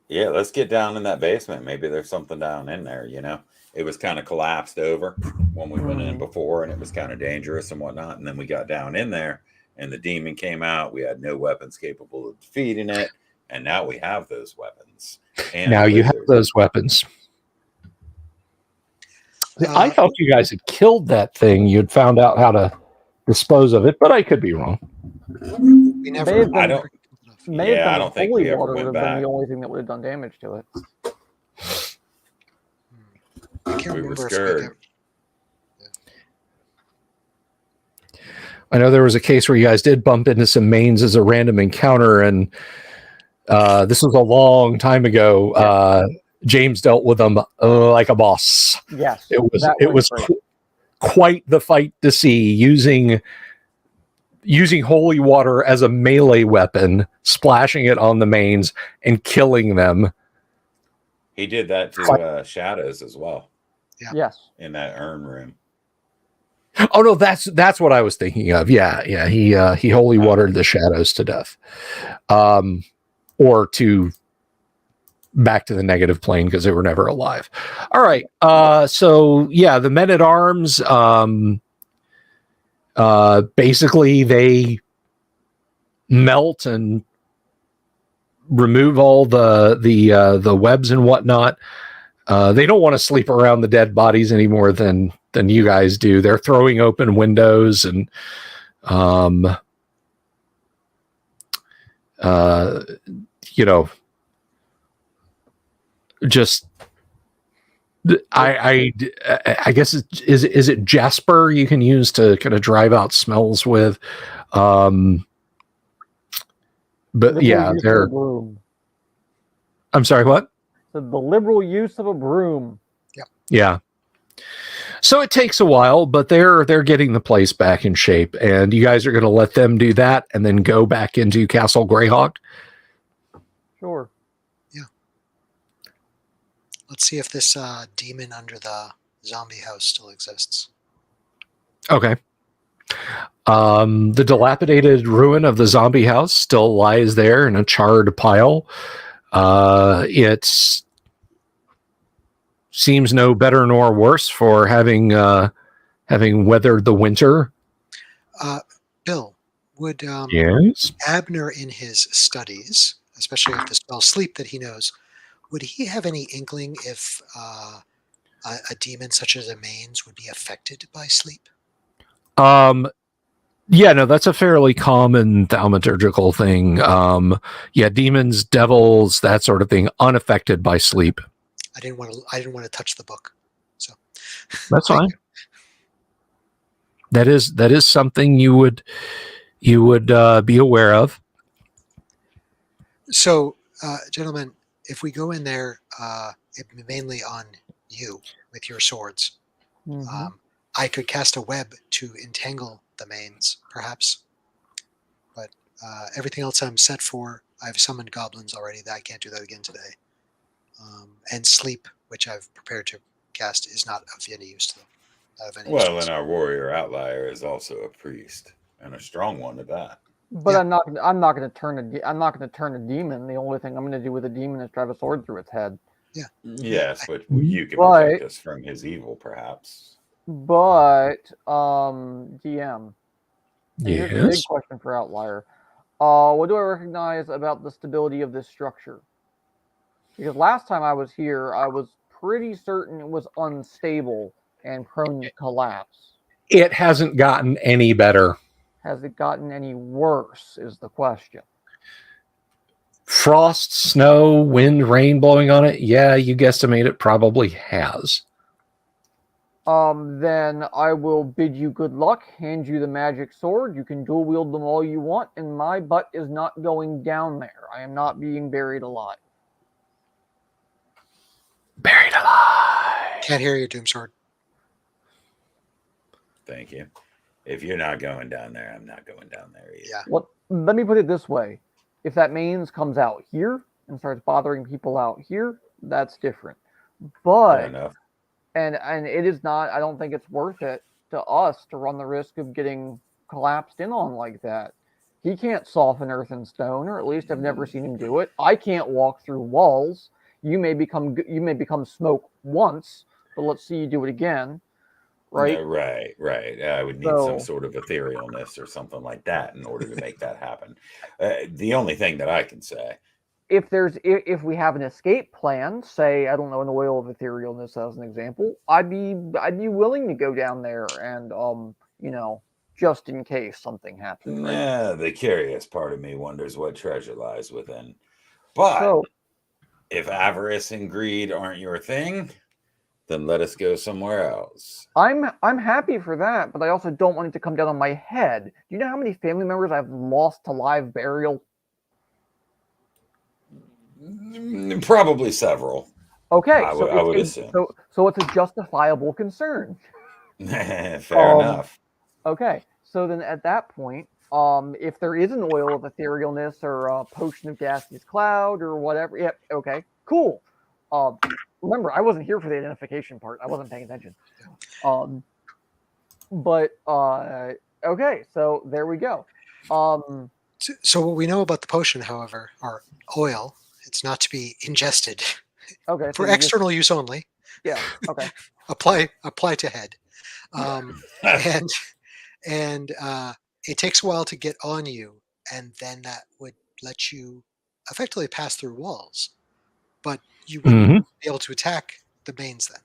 Yeah, let's get down in that basement. Maybe there's something down in there, you know. It was kind of collapsed over when we went in before, and it was kind of dangerous and whatnot. And then we got down in there, and the demon came out. We had no weapons capable of defeating it, and now we have those weapons. And now you have those weapons. I thought you guys had killed that thing. You'd found out how to dispose of it, but I could be wrong. We never. I don't. Yeah, I don't think we ever went back. Been the only thing that would have done damage to it. I can't We were remember if scared. I know there was a case where you guys did bump into some mains as a random encounter, and this was a long time ago. James dealt with them like a boss. Yes, it was quite the fight to see, using holy water as a melee weapon, splashing it on the mains and killing them. He did that to Shadows as well. Yeah. Yes. In that urn room. Oh no, that's what I was thinking of. Yeah. He holy watered the Shadows to death, or to back to the negative plane because they were never alive. All right. So yeah, the men at arms. Basically, they melt and remove all the webs and whatnot. They don't want to sleep around the dead bodies any more than you guys do. They're throwing open windows and just I guess is it Jasper you can use to kind of drive out smells with, but yeah, they're. I'm sorry, what? The liberal use of a broom. Yeah. So it takes a while, but they're getting the place back in shape, and you guys are going to let them do that, and then go back into Castle Greyhawk. Sure. Yeah. Let's see if this demon under the zombie house still exists. Okay. The dilapidated ruin of the zombie house still lies there in a charred pile. It seems no better nor worse for having weathered the winter. Bill, would Yes. Abner in his studies, especially with the spell sleep that he knows, would he have any inkling if a demon such as a Mains would be affected by sleep? Yeah, no, that's a fairly common thaumaturgical thing. Yeah, demons, devils, that sort of thing, unaffected by sleep. I didn't want to touch the book, so that's fine. That is something you would be aware of. So, gentlemen, if we go in there, mainly on you with your swords, I could cast a web to entangle the Mains, perhaps. But everything else I'm set for. I've summoned goblins already. I can't do that again today. And sleep, which I've prepared to cast, is not of any use to them. Well, and our warrior outlier is also a priest, and a strong one at that. But yeah. I'm not going to turn a demon. The only thing I'm going to do with a demon is drive a sword through its head. Yeah. Yes, but you can protect us from his evil, perhaps. But DM. Here's a big question for Outlier. What do I recognize about the stability of this structure? Because last time I was here, I was pretty certain it was unstable and prone to collapse. It hasn't gotten any better. Has it gotten any worse is the question. Frost, snow, wind, rain blowing on it? Yeah, you guesstimate it probably has. Then I will bid you good luck, hand you the magic sword. You can dual wield them all you want, and my butt is not going down there. I am not being buried alive. Buried alive. Can't hear you, Doomsword. Thank you. If you're not going down there, I'm not going down there either. Yeah. Well, let me put it this way. If that Mains comes out here and starts bothering people out here, that's different. But fair enough. And it is not, I don't think it's worth it to us to run the risk of getting collapsed in on like that. He can't soften earth and stone, or at least I've never seen him do it. I can't walk through walls. You may become smoke once, but let's see you do it again. Right? No, right. I would need some sort of etherealness or something like that in order to make that happen. The only thing that I can say, if we have an escape plan, say, I don't know, an oil of etherealness as an example, I'd be willing to go down there and just in case something happens. Right? Yeah, the curious part of me wonders what treasure lies within. But if avarice and greed aren't your thing, then let us go somewhere else. I'm happy for that, but I also don't want it to come down on my head. Do you know how many family members I've lost to live burial? Probably several. Okay, I would assume. So it's a justifiable concern. Fair enough. Okay, so then at that point, if there is an oil of etherealness or a potion of gaseous cloud or whatever, yeah, okay, cool. Remember, I wasn't here for the identification part. I wasn't paying attention. Okay, so there we go. So what we know about the potion, however, or oil, it's not to be ingested. Okay. For external use only. Yeah. Okay. apply to head. And it takes a while to get on you, and then that would let you effectively pass through walls. But you wouldn't be able to attack the Mains then.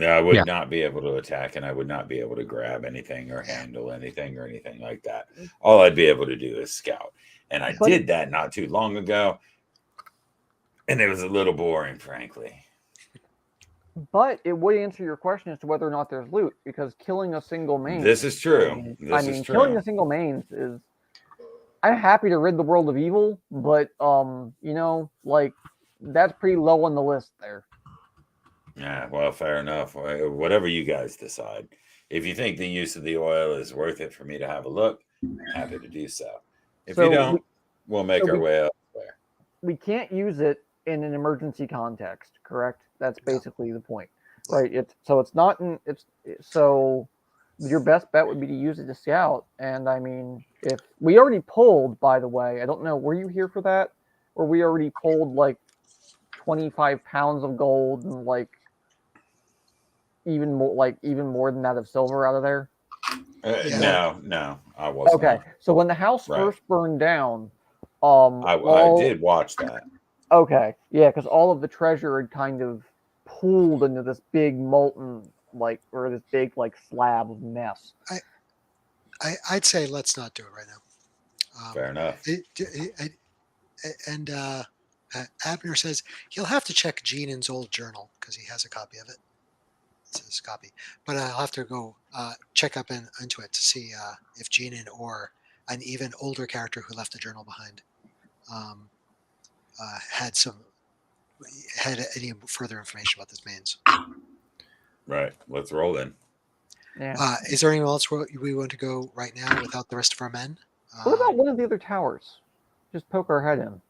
I would not be able to attack, and I would not be able to grab anything or handle anything or anything like that. All I'd be able to do is scout. And I did that not too long ago, and it was a little boring, frankly. But it would answer your question as to whether or not there's loot, because killing a single main. This is true. Killing a single main is. I'm happy to rid the world of evil, but like that's pretty low on the list there. Yeah, well, fair enough. Whatever you guys decide. If you think the use of the oil is worth it for me to have a look, I'm happy to do so. If you don't, we'll make our way elsewhere. We can't use it in an emergency context, correct? That's basically the point, right? So your best bet would be to use it to scout. And I mean, if we already pulled, by the way, I don't know, were you here for that? Or we already pulled like 25 pounds of gold and like even more than that of silver out of there? No, I wasn't. Okay, so when the house first burned down, I did watch that. Okay, yeah, because all of the treasure had kind of pooled into this big molten, or this big slab of mess. I'd say let's not do it right now. Fair enough. Abner says he'll have to check Geenan's old journal because he has a copy of it. It's his copy, but I'll have to go check up into it to see if Geenan or an even older character who left the journal behind had any further information about this mains. Right. Let's roll in. Yeah. Is there anyone else we want to go right now without the rest of our men? What about one of the other towers? Just poke our head in.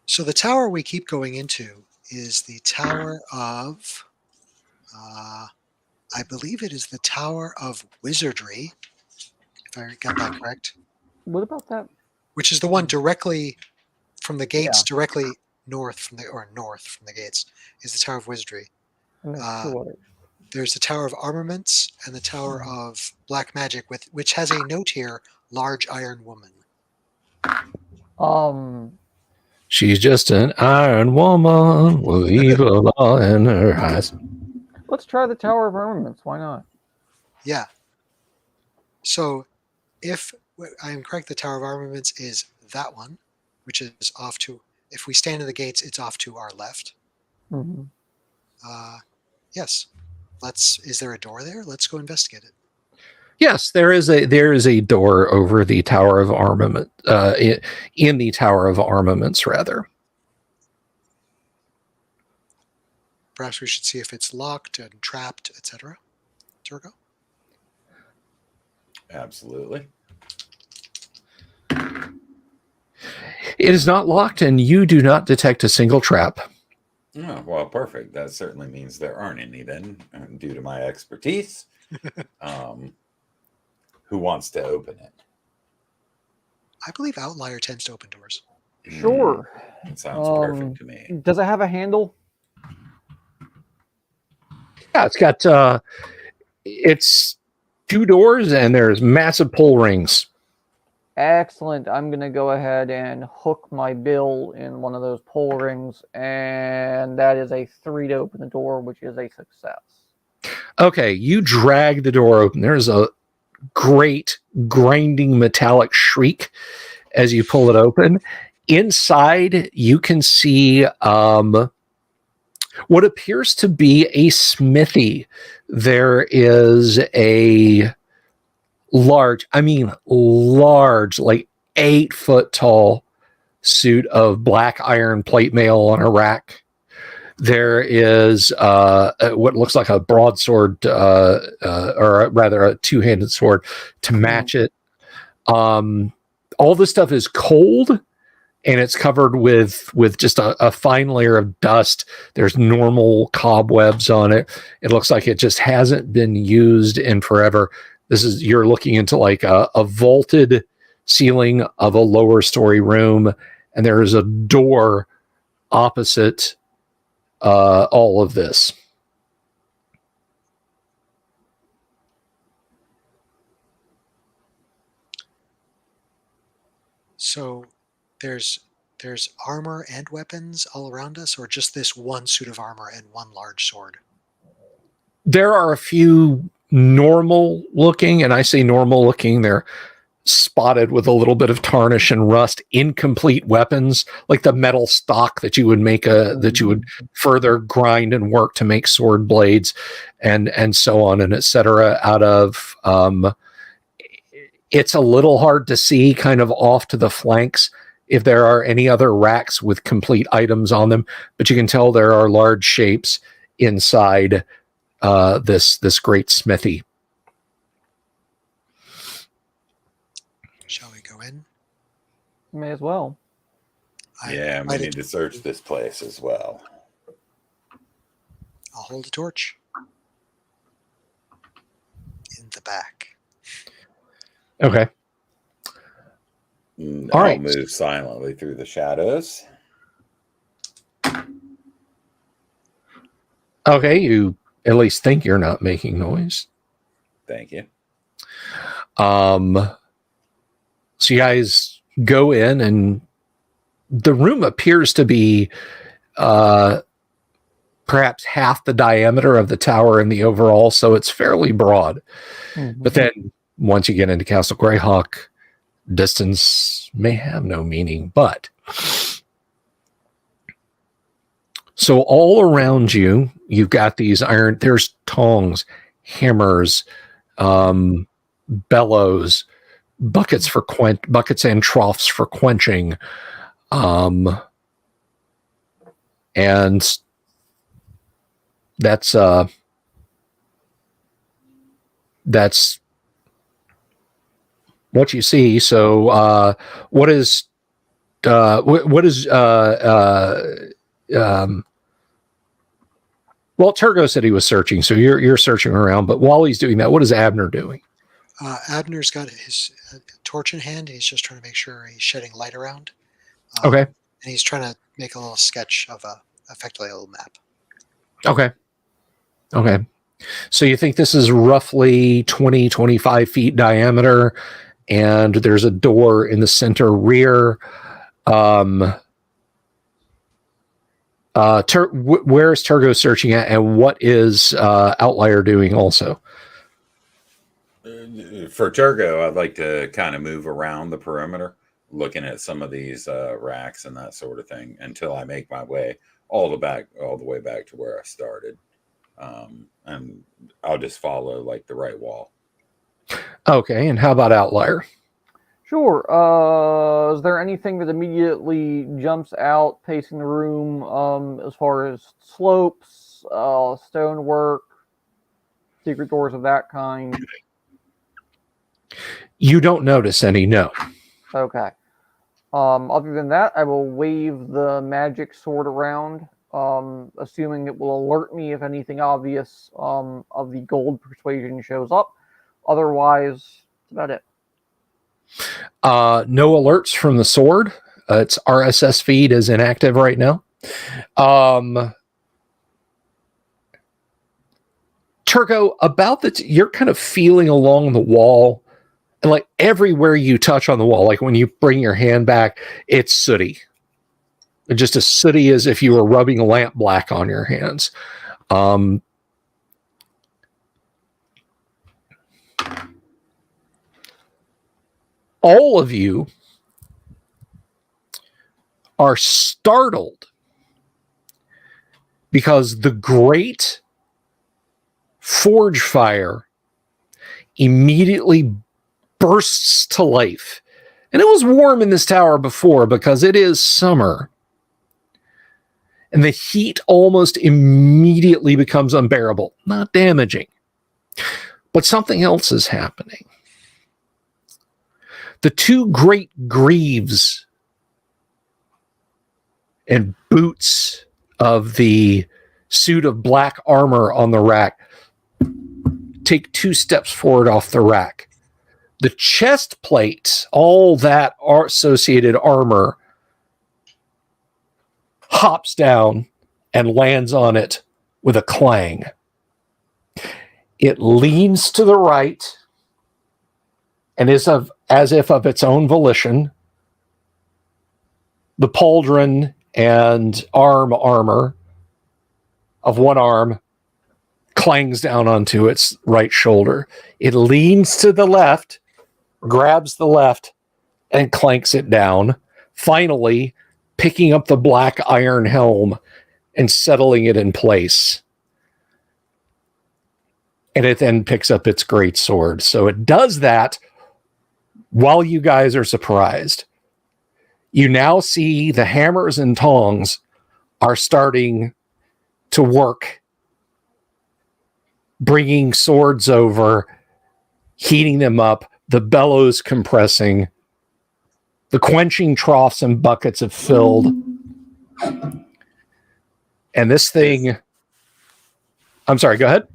So the tower we keep going into is the tower of, I believe it is the Tower of Wizardry, if I got that correct. What about that? Which is the one directly from the gates, directly north from the gates, is the Tower of Wizardry. There's the Tower of Armaments and the Tower of Black Magic, which has a note here: large iron woman. She's just an iron woman with evil in her eyes. Let's try the Tower of Armaments. Why not? Yeah. So, if I'm correct, the Tower of Armaments is that one, which is off to. If we stand in the gates, it's off to our left. Mm-hmm. Yes. Is there a door there? Let's go investigate it. Yes, there is a door over the Tower of Armament, in the Tower of Armaments, rather. Perhaps we should see if it's locked and trapped, etc. Turgo? Absolutely. It is not locked, and you do not detect a single trap. Oh, well, perfect. That certainly means there aren't any then, due to my expertise. Who wants to open it? I believe Outlier tends to open doors. Sure. It sounds perfect to me. Does it have a handle? Yeah, it's got it's 2 doors, and there's massive pull rings. Excellent. I'm going to go ahead and hook my bill in one of those pull rings, and that is a 3 to open the door, which is a success. Okay, you drag the door open. There's a great grinding metallic shriek as you pull it open. Inside, you can see what appears to be a smithy. There is a large, like 8-foot tall suit of black iron plate mail on a rack. There is what looks like a broadsword, or rather a 2-handed sword to match it. All this stuff is cold, and it's covered with just a fine layer of dust. There's normal cobwebs on it. It looks like it just hasn't been used in forever. You're looking into like a vaulted ceiling of a lower story room, and there is a door opposite all of this. So there's armor and weapons all around us, or just this one suit of armor and one large sword? There are a few normal looking, and I say normal looking, they're spotted with a little bit of tarnish and rust, incomplete weapons, like the metal stock that you would make that you would further grind and work to make sword blades, and so on and etc. Out of it's a little hard to see kind of off to the flanks if there are any other racks with complete items on them, but you can tell there are large shapes inside this great smithy. Shall we go in? May as well. Yeah, we need to search this place as well. I'll hold a torch. In the back. Okay. All right. I'll move silently through the shadows. Okay, you at least think you're not making noise. Thank you. So you guys go in, and the room appears to be perhaps half the diameter of the tower in the overall, so it's fairly broad. Mm-hmm. But then once you get into Castle Greyhawk, distance may have no meaning. But so all around you, you've got these iron, there's tongs, hammers, bellows, buckets and troughs for quenching, and that's what you see. So what is well, Turgo said he was searching, so you're searching around, but while he's doing that, what is Abner doing? Abner's got his torch in hand. He's just trying to make sure he's shedding light around. Okay. And he's trying to make a little sketch of effectively a little map. Okay. Okay. So you think this is roughly 20, 25 feet diameter, and there's a door in the center rear. Where is Turgo searching at, and what is Outlier doing also? For Turgo, I'd like to kind of move around the perimeter, looking at some of these racks and that sort of thing until I make my way all the way back to where I started. And I'll just follow like the right wall. Okay, and how about Outlier? Sure. Is there anything that immediately jumps out pacing the room as far as slopes, stonework, secret doors of that kind? You don't notice any, no. Okay. Other than that, I will wave the magic sword around, assuming it will alert me if anything obvious of the gold persuasion shows up. Otherwise, that's about it. No alerts from the sword. Its RSS feed is inactive right now. Turgo, you're kind of feeling along the wall, and like everywhere you touch on the wall, like when you bring your hand back, it's sooty. Just as sooty as if you were rubbing lamp black on your hands. All of you are startled because the great forge fire immediately bursts to life. And it was warm in this tower before because it is summer. And the heat almost immediately becomes unbearable. Not damaging, but something else is happening. The two great greaves and boots of the suit of black armor on the rack take 2 steps forward off the rack. The chest plate, all that associated armor, hops down and lands on it with a clang. It leans to the right and is as if of its own volition. The pauldron and armor of one arm clangs down onto its right shoulder. It leans to the left grabs the left, and clanks it down, finally picking up the black iron helm and settling it in place. And it then picks up its great sword. So it does that while you guys are surprised. You now see the hammers and tongs are starting to work, bringing swords over, heating them up, the bellows compressing, the quenching troughs and buckets have filled. And this thing... I'm sorry, go ahead.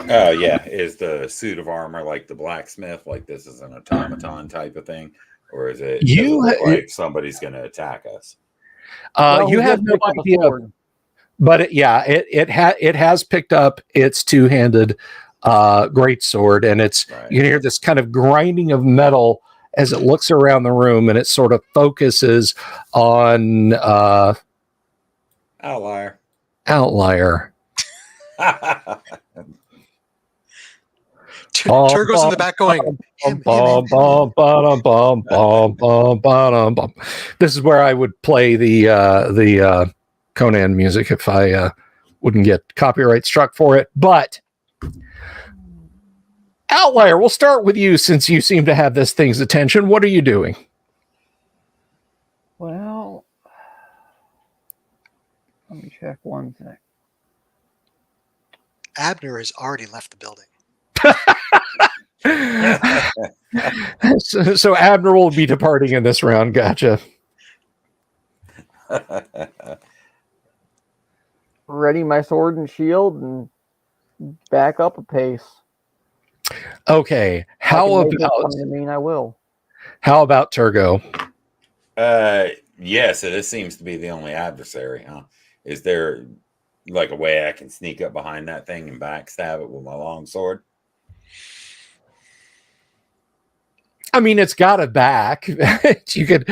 Oh, yeah. Is the suit of armor like the blacksmith? Like this is an automaton type of thing? Or is it, does it look like somebody's going to attack us? You have no idea. But it has picked up its two-handed great sword, and it's right. You can hear this kind of grinding of metal as it looks around the room, and it sort of focuses on Outlier. Turgo's in the back going. This is where I would play the Conan music if I wouldn't get copyright struck for it. But Outlier, we'll start with you since you seem to have this thing's attention. What are you doing? Well, let me check one thing. Abner has already left the building. So Abner will be departing in this round. Gotcha. Ready my sword and shield and back up a pace. Okay. How about I will. How about Turgo? Yes, this seems to be the only adversary, huh? Is there like a way I can sneak up behind that thing and backstab it with my long sword? I mean, it's got a back. You could.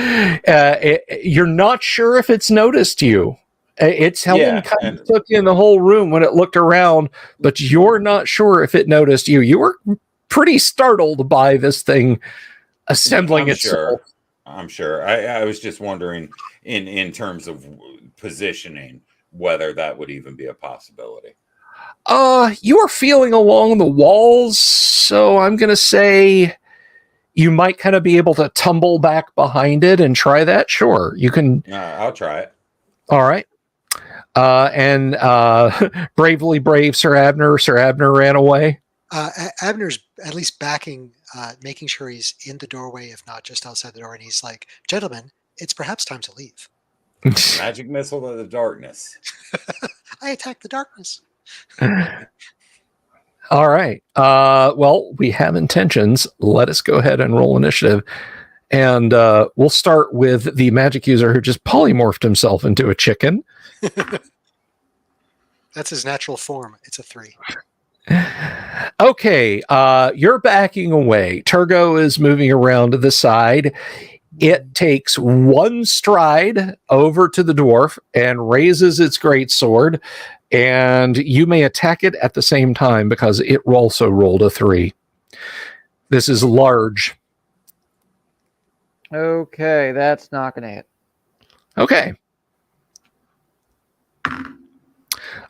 You're not sure if it's noticed you. Its helm kind of took in the whole room when it looked around, but you're not sure if it noticed you. You were pretty startled by this thing assembling itself. I'm sure. I was just wondering in terms of positioning whether that would even be a possibility. You are feeling along the walls, so I'm going to say you might kind of be able to tumble back behind it and try that. Sure, you can. I'll try it. All right. And bravely brave Sir Abner. Sir Abner ran away. Abner's at least backing, making sure he's in the doorway, if not just outside the door. And he's like, "Gentlemen, it's perhaps time to leave." Magic missile of the darkness. I attack the darkness. All right. Well, we have intentions. Let us go ahead and roll initiative. And we'll start with the magic user who just polymorphed himself into a chicken. That's his natural form. It's a 3. Okay. You're backing away. Turgo is moving around to the side. It takes one stride over to the dwarf and raises its great sword. And you may attack it at the same time because it also rolled a 3. This is large. Okay, that's not going to hit. Okay.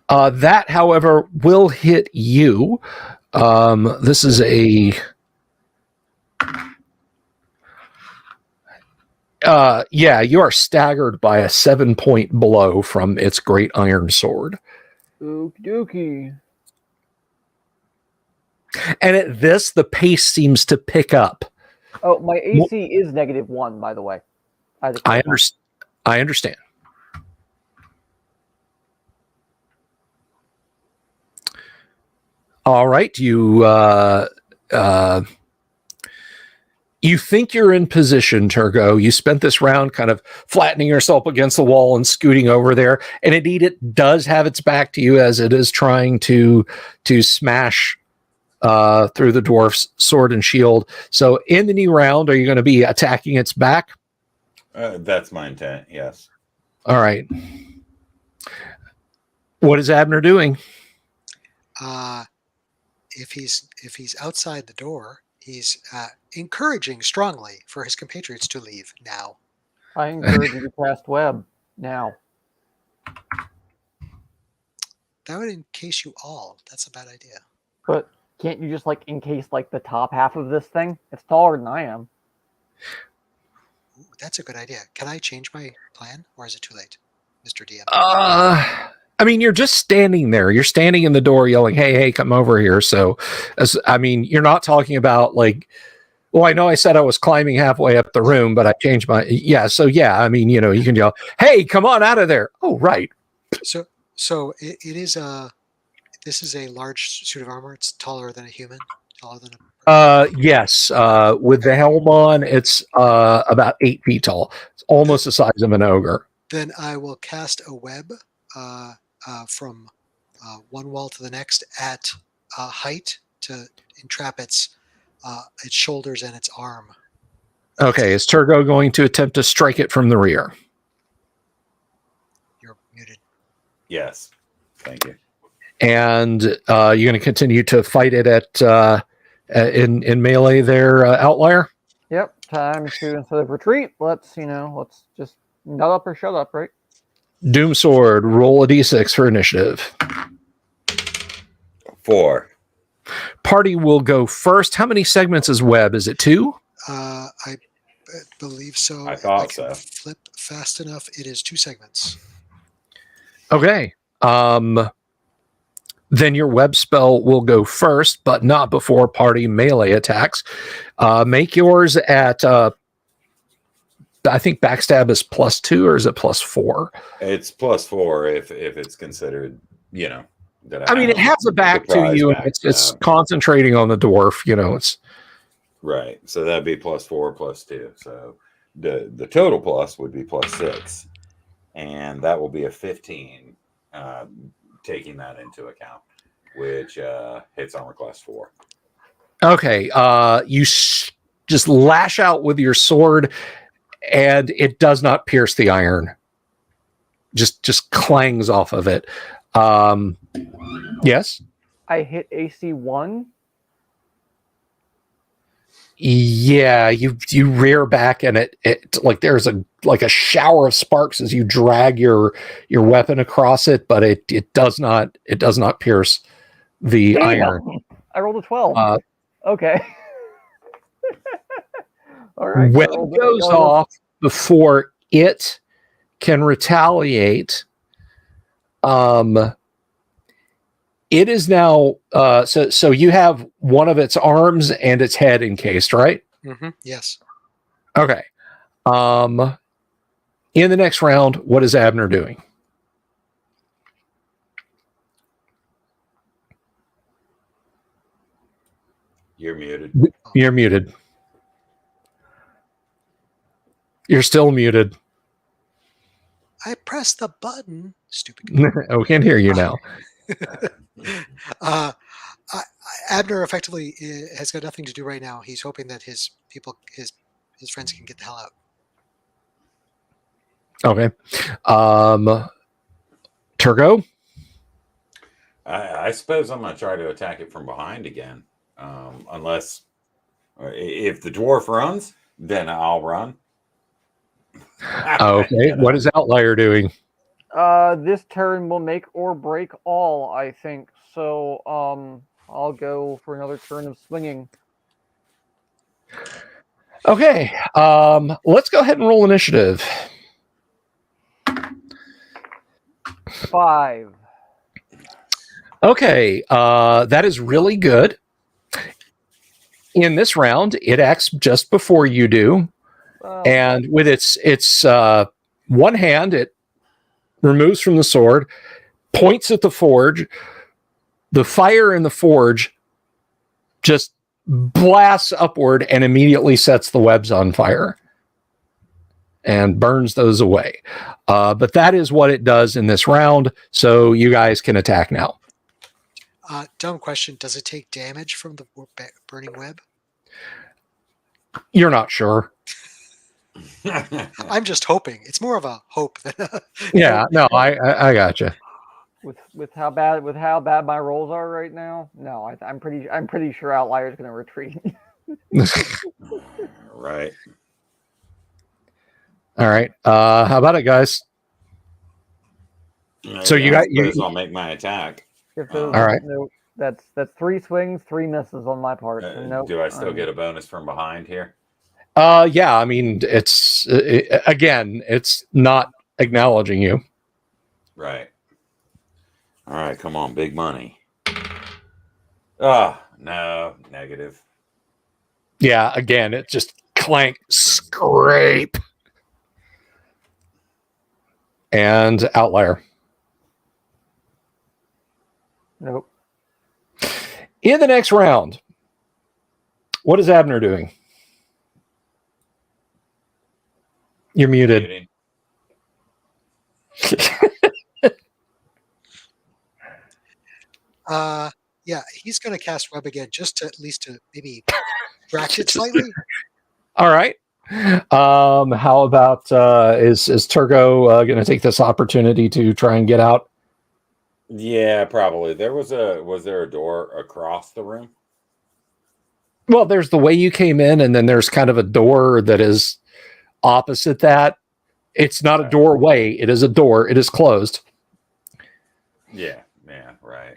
That, however, will hit you. This is a... you are staggered by a 7-point blow from its great iron sword. Okie dokie. And at this, the pace seems to pick up. Oh, my AC is -1, by the way. I understand. All right, you think you're in position, Turgo. You spent this round kind of flattening yourself against the wall and scooting over there. And indeed, it does have its back to you as it is trying to smash through the dwarf's sword and shield. So in the new round, are you going to be attacking its back? That's my intent, yes. All right. What is Abner doing? If he's outside the door, he's encouraging strongly for his compatriots to leave now. I encourage you to cast web now. That would encase you all. That's a bad idea. But can't you just like encase like the top half of this thing? It's taller than I am. Ooh, that's a good idea. Can I change my plan, or is it too late, Mr. DM? I mean, you're just standing there. You're standing in the door yelling, hey, come over here. So, you're not talking about like, well, I know I said I was climbing halfway up the room, but I changed my, So, I mean, you can yell, hey, come on out of there. Oh, right. So it is this is a large suit of armor. It's taller than a human, taller than a. Yes. With the helm on, it's about 8 feet tall. It's almost the size of an ogre. Then I will cast a web from one wall to the next at height to entrap its shoulders and its arm. Okay. Is Turgo going to attempt to strike it from the rear? You're muted. Yes. Thank you. And you're going to continue to fight it at in melee there, Outlier? Yep. Time to, instead of retreat, let's just nut up or shut up, right? Doomsword, roll a d6 for initiative. 4. Party will go first. How many segments is web? Is it 2? I believe so. I thought if I can so. flip fast enough. It is 2 segments. Okay. Then your web spell will go first, but not before party melee attacks. Make yours at, I think backstab is +2, or is it +4? It's +4 if it's considered, that I mean, it has a back to you. It's concentrating on the dwarf. It's right. So that'd be +4 +2. So the total plus would be +6, and that will be a 15. Taking that into account, which hits armor class 4. okay. You just lash out with your sword, and it does not pierce the iron. Just clangs off of it. Yes. I hit AC 1. Yeah, you rear back, and it like there's a shower of sparks as you drag your weapon across it, but it does not pierce the Damn. iron. I rolled a 12. Okay. All right. Web goes off before it can retaliate. It is now so you have one of its arms and its head encased, right? Mm-hmm. Yes. Okay. In the next round, what is Abner doing? You're muted. You're muted. You're still muted. I pressed the button. Stupid. Oh, we can hear you now. Abner effectively has got nothing to do right now. He's hoping that his friends can get the hell out. Okay. Turgo? I suppose I'm going to try to attack it from behind again. Unless if the dwarf runs, then I'll run. Okay. What is Outlier doing? This turn will make or break all, I think. So, I'll go for another turn of swinging. Okay. Let's go ahead and roll initiative. 5. Okay. That is really good. In this round, it acts just before you do. And with its one hand, it removes from the sword, points at the forge. The fire in the forge just blasts upward and immediately sets the webs on fire and burns those away. But that is what it does in this round. So you guys can attack now. Dumb question. Does it take damage from the burning web? You're not sure. I'm just hoping. It's more of a hope than a... Yeah, no, I gotcha. With how bad my rolls are right now, no, I'm pretty sure Outlier's going to retreat. Right. All right. How about it, guys? So you got I'll make my attack. If those, all right. no, that's 3 swings, 3 misses on my part. So no. Do I still get a bonus from behind here? Yeah. I mean, it's again, it's not acknowledging you. Right. All right. Come on, big money. No, negative. Yeah. Again, it just clank, scrape, and outlier. Nope. In the next round, what is Abner doing? You're muted. Yeah, he's going to cast web again, just to at least to maybe scratch it slightly. All right. How about is Turgo going to take this opportunity to try and get out? Yeah, probably. Was there a door across the room? Well, there's the way you came in, and then there's kind of a door that is opposite that. It's not a doorway. It is a door. It is closed. Yeah, right.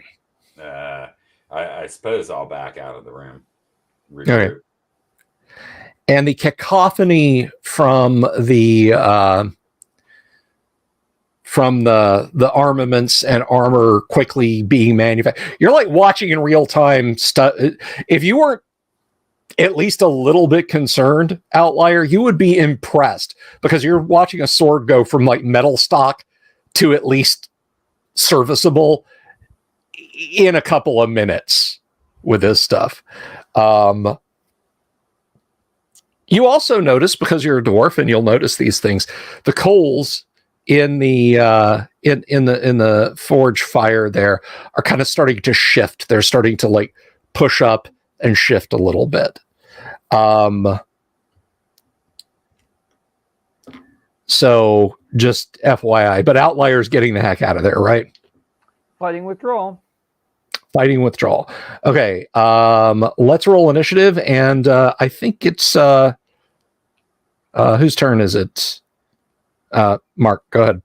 I suppose I'll back out of the room. Okay. And the cacophony from the armaments and armor quickly being manufactured. You're like watching in real time stuff. If you weren't at least a little bit concerned, Outlier, you would be impressed because you're watching a sword go from like metal stock to at least serviceable in a couple of minutes with this stuff. You also notice, because you're a dwarf and you'll notice these things, the coals in the in the forge fire there are kind of starting to shift. They're starting to like push up and shift a little bit. So just FYI, but Outlier's getting the heck out of there, right? Fighting withdrawal. Fighting withdrawal. Okay. Let's roll initiative, and I think it's whose turn is it? Mark, go ahead.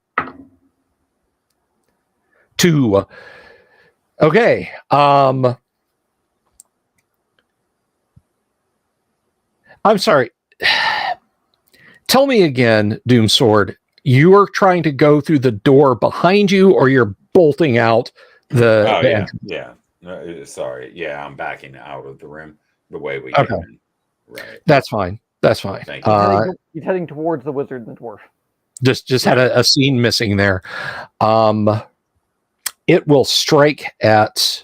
2. Okay. I'm sorry. Tell me again, Doomsword. You are trying to go through the door behind you, or you're bolting out the entrance? Yeah. No, sorry. Yeah, I'm backing out of the room the way we came in. Right. That's fine. That's fine. Thank you. He's heading towards the wizard and the dwarf. Just had a scene missing there. It will strike at.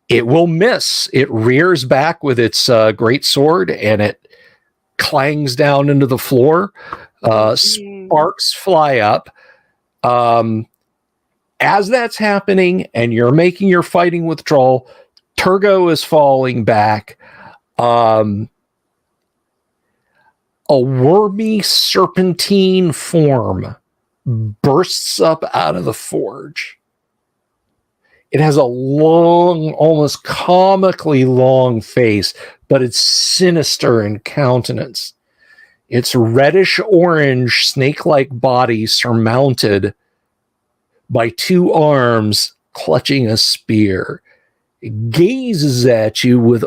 It will miss. It rears back with its great sword, and it clangs down into the floor. Sparks fly up. As that's happening, and you're making your fighting withdrawal, Turgo is falling back. A wormy serpentine form bursts up out of the forge. It has a long, almost comically long face, but it's sinister in countenance. Its reddish orange snake-like body surmounted by 2 arms clutching a spear. It gazes at you with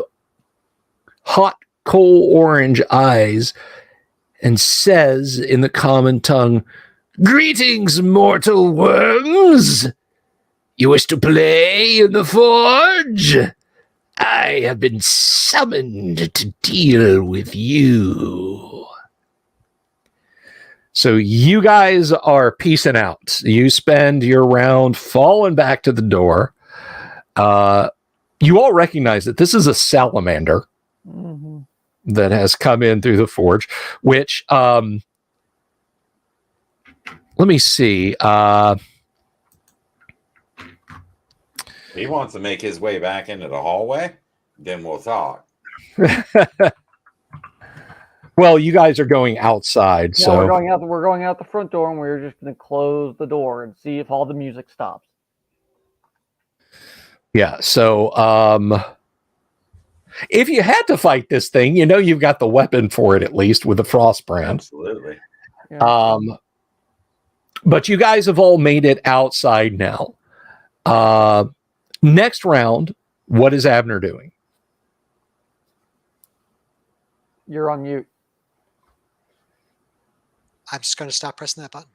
hot coal orange eyes and says in the common tongue, "Greetings, mortal worms! You wish to play in the forge? I have been summoned to deal with you." So you guys are peacing out. You spend your round falling back to the door. You all recognize that this is a salamander that has come in through the forge, which, let me see. He wants to make his way back into the hallway, then we'll talk. Well, you guys are going outside, Yeah, so we're going out the front door, and we're just going to close the door and see if all the music stops. yeah. So If you had to fight this thing, you've got the weapon for it, at least with the frost brand. Absolutely. Yeah. But you guys have all made it outside now. Next round, what is Abner doing? You're on mute. I'm just going to stop pressing that button.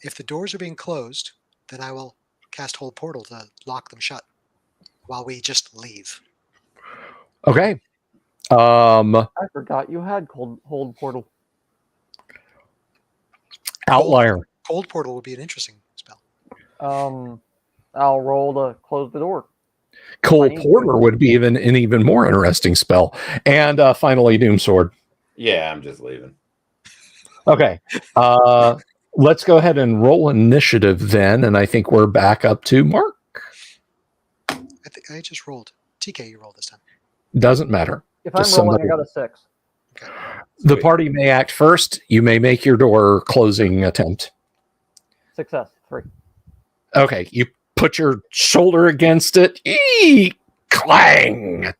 If the doors are being closed, then I will cast Hold Portal to lock them shut while we just leave. Okay. I forgot you had hold portal. Outlier. Cold Portal would be an interesting spell. I'll roll to close the door. Cold Porter would be an even more interesting spell. And finally, Doom Sword. Yeah, I'm just leaving. Okay. Let's go ahead and roll initiative then. And I think we're back up to Mark. I think I just rolled. TK, you rolled this time. Doesn't matter. If I'm rolling, I got a 6. Okay. The party may act first. You may make your door closing attempt. Success. 3. Okay. You put your shoulder against it. Clang.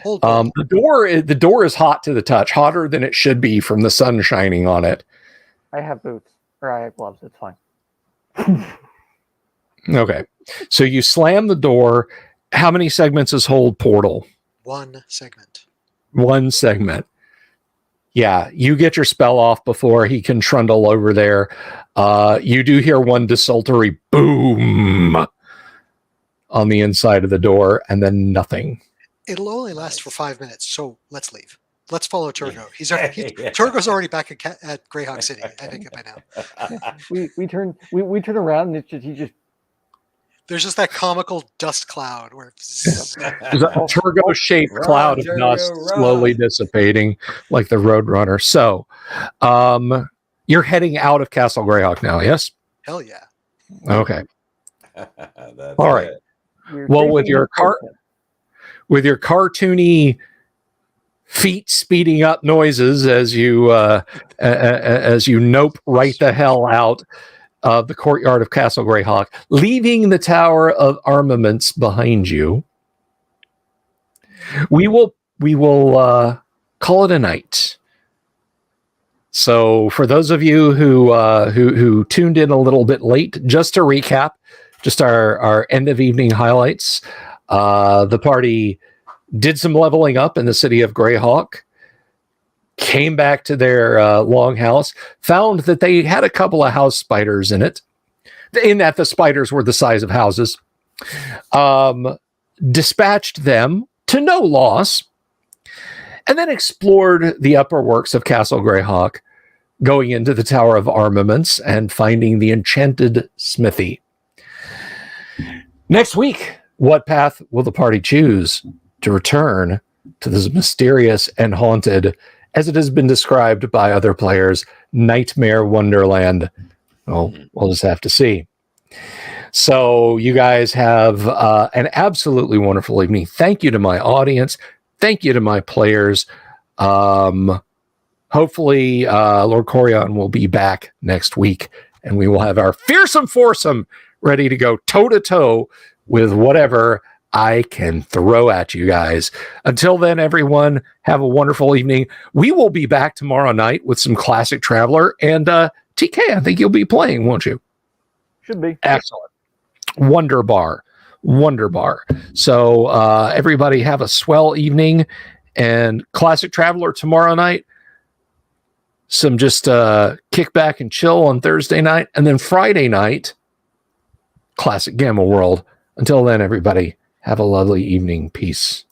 The door is hot to the touch, hotter than it should be from the sun shining on it. I have boots, or I have gloves. It's fine. Okay, so you slam the door. How many segments is Hold Portal? 1 segment. 1 segment. Yeah, you get your spell off before he can trundle over there. You do hear one desultory boom on the inside of the door, and then nothing. It'll only last for 5 minutes, so let's leave. Let's follow Turgo. Turgo's already back at Greyhawk City, I think, by now. We turn around and he just. There's just that comical dust cloud where There's a Turgo-shaped cloud of dust slowly dissipating like the Roadrunner. So, you're heading out of Castle Greyhawk now, yes? hell yeah. Okay. That's all right. it. Well, with your cartoony feet speeding up noises as you nope right the hell out of the courtyard of Castle Greyhawk, leaving the Tower of Armaments behind you, we will call it a night. So, for those of you who tuned in a little bit late, just to recap, just our end of evening highlights. The party did some leveling up in the city of Greyhawk, came back to their longhouse, found that they had a couple of house spiders in it, in that the spiders were the size of houses, dispatched them to no loss, and then explored the upper works of Castle Greyhawk, going into the Tower of Armaments and finding the enchanted smithy. Next week, what path will the party choose to return to this mysterious and haunted, as it has been described by other players, nightmare wonderland? Well, we'll just have to see. So you guys have an absolutely wonderful evening. Thank you to my audience. Thank you to my players. Hopefully, Lord Corion will be back next week, and we will have our fearsome foursome ready to go toe-to-toe with whatever I can throw at you guys. Until then, everyone, have a wonderful evening. We will be back tomorrow night with some Classic Traveler, and TK, I think you'll be playing, won't you? Should be. Excellent. Wonderbar. So everybody have a swell evening, and Classic Traveler tomorrow night. Some just kick back and chill on Thursday night, and then Friday night, Classic Gamma World. Until then, everybody, have a lovely evening. Peace.